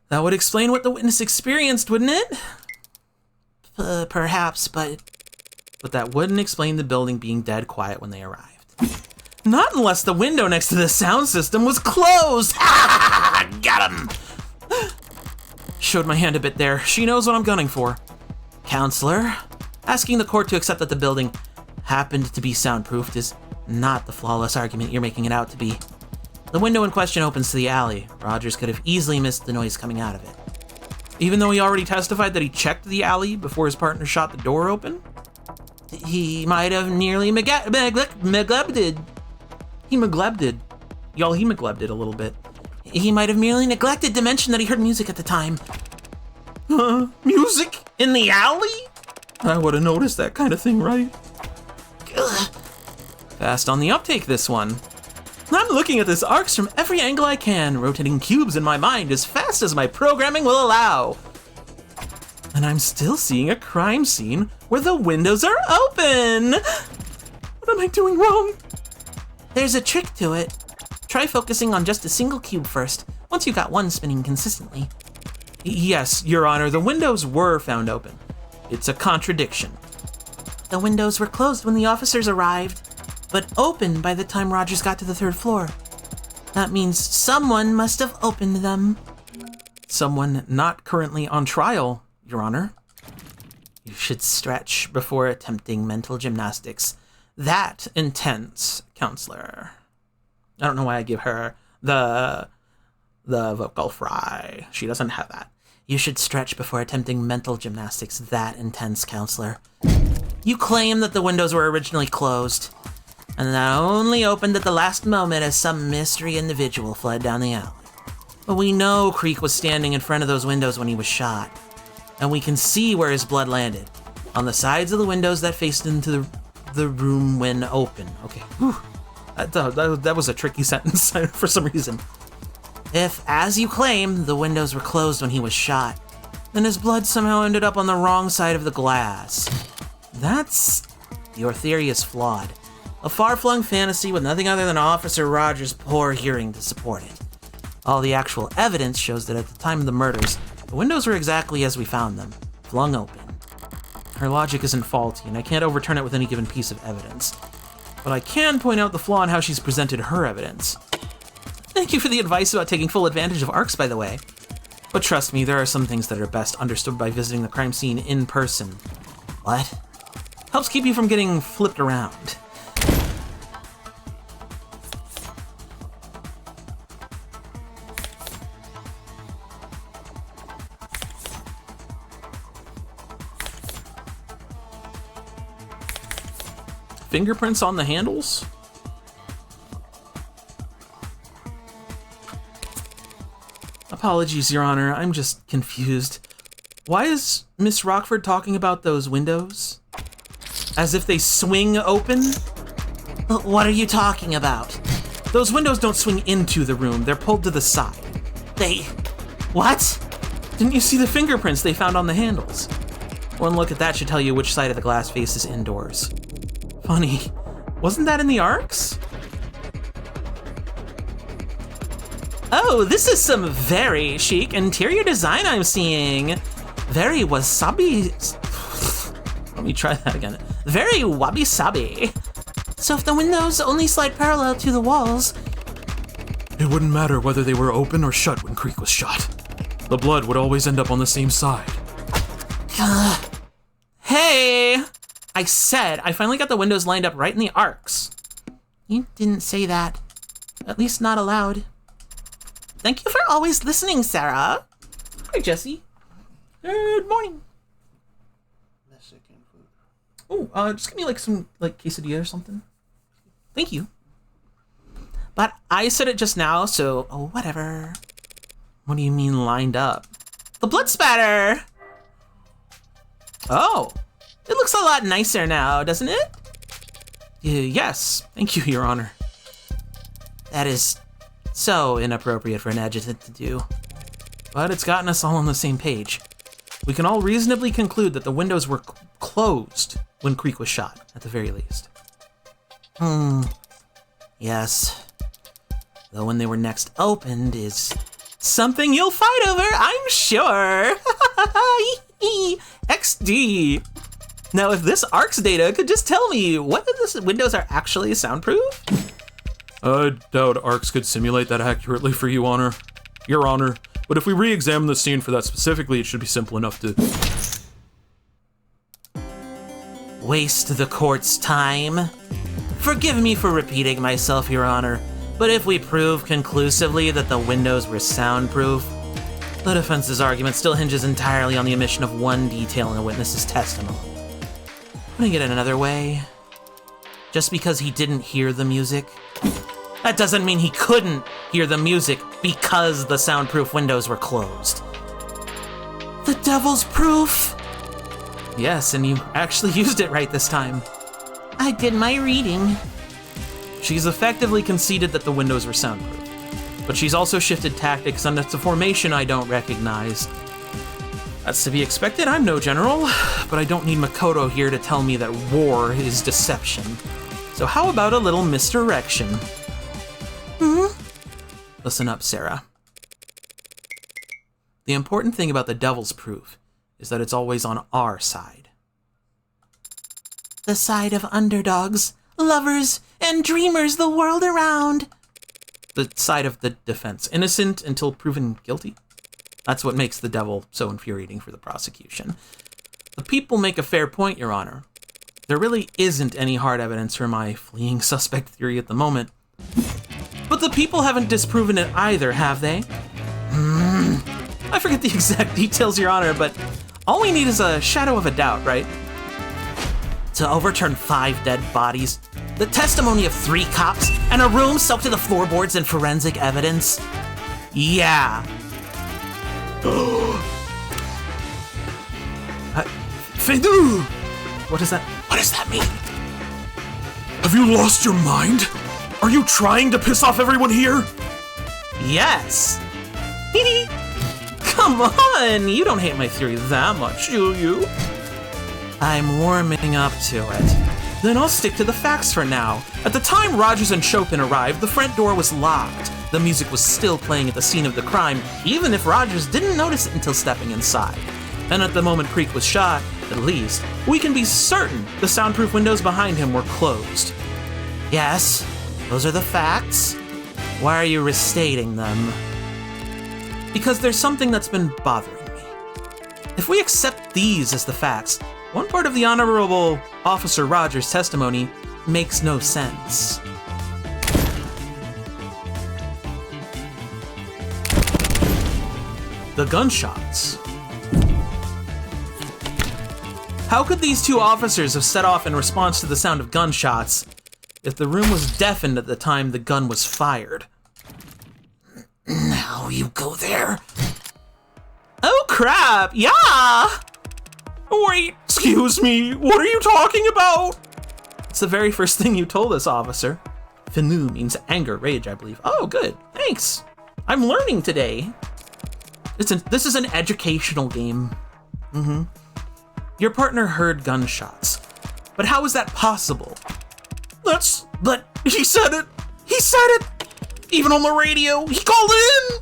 That would explain what the witness experienced, wouldn't it? Perhaps, but that wouldn't explain the building being dead quiet when they arrived. Not unless the window next to the sound system was closed! Got him! Showed my hand a bit there. She knows what I'm gunning for. Counselor, asking the court to accept that the building happened to be soundproofed is not the flawless argument you're making it out to be. The window in question opens to the alley. Rogers could have easily missed the noise coming out of it. Even though he already testified that he checked the alley before his partner shot the door open, he might have nearly neglected. He neglected a little bit. He might have merely neglected to mention that he heard music at the time. Music in the alley? I would have noticed that kind of thing, right? Ugh. Fast on the uptake, this one. I'm looking at this arcs from every angle I can, rotating cubes in my mind as fast as my programming will allow. And I'm still seeing a crime scene where the windows are open. What am I doing wrong? There's a trick to it. Try focusing on just a single cube first, once you've got one spinning consistently. Yes, Your Honor, the windows were found open. It's a contradiction. The windows were closed when the officers arrived, but open by the time Rogers got to the 3rd floor. That means someone must have opened them. Someone not currently on trial, Your Honor. You should stretch before attempting mental gymnastics. That intense, counselor. I don't know why I give her the vocal fry. She doesn't have that. You should stretch before attempting mental gymnastics. That intense, counselor. You claim that the windows were originally closed, and that only opened at the last moment as some mystery individual fled down the alley. But we know Creek was standing in front of those windows when he was shot, and we can see where his blood landed, on the sides of the windows that faced into the room when open. Okay, whew. That was a tricky sentence for some reason. If, as you claim, the windows were closed when he was shot, then his blood somehow ended up on the wrong side of the glass. Your theory is flawed. A far-flung fantasy with nothing other than Officer Rogers' poor hearing to support it. All the actual evidence shows that at the time of the murders, the windows were exactly as we found them, flung open. Her logic isn't faulty, and I can't overturn it with any given piece of evidence. But I can point out the flaw in how she's presented her evidence. Thank you for the advice about taking full advantage of ARCs, by the way. But trust me, there are some things that are best understood by visiting the crime scene in person. What? Helps keep you from getting flipped around. Fingerprints on the handles? Apologies, Your Honor, I'm just confused. Why is Miss Rockford talking about those windows? As if they swing open? What are you talking about? Those windows don't swing into the room, they're pulled to the side. What? Didn't you see the fingerprints they found on the handles? One look at that should tell you which side of the glass faces indoors. Funny, wasn't that in the ARCs? Oh, this is some very chic interior design I'm seeing. Very wasabi. Let me try that again. Very wabi-sabi. So if the windows only slide parallel to the walls... It wouldn't matter whether they were open or shut when Creek was shot. The blood would always end up on the same side. Hey! I said I finally got the windows lined up right in the ARCs. You didn't say that. At least not aloud. Thank you for always listening, Sarah. Hi, Jesse. Good morning. Mexican food. Oh, just give me some quesadilla or something. Thank you. But I said it just now, so whatever. What do you mean lined up? The blood spatter. Oh, it looks a lot nicer now, doesn't it? Yes, thank you, Your Honor. That is so inappropriate for an adjutant to do. But it's gotten us all on the same page. We can all reasonably conclude that the windows were closed when Creek was shot, at the very least. Yes. Though when they were next opened is something you'll fight over, I'm sure. XD. Now, if this ARCS data could just tell me whether the windows are actually soundproof? I doubt ARCs could simulate that accurately for you, Your Honor. But if we re-examine the scene for that specifically, it should be simple enough to... Waste the court's time? Forgive me for repeating myself, Your Honor, but if we prove conclusively that the windows were soundproof, the defense's argument still hinges entirely on the omission of one detail in a witness's testimony. Putting it another way, just because he didn't hear the music, that doesn't mean he couldn't hear the music because the soundproof windows were closed. The devil's proof! Yes, and you actually used it right this time. I did my reading. She's effectively conceded that the windows were soundproof, but she's also shifted tactics, and it's a formation I don't recognize. That's to be expected, I'm no general, but I don't need Makoto here to tell me that war is deception. So how about a little misdirection? Listen up, Sarah. The important thing about the devil's proof is that it's always on our side. The side of underdogs, lovers, and dreamers the world around. The side of the defense. Innocent until proven guilty. That's what makes the devil so infuriating for the prosecution. The people make a fair point, Your Honor. There really isn't any hard evidence for my fleeing suspect theory at the moment. But the people haven't disproven it either, have they? I forget the exact details, Your Honor, but all we need is a shadow of a doubt, right? To overturn 5 dead bodies, the testimony of 3 cops, and a room soaked to the floorboards in forensic evidence? Yeah. Fedou! What does that mean? Have you lost your mind? Are you trying to piss off everyone here? Yes. Come on, you don't hate my theory that much, do you? I'm warming up to it. Then I'll stick to the facts for now. At the time Rogers and Chopin arrived, the front door was locked. The music was still playing at the scene of the crime, even if Rogers didn't notice it until stepping inside. And at the moment Creek was shot, at least, we can be certain the soundproof windows behind him were closed. Yes, those are the facts. Why are you restating them? Because there's something that's been bothering me. If we accept these as the facts, one part of the Honorable Officer Rogers' testimony makes no sense. The gunshots. How could these 2 officers have set off in response to the sound of gunshots if the room was deafened at the time the gun was fired? Now you go there. Oh crap, yeah! Wait, excuse me, what are you talking about? It's the very first thing you told us, officer. Fenu means anger, rage, I believe. Oh, good, thanks. I'm learning today. This is an educational game. Your partner heard gunshots, but how is that possible? But he said it! He said it! Even on the radio, he called it in!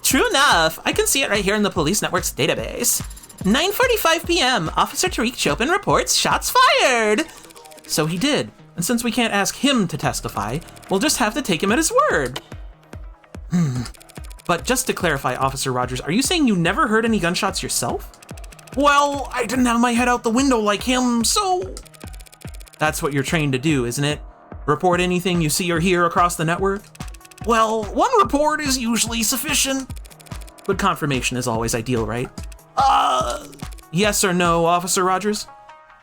True enough. I can see it right here in the police network's database. 9:45 p.m. Officer Tariq Chopin reports shots fired. So he did, and since we can't ask him to testify, we'll just have to take him at his word. But just to clarify, Officer Rogers, are you saying you never heard any gunshots yourself? Well, I didn't have my head out the window like him, so... That's what you're trained to do, isn't it? Report anything you see or hear across the network? Well, one report is usually sufficient. But confirmation is always ideal, right? Yes or no, Officer Rogers?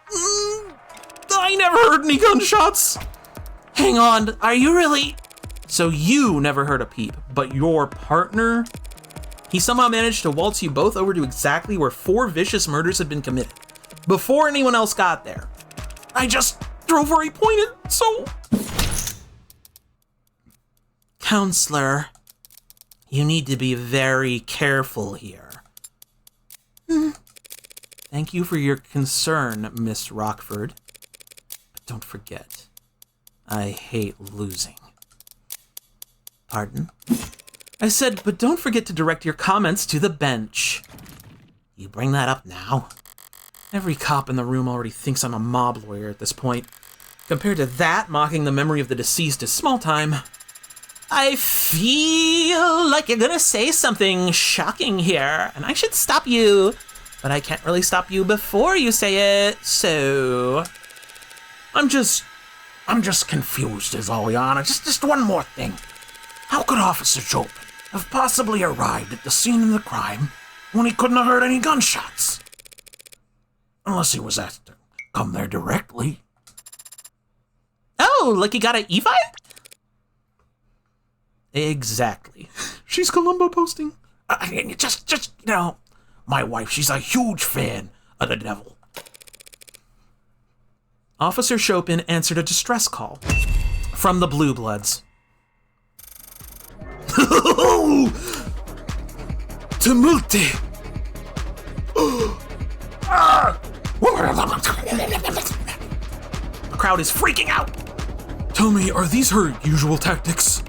I never heard any gunshots. Hang on, are you really? So you never heard a peep, but your partner? He somehow managed to waltz you both over to exactly where 4 vicious murders had been committed, before anyone else got there. I just drove where he pointed, so... Counselor, you need to be very careful here. Thank you for your concern, Miss Rockford. But don't forget, I hate losing. Pardon? I said, but don't forget to direct your comments to the bench. You bring that up now? Every cop in the room already thinks I'm a mob lawyer at this point. Compared to that, mocking the memory of the deceased is small time. I feel like you're gonna say something shocking here, and I should stop you, but I can't really stop you before you say it, so... I'm just confused is all, Your Honor. Just one more thing. How could Officer Chopin have possibly arrived at the scene of the crime when he couldn't have heard any gunshots? Unless he was asked to come there directly. Oh, like you got an E5? Exactly. She's Columbo posting. Just, you know, my wife, she's a huge fan of the devil. Officer Chopin answered a distress call from the Blue Bloods. Tumulte! The crowd is freaking out. Tell me, are these her usual tactics?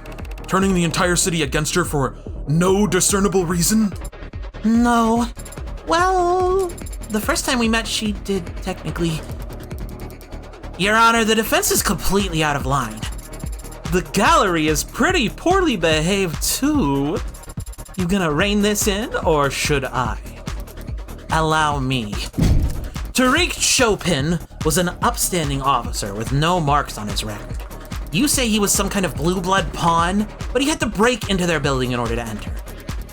Turning the entire city against her for no discernible reason? No. Well, the first time we met, she did technically. Your Honor, the defense is completely out of line. The gallery is pretty poorly behaved, too. You gonna rein this in, or should I? Allow me. Tariq Chopin was an upstanding officer with no marks on his record. You say he was some kind of blue blood pawn, but he had to break into their building in order to enter.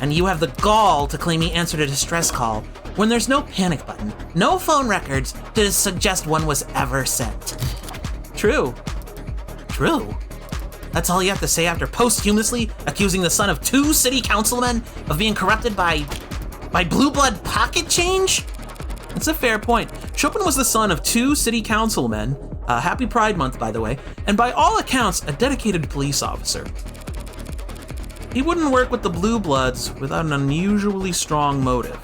And you have the gall to claim he answered a distress call when there's no panic button, no phone records to suggest one was ever sent. True. True? That's all you have to say after posthumously accusing the son of 2 city councilmen of being corrupted by blue blood pocket change? It's a fair point. Chopin was the son of 2 city councilmen, happy Pride Month, by the way, and by all accounts, a dedicated police officer. He wouldn't work with the Blue Bloods without an unusually strong motive.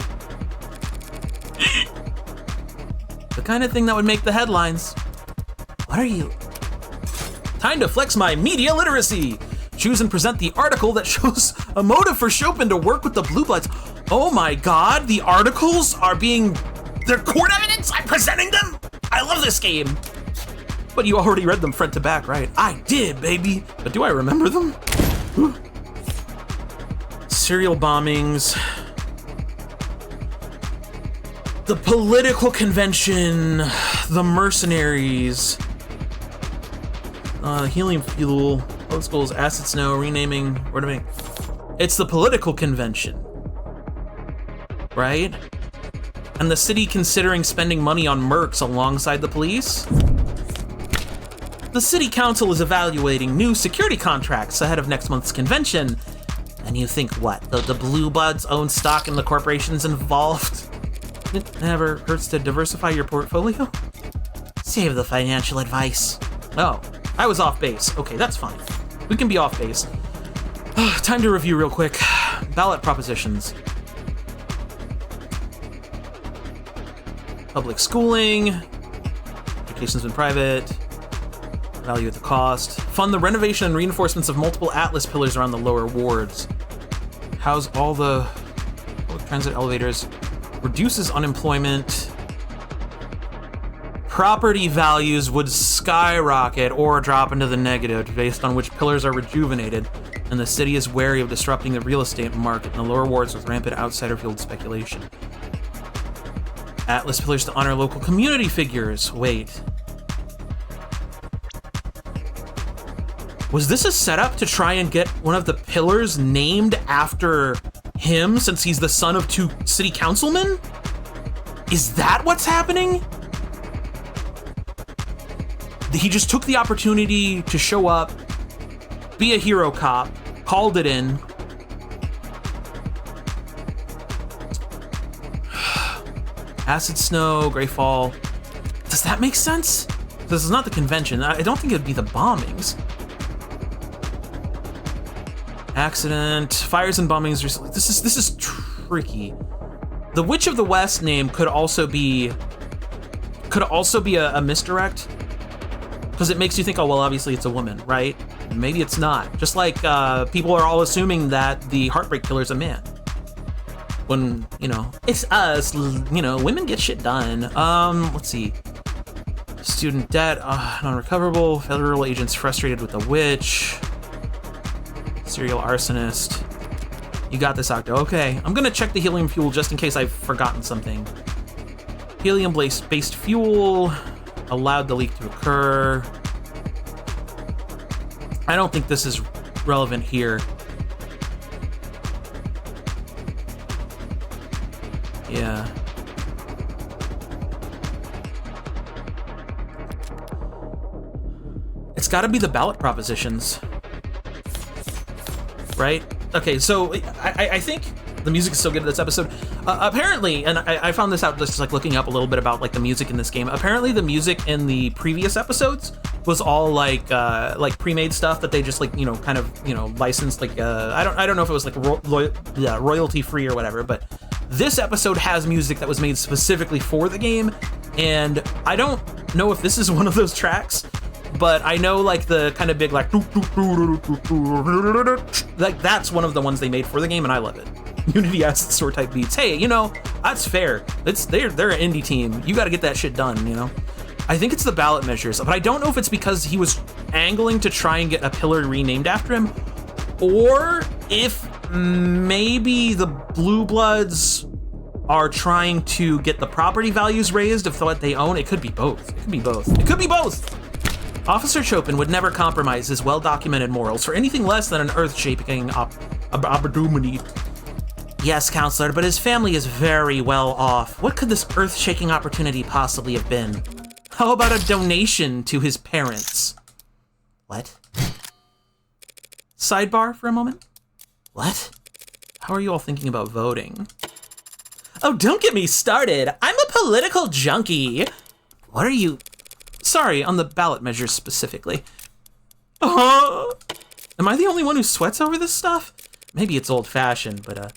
The kind of thing that would make the headlines. What are you? Time to flex my media literacy. Choose and present the article that shows a motive for Chopin to work with the Blue Bloods. Oh my god, the articles are they're court evidence? I'm presenting them? I love this game. But you already read them front to back, right? I did, baby. But do I remember them? Serial bombings. The political convention. The mercenaries. Helium fuel. Old schools, acid snow, renaming. What do I mean? It's the political convention. Right? And the city considering spending money on mercs alongside the police? The city council is evaluating new security contracts ahead of next month's convention. And you think what? The Blue Bloods own stock in the corporations involved? It never hurts to diversify your portfolio. Save the financial advice. Oh, I was off base. Okay, that's fine. We can be off base. Time to review real quick. Ballot propositions. Public schooling. Education's been private. Value at the cost. Fund the renovation and reinforcements of multiple Atlas pillars around the lower wards. House all the public transit elevators. Reduces unemployment. Property values would skyrocket or drop into the negative based on which pillars are rejuvenated, and the city is wary of disrupting the real estate market in the lower wards with rampant outsider field speculation. Atlas pillars to honor local community figures. Wait. Was this a setup to try and get one of the pillars named after him since he's the son of 2 city councilmen? Is that what's happening? He just took the opportunity to show up, be a hero cop, called it in. Acid snow, Grey Fall. Does that make sense? This is not the convention. I don't think it'd be the bombings. Accident, fires and bombings recently. This is tricky. The Witch of the West name could also be a misdirect, because it makes you think, oh well, obviously it's a woman, right? Maybe it's not. Just like people are all assuming that the Heartbreak Killer's a man, when it's us. Women get shit done. Let's see. Student debt, non-recoverable. Federal agents frustrated with the witch. Serial arsonist. You got this, Octo. Okay, I'm gonna check the helium fuel just in case I've forgotten something. Helium-based fuel allowed the leak to occur. I don't think this is relevant here. Yeah. It's gotta be the ballot propositions. Right? Okay, so I think the music is so good in this episode. Apparently, and I found this out just like looking up a little bit about like the music in this game. Apparently, the music in the previous episodes was all like pre-made stuff that they just like kind of licensed. Like I don't know if it was like royalty free or whatever. But this episode has music that was made specifically for the game, and I don't know if this is one of those tracks. But I know like the kind of big like that's one of the ones they made for the game, and I love it. Unity Acid Store type beats. Hey, you know, that's fair. They're an indie team. You got to get that shit done, you know? I think it's the ballot measures, but I don't know if it's because he was angling to try and get a pillar renamed after him, or if maybe the Blue Bloods are trying to get the property values raised of what they own. It could be both. It could be both. It could be both. Officer Chopin would never compromise his well-documented morals for anything less than an earth-shaking opportunity. Yes, counselor, but his family is very well off. What could this earth-shaking opportunity possibly have been? How about a donation to his parents? What? Sidebar for a moment? What? How are you all thinking about voting? Oh, don't get me started. I'm a political junkie. What are you? Sorry, on the ballot measures specifically. Am I the only one who sweats over this stuff? Maybe it's old-fashioned, but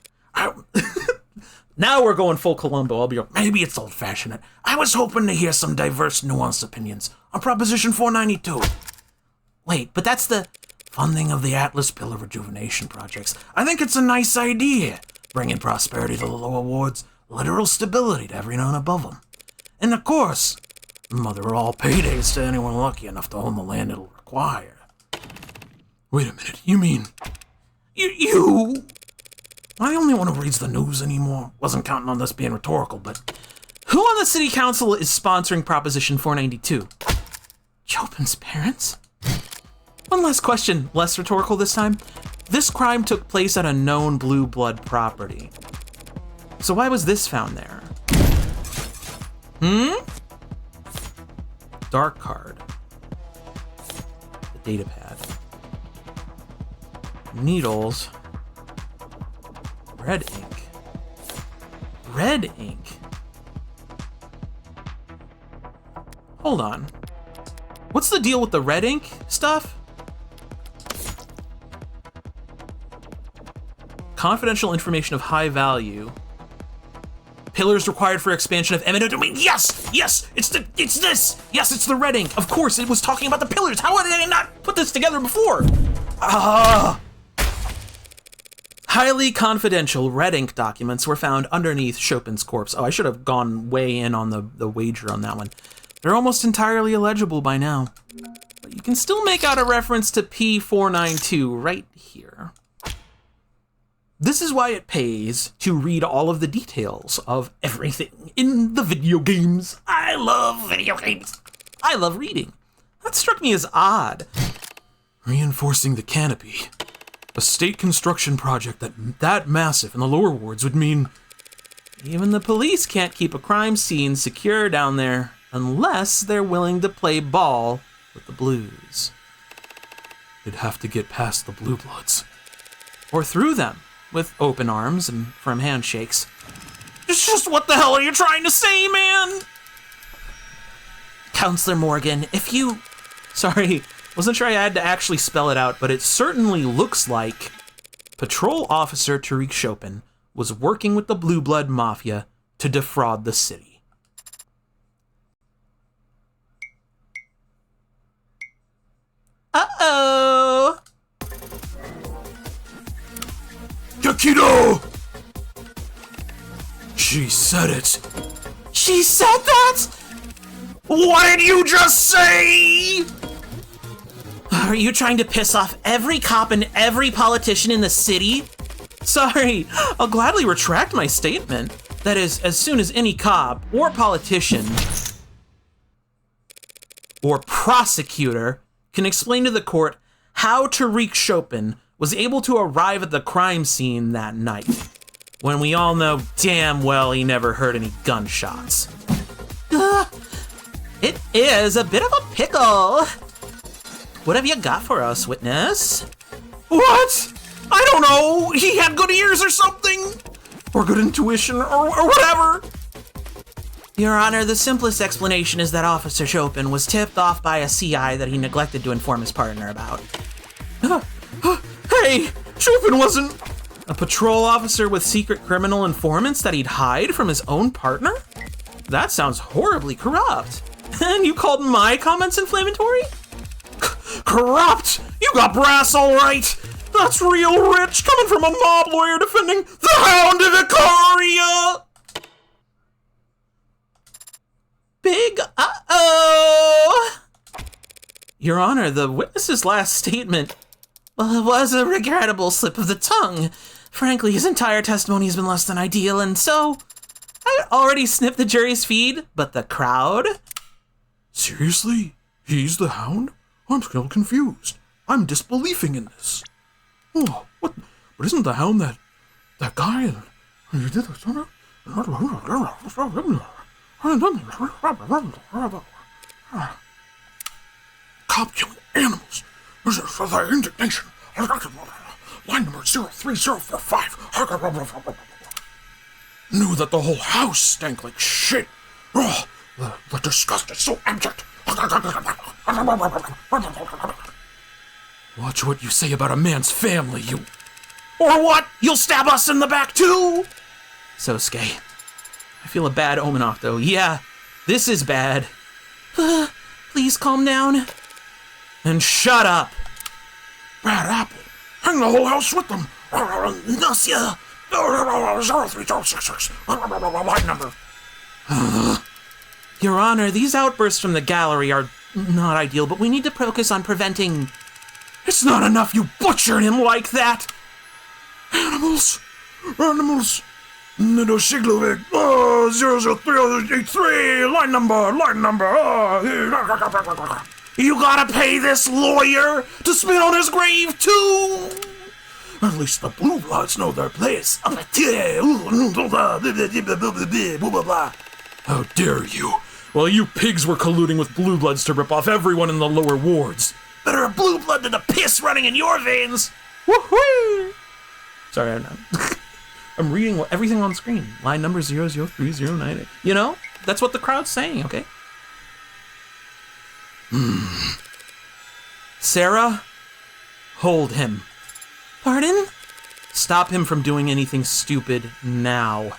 now we're going full Columbo. I'll be like, maybe it's old-fashioned. I was hoping to hear some diverse, nuanced opinions on Proposition 492. Wait, but that's the funding of the Atlas Pillar Rejuvenation projects. I think it's a nice idea, bringing prosperity to the lower wards, literal stability to everyone above them. And of course, mother of all paydays to anyone lucky enough to own the land it'll require. Wait a minute, you mean... You? Am I the only one who reads the news anymore? Wasn't counting on this being rhetorical, but... Who on the city council is sponsoring Proposition 492? Chopin's parents? One last question, less rhetorical this time. This crime took place at a known Blue Blood property. So why was this found there? Dark card. The data pad. Needles. Red ink. Red ink? Hold on. What's the deal with the red ink stuff? Confidential information of high value. Pillars required for expansion of eminent domain. Yes! Yes! It's this! Yes, it's the red ink. Of course, it was talking about the pillars. How did I not put this together before? Highly confidential red ink documents were found underneath Chopin's corpse. Oh, I should have gone way in on the wager on that one. They're almost entirely illegible by now. But you can still make out a reference to P492 right here. This is why it pays to read all of the details of everything in the video games. I love video games. I love reading. That struck me as odd. Reinforcing the canopy. A state construction project that massive in the lower wards would mean... Even the police can't keep a crime scene secure down there unless they're willing to play ball with the Blues. They'd have to get past the Blue Bloods. Or through them. With open arms and firm handshakes. It's just what the hell are you trying to say, man? Counselor Morgan, if you... Sorry, wasn't sure I had to actually spell it out, but it certainly looks like Patrol Officer Tariq Chopin was working with the Blue Blood Mafia to defraud the city. Uh-oh! Yakido! She said it. She said that? What did you just say? Are you trying to piss off every cop and every politician in the city? Sorry, I'll gladly retract my statement. That is, as soon as any cop or politician or prosecutor can explain to the court how Tariq Chopin was able to arrive at the crime scene that night, when we all know damn well he never heard any gunshots. It is a bit of a pickle. What have you got for us, witness? What? I don't know. He had good ears or something. Or good intuition or whatever. Your Honor, the simplest explanation is that Officer Chopin was tipped off by a CI that he neglected to inform his partner about. Hey, Chopin wasn't a patrol officer with secret criminal informants that he'd hide from his own partner? That sounds horribly corrupt. And you called my comments inflammatory? Corrupt? You got brass all right. That's real rich, coming from a mob lawyer defending the Hound of Icaria! Big uh-oh! Your Honor, the witness's last statement was a regrettable slip of the tongue. Frankly, his entire testimony has been less than ideal, and so I already snipped the jury's feed, but the crowd? Seriously? He's the Hound? I'm still confused. I'm disbelieving in this. Oh, what? But isn't the Hound that guy? You did this, Cop killing animals. This is for the indignation. Line number 03045. Knew that the whole house stank like shit. Oh, the disgust is so abject. Watch what you say about a man's family, you... Or what? You'll stab us in the back too? Sosuke, I feel a bad omen, Octo. Yeah, this is bad. Please calm down. And shut up. Bad apple. Hang the whole house with them. Nausea. 03066. Line number. Your Honor, these outbursts from the gallery are not ideal, but we need to focus on preventing... It's not enough you butchered him like that. Animals. Nido Siglovik. 00383. Line number. You gotta pay this lawyer to spit on his grave too! At least the Blue Bloods know their place. How dare you? Well, you pigs were colluding with Blue Bloods to rip off everyone in the lower wards. Better a blue blood than the piss running in your veins! Woohoo! Sorry, I'm reading everything on screen. Line number 00309. You know, that's what the crowd's saying, okay? Sarah, hold him. Pardon? Stop him from doing anything stupid now.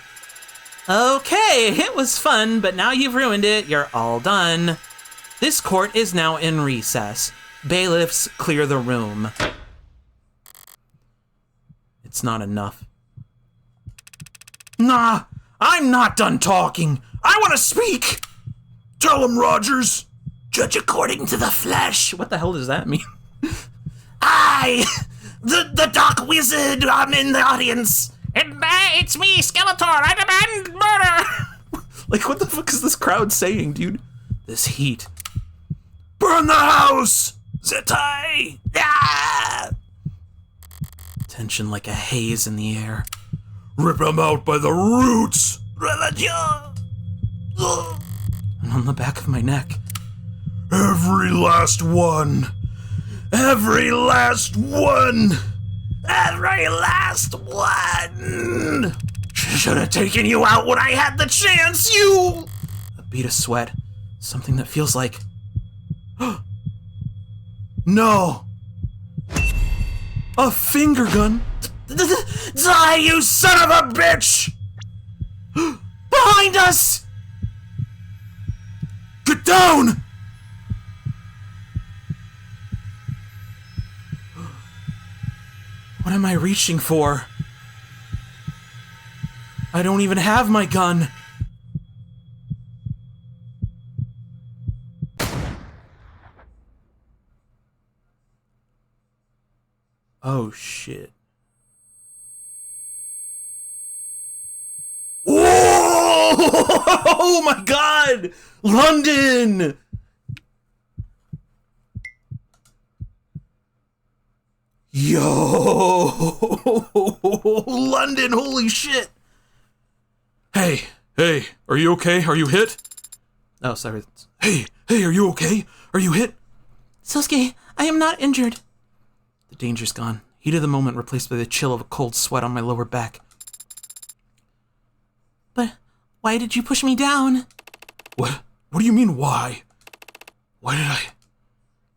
Okay, it was fun, but now you've ruined it. You're all done. This court is now in recess. Bailiffs, clear the room. It's not enough. Nah, I'm not done talking. I want to speak. Tell him, Rogers. Judge according to the flesh. What the hell does that mean? The Dark Wizard, I'm in the audience. It's me, Skeletor. I demand murder. Like, what the fuck is this crowd saying, dude? This heat. Burn the house! Zetai! Ah! Tension like a haze in the air. Rip him out by the roots! And on the back of my neck. Every last one! Every last one! Every last one! Should have taken you out when I had the chance, you! A bead of sweat. Something that feels like... No! A finger gun! Die, you son of a bitch! Behind us! Get down! What am I reaching for? I don't even have my gun. Oh shit. Whoa! Oh my god! London! Yo! London, holy shit! Hey, are you okay? Are you hit? Oh, sorry. Hey, are you okay? Are you hit? Sosuke, I am not injured. The danger's gone. Heat of the moment replaced by the chill of a cold sweat on my lower back. But why did you push me down? What do you mean, why? Why did I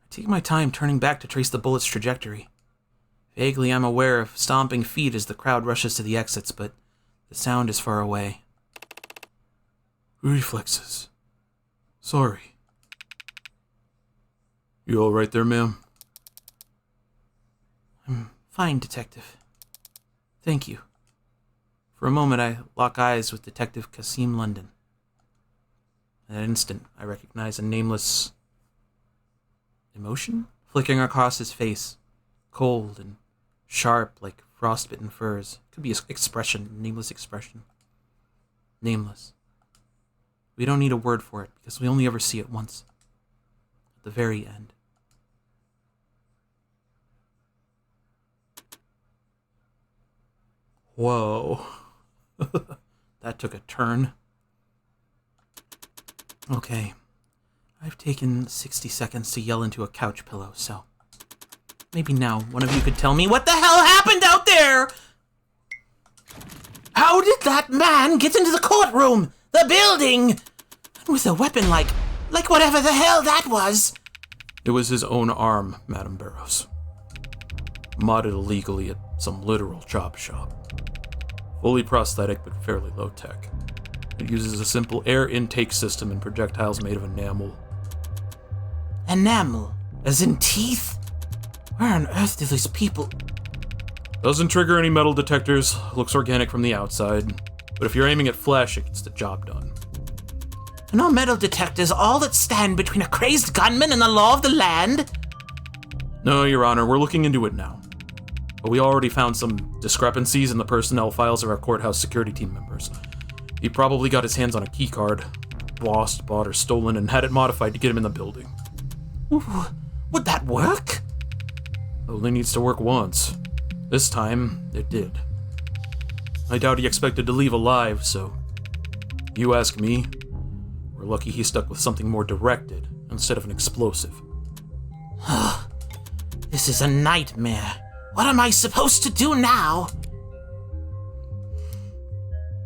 take my time turning back to trace the bullet's trajectory. Vaguely, I'm aware of stomping feet as the crowd rushes to the exits, but the sound is far away. Reflexes. Sorry. You all right there, ma'am? I'm Fine, Detective. Thank you. For a moment, I lock eyes with Detective Kasim London. In that instant, I recognize a nameless emotion flickering across his face, cold and sharp like frostbitten furs. Could be an expression, nameless expression. Nameless. We don't need a word for it because we only ever see it once. At the very end. Whoa. That took a turn. Okay. I've taken 60 seconds to yell into a couch pillow, so maybe now one of you could tell me what the hell happened out there! How did that man get into the courtroom? The building! And with a weapon like whatever the hell that was! It was his own arm, Madam Barrows. Modded illegally at some literal chop shop. Fully prosthetic but fairly low-tech. It uses a simple air intake system and projectiles made of enamel. Enamel? As in teeth? Where on earth do these people... Doesn't trigger any metal detectors, looks organic from the outside, but if you're aiming at flesh, it gets the job done. No metal detectors, all that stand between a crazed gunman and the law of the land? No, Your Honor, we're looking into it now. But we already found some discrepancies in the personnel files of our courthouse security team members. He probably got his hands on a keycard, lost, bought, or stolen, and had it modified to get him in the building. Would that work? Only needs to work once. This time, it did. I doubt he expected to leave alive, so... You ask me, we're lucky he stuck with something more directed instead of an explosive. This is a nightmare. What am I supposed to do now?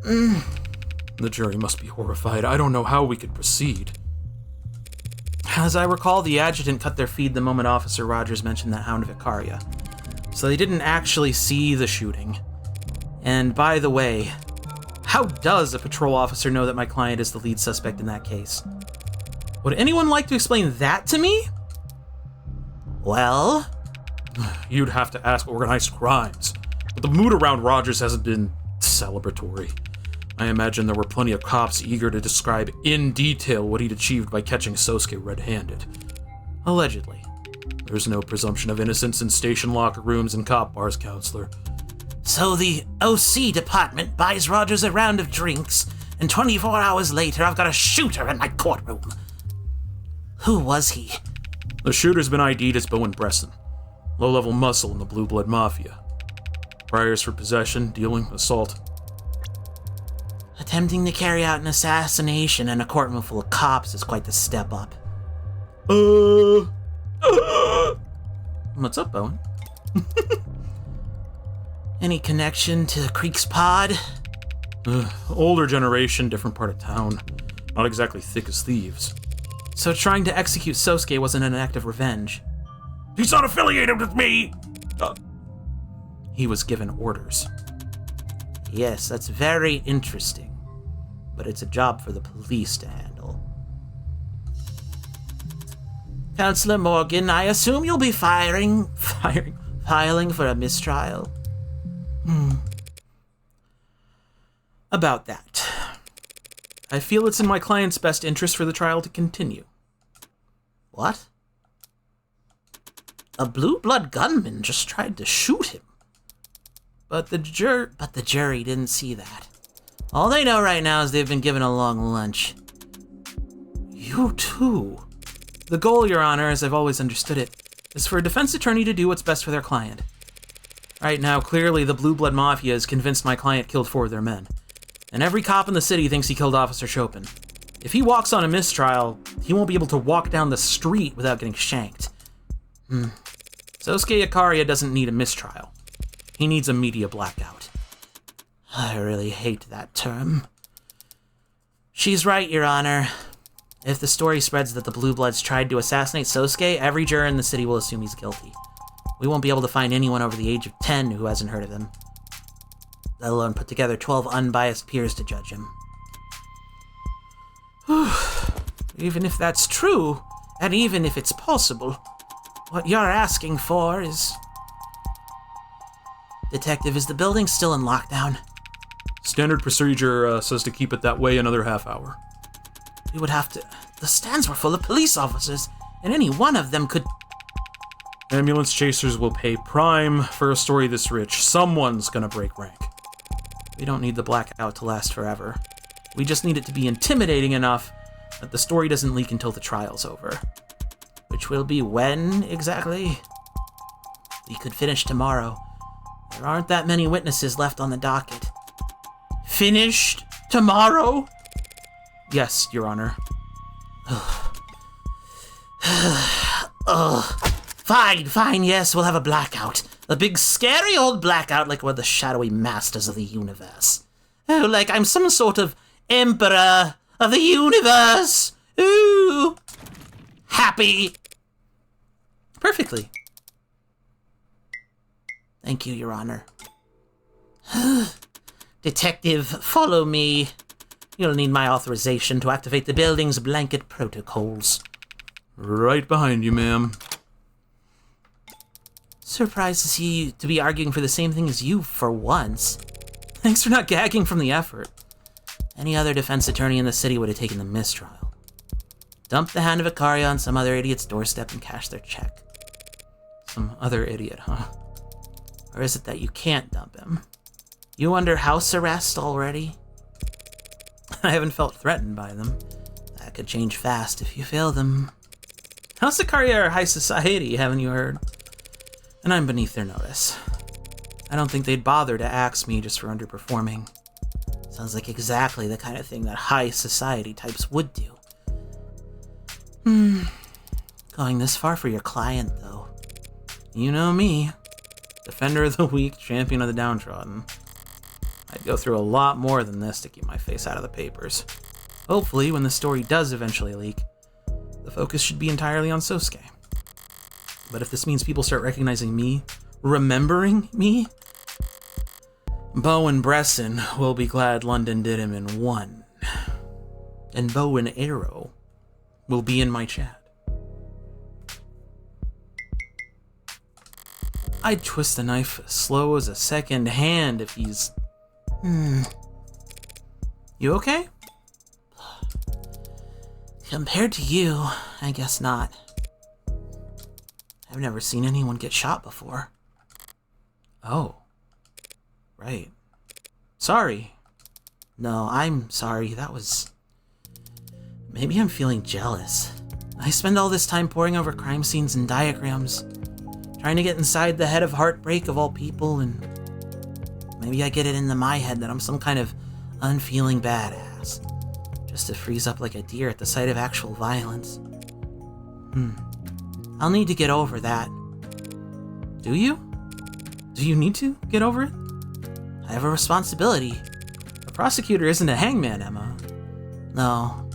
The jury must be horrified. I don't know how we could proceed. As I recall, the adjutant cut their feed the moment Officer Rogers mentioned that Hound of Icaria. So they didn't actually see the shooting. And by the way, how does a patrol officer know that my client is the lead suspect in that case? Would anyone like to explain that to me? Well... You'd have to ask organized crimes. But the mood around Rogers hasn't been celebratory. I imagine there were plenty of cops eager to describe in detail what he'd achieved by catching Sosuke red-handed. Allegedly. There's no presumption of innocence in station locker rooms and cop bars, Counselor. So the OC department buys Rogers a round of drinks, and 24 hours later I've got a shooter in my courtroom. Who was he? The shooter's been ID'd as Bowen Bresson, low-level muscle in the Blue Blood Mafia. Priors for possession, dealing, assault. Attempting to carry out an assassination in a courtroom full of cops is quite the step up. What's up, Bowen? Any connection to Creek's pod? Older generation, different part of town. Not exactly thick as thieves. So trying to execute Sosuke wasn't an act of revenge. He's not affiliated with me! He was given orders. Yes, that's very interesting. But it's a job for the police to handle. Counselor Morgan, I assume you'll be filing for a mistrial? About that. I feel it's in my client's best interest for the trial to continue. What? A blue blood gunman just tried to shoot him. But the jury didn't see that. All they know right now is they've been given a long lunch. You too. The goal, Your Honor, as I've always understood it, is for a defense attorney to do what's best for their client. Right now, clearly the Blue Blood Mafia is convinced my client killed 4 of their men. And every cop in the city thinks he killed Officer Chopin. If he walks on a mistrial, he won't be able to walk down the street without getting shanked. Sosuke Icaria doesn't need a mistrial. He needs a media blackout. I really hate that term. She's right, Your Honor. If the story spreads that the Blue Bloods tried to assassinate Sosuke, every juror in the city will assume he's guilty. We won't be able to find anyone over the age of 10 who hasn't heard of him. Let alone put together 12 unbiased peers to judge him. Even if that's true, and even if it's possible, what you're asking for is... Detective, is the building still in lockdown? Standard procedure says to keep it that way another half hour. We would have to... The stands were full of police officers, and any one of them could... Ambulance chasers will pay prime for a story this rich. Someone's gonna break rank. We don't need the blackout to last forever. We just need it to be intimidating enough that the story doesn't leak until the trial's over. Which will be when, exactly? We could finish tomorrow. There aren't that many witnesses left on the docket. Finished tomorrow? Yes, Your Honor. Fine, yes, we'll have a blackout. A big scary old blackout like we're the shadowy masters of the universe. Oh, like I'm some sort of emperor of the universe. Ooh. Happy. Perfectly. Thank you, Your Honor. Detective, follow me. You'll need my authorization to activate the building's blanket protocols. Right behind you, ma'am. Surprised to see you to be arguing for the same thing as you for once. Thanks for not gagging from the effort. Any other defense attorney in the city would have taken the mistrial. Dumped the hand of Icaria on some other idiot's doorstep and cashed their check. Some other idiot, huh? Or is it that you can't dump him? You under house arrest already? I haven't felt threatened by them. That could change fast if you fail them. House Icaria are high society, haven't you heard? And I'm beneath their notice. I don't think they'd bother to axe me just for underperforming. Sounds like exactly the kind of thing that high society types would do. Going this far for your client, though. You know me. Defender of the weak, champion of the downtrodden. I'd go through a lot more than this to keep my face out of the papers. Hopefully, when the story does eventually leak, the focus should be entirely on Sosuke. But if this means people start recognizing me, remembering me, Bow and Bresson will be glad London did him in one. And Bow and Arrow will be in my chat. I'd twist the knife as slow as a second hand if he's... You okay? Compared to you, I guess not. I've never seen anyone get shot before. Oh. Right. Sorry. No, I'm sorry. That was... Maybe I'm feeling jealous. I spend all this time poring over crime scenes and diagrams, trying to get inside the head of heartbreak of all people, and maybe I get it into my head that I'm some kind of unfeeling badass, just to freeze up like a deer at the sight of actual violence. I'll need to get over that. Do you? Do you need to get over it? I have a responsibility. A prosecutor isn't a hangman, Emma. No.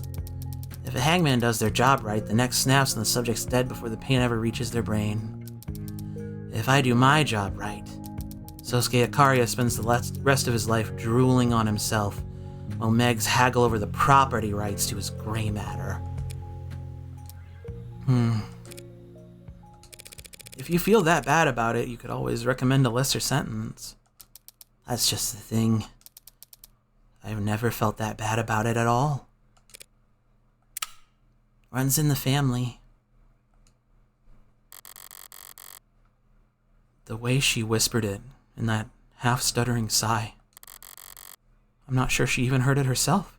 If a hangman does their job right, the neck snaps and the subject's dead before the pain ever reaches their brain. If I do my job right, Sosuke Icaria spends the rest of his life drooling on himself, while Megs haggle over the property rights to his gray matter. If you feel that bad about it, you could always recommend a lesser sentence. That's just the thing. I've never felt that bad about it at all. Runs in the family. The way she whispered it, in that half-stuttering sigh. I'm not sure she even heard it herself.